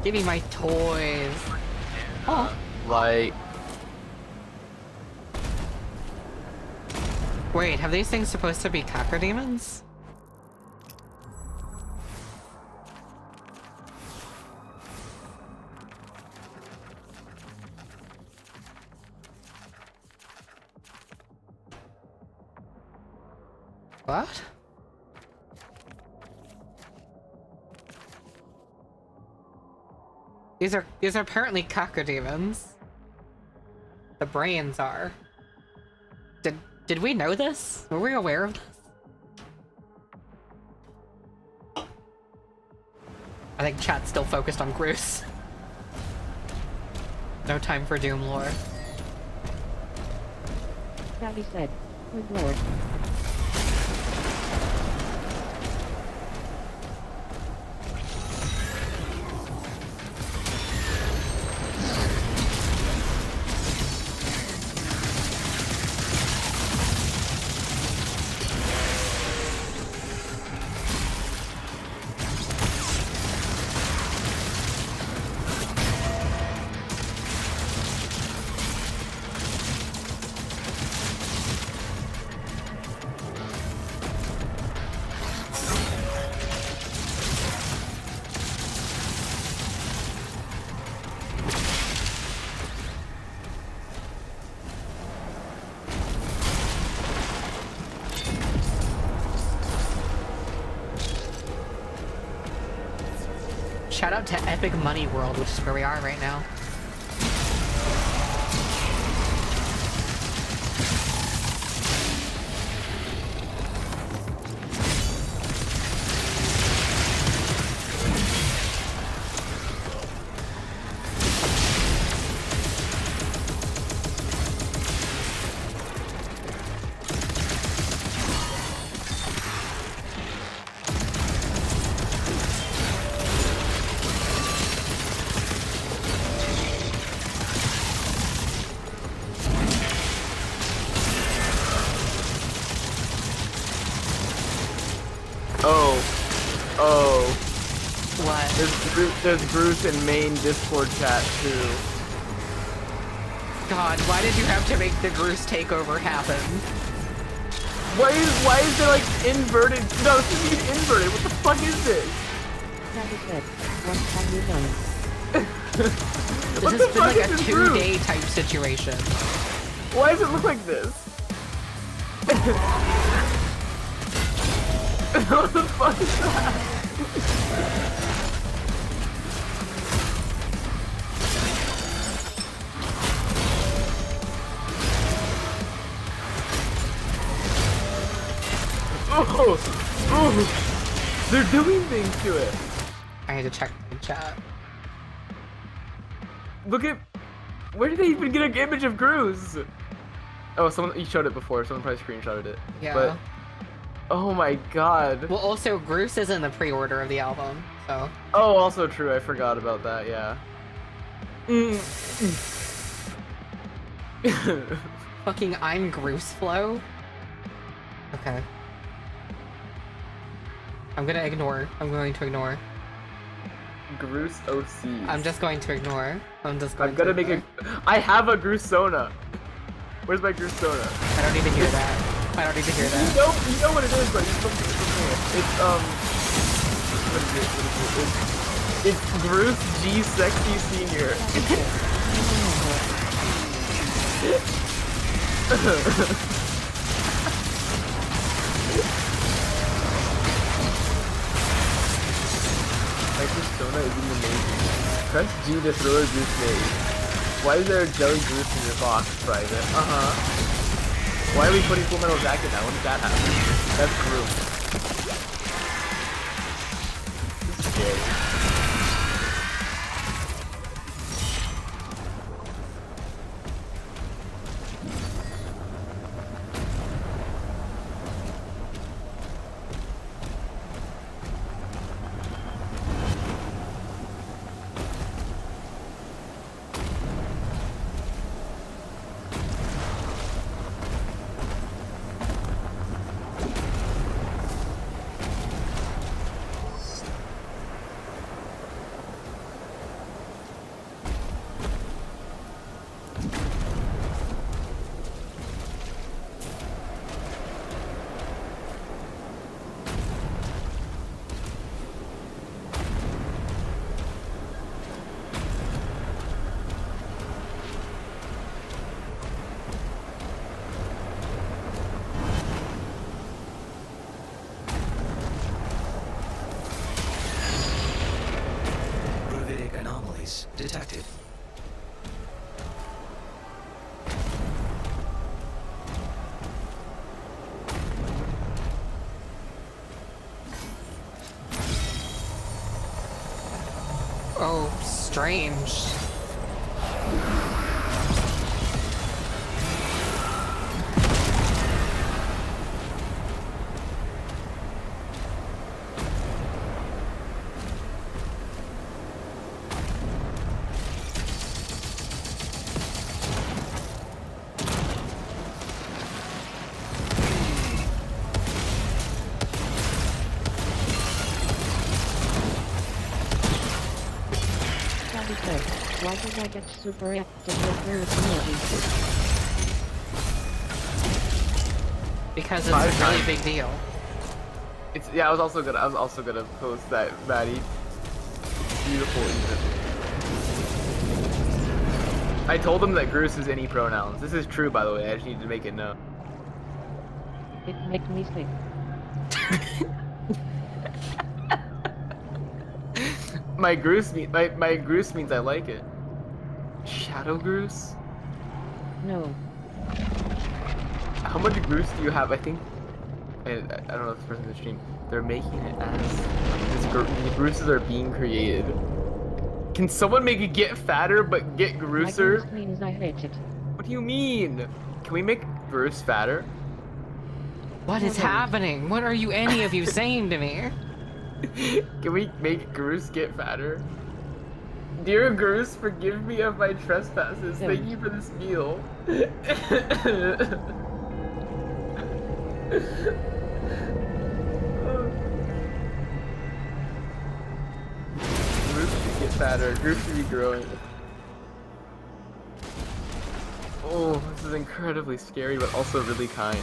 Give me my toys. Oh. Like... Wait, have these things supposed to be cacodemons? What? These are apparently cacodemons. The brains are. Did we know this? Were we aware of this? I think chat's still focused on Groose. No time for Doom lore. Daddy said, good lord. Shout out to Epic Money World, which is where we are right now. There's Bruce in main Discord chat too. God, why did you have to make the Groose takeover happen? Why is there like inverted? No, this isn't even inverted. What the fuck is this? This has been like a 2-day type situation. Why does it look like this? What the fuck is that? Oh, they're doing things to it. I need to check the chat. Look at, where did they even get an image of Groose? Oh, someone, you showed it before. Someone probably screenshotted it. Yeah. But, oh my god. Well, also Groose is in the pre-order of the album, so. Oh, also true. I forgot about that. Yeah. Fucking I'm Groose flow. Okay. I'm going to ignore. Groose OC. I'm just going to ignore. I'm gonna make a. I have a Groosona. Where's my Groosona? I don't even hear that. You know what it is, but it's what is it? It's Groose G Sexy Senior. My persona is in the name. Press G to throw a Groose name. Why is there a jelly Groose in your box, private? Why are we putting Full Metal Jacket now? When did that happen? That's Groose. This is gay. detected. Oh, strange. Why did I get super active with movie? Because it's a really big deal. It's I was also gonna post that, Maddie. Beautiful even. I told him that Bruce is any pronouns. This is true, by the way. I just need to make it known. It makes me sick. My Groose means I like it. Shadow Groose? No. How much Groose do you have? I think I don't know if this person's in the stream. They're making it as these Grooses are being created. Can someone make it get fatter but get grooser? My means I hate it. What do you mean? Can we make Groose fatter? What is happening? What are you, any of you, saying to me? Can we make Groose get fatter? Dear Groose, forgive me of my trespasses. Thank you for this meal. Groose should get fatter. Groose should be growing. Oh, this is incredibly scary, but also really kind.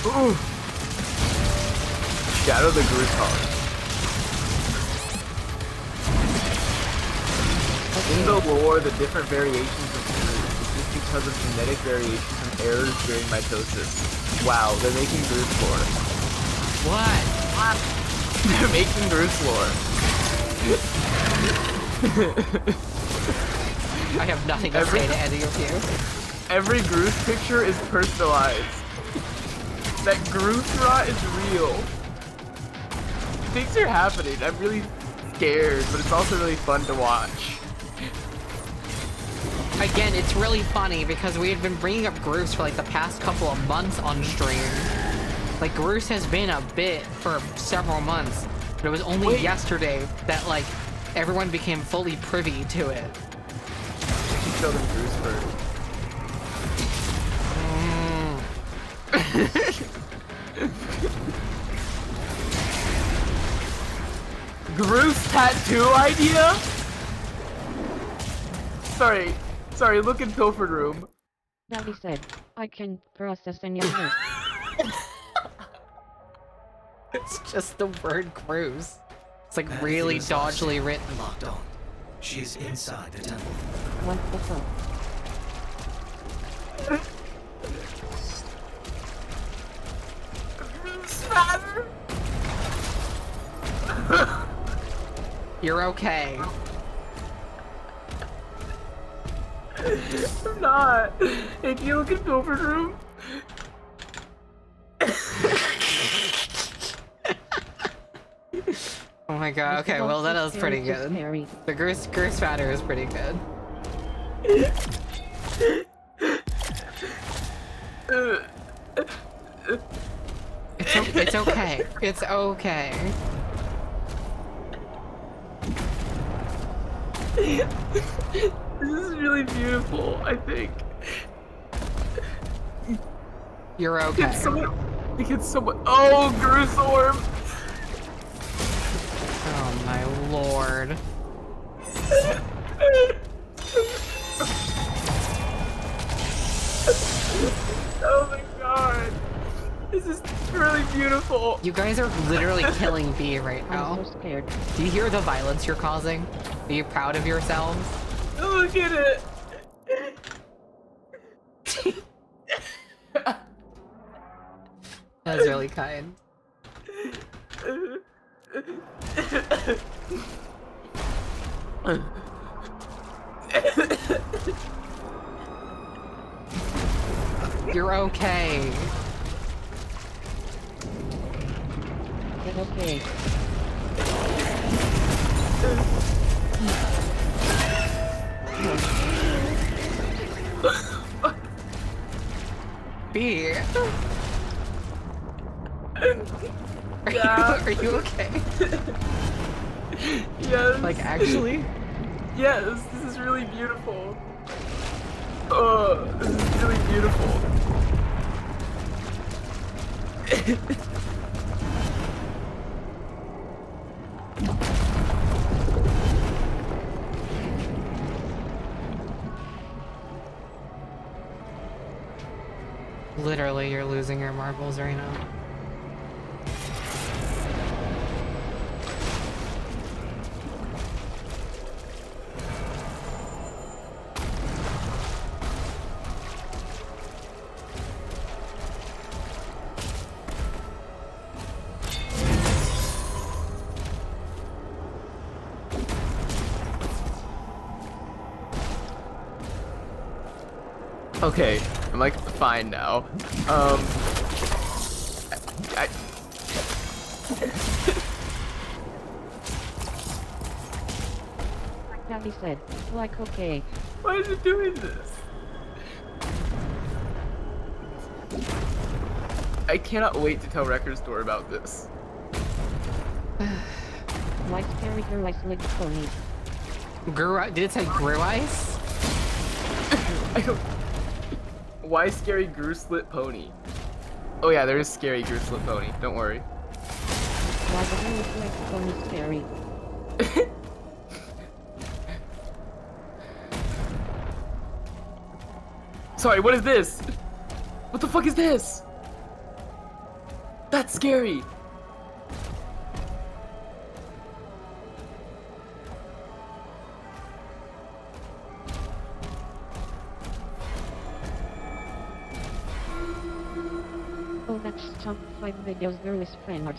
Ooh. Shadow the Groose Hog. In the lore, the different variations of Groose is just because of genetic variations and errors during mitosis. Wow, they're making Groose lore. What? They're making Groose lore. I have nothing to say to any of you. Every Groose picture is personalized. That Groose rot is real. Things are happening. I'm really scared, but it's also really fun to watch. Again, it's really funny because we had been bringing up Groose for like the past couple of months on stream. Like, Groose has been a bit for several months, but it was only yesterday that like everyone became fully privy to it. Show them Groose first. Groose tattoo idea? Sorry, look in Pilfered Room. Daddy said, I can process in your head. It's just the word Groose. It's like really dodgily written. Locked on. She is inside the temple. What the fuck? You're okay. I'm not. Hey, can you look in Pilfered Room? Oh my god, okay, well that was pretty good. The Groose fatter is pretty good. It's okay. It's okay. This is really beautiful, I think. You're okay. Can someone oh, Groose Orb! Oh my lord. This is really beautiful. You guys are literally killing B right now. I'm so scared. Do you hear the violence you're causing? Are you proud of yourselves? Look at it. That was really kind. You're okay. It's okay. B. Yeah. Are you okay? Yes. Like, actually? Yes, this is really beautiful. Oh, this is really beautiful. Literally, you're losing your marbles right now. Okay, I'm like fine now. Daddy said, like okay. Why is it doing this? I cannot wait to tell Record Store about this. Like scary girl ice leg pony. Did it say grew ice? I don't. Why scary Gru Slit Pony? Oh yeah, there is scary Gru Slit Pony. Don't worry. Why the girl is like pony scary? Sorry, what is this? What the fuck is this? That's scary. Oh, that's top 5 videos girl is fan art.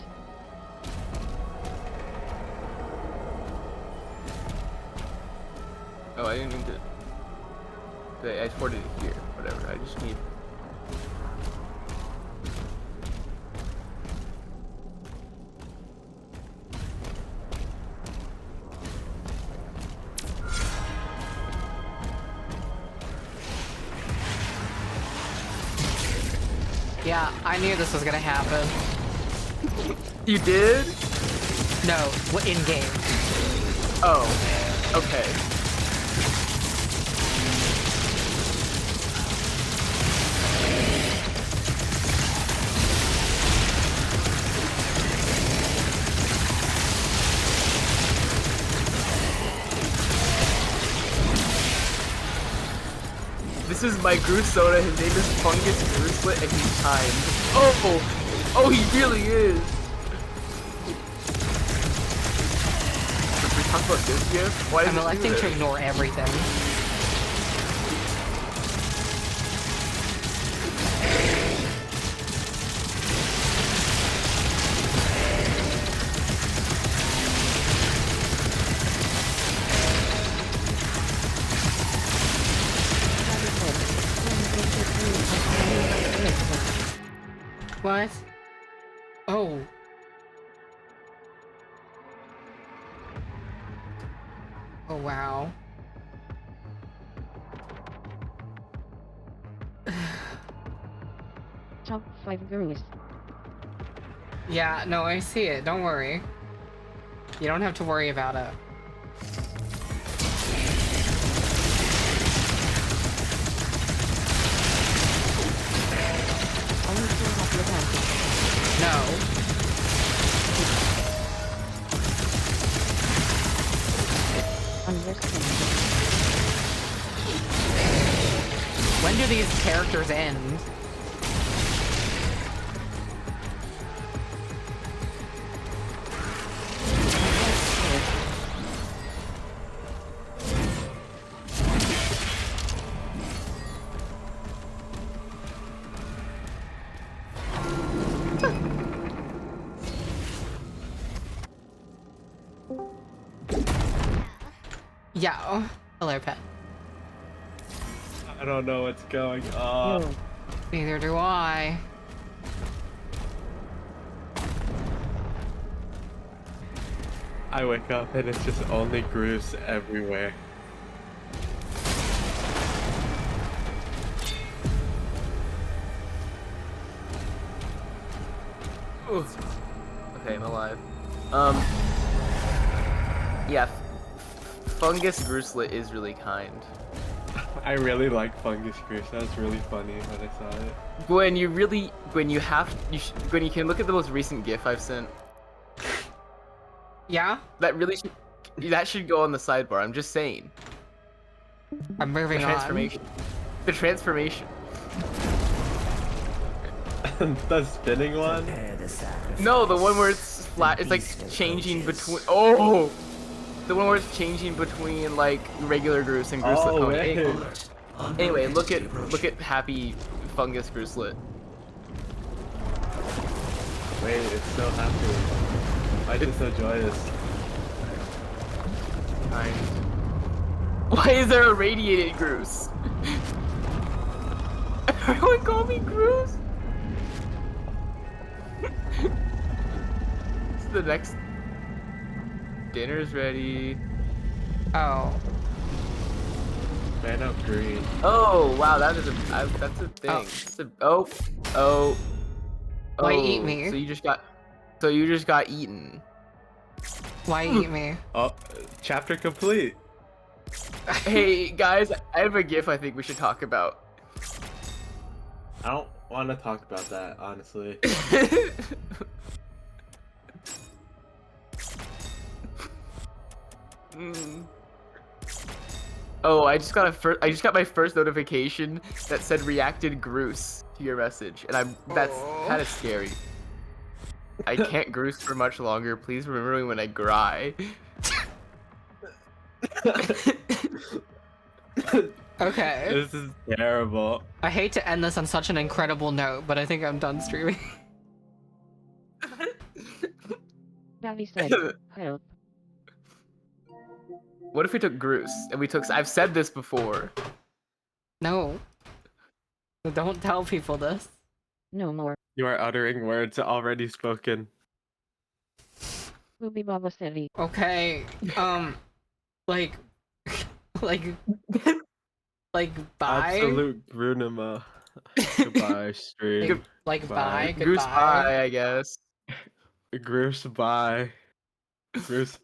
Oh, I didn't mean to. I exported it here. Whatever. I just need. Yeah, I knew this was gonna happen. You did? No, in game. Oh, okay. This is my Gru Soda. His name is Fungus Gruslet, and he's timed. Oh, he really is. Should we talk about this gift? Why I'm electing to ignore everything. What? Oh. Oh, wow. Top 5 girls. Yeah, no, I see it. Don't worry. You don't have to worry about it. No. When do these characters end? Yeah. Hello, pet. I don't know what's going on. Neither do I. I wake up and it's just only grooves everywhere. Ooh. Okay, I'm alive. Yeah, Fungus Gruslet is really kind. I really like Fungus Goose. That was really funny when I saw it. Gwen, you can look at the most recent GIF I've sent. Yeah? That should go on the sidebar. I'm just saying. I'm moving the transformation. The transformation. The spinning one? No, the one where it's flat. It's like changing between. Oh, the one where it's changing between like regular Groose and Gruslet Pony. Anyway, look at happy Fungus Gruslet. Wait, it's so happy. Why is it so joyous? Why is there a radiated Groose? Everyone call me Groose. The next dinner's ready. Oh. Man of green. Oh wow, that's a thing. Oh. Why eat me? So you just got eaten. Why eat me? Oh, chapter complete. Hey guys, I have a GIF I think we should talk about. I don't want to talk about that, honestly. Oh, I just got my first notification that said reacted Groose to your message, and that's kind of scary. I can't Groose for much longer. Please remember me when I cry. Okay. This is terrible. I hate to end this on such an incredible note, but I think I'm done streaming. Daddy said, help. What if we took Groose and we took? I've said this before. No. Don't tell people this. No more. You are uttering words already spoken. Booby Baba City. Okay. Like, like, bye. Absolute Brunema. Goodbye, stream. Like, bye. Groose Goodbye. bye, I guess. Groose bye. Groose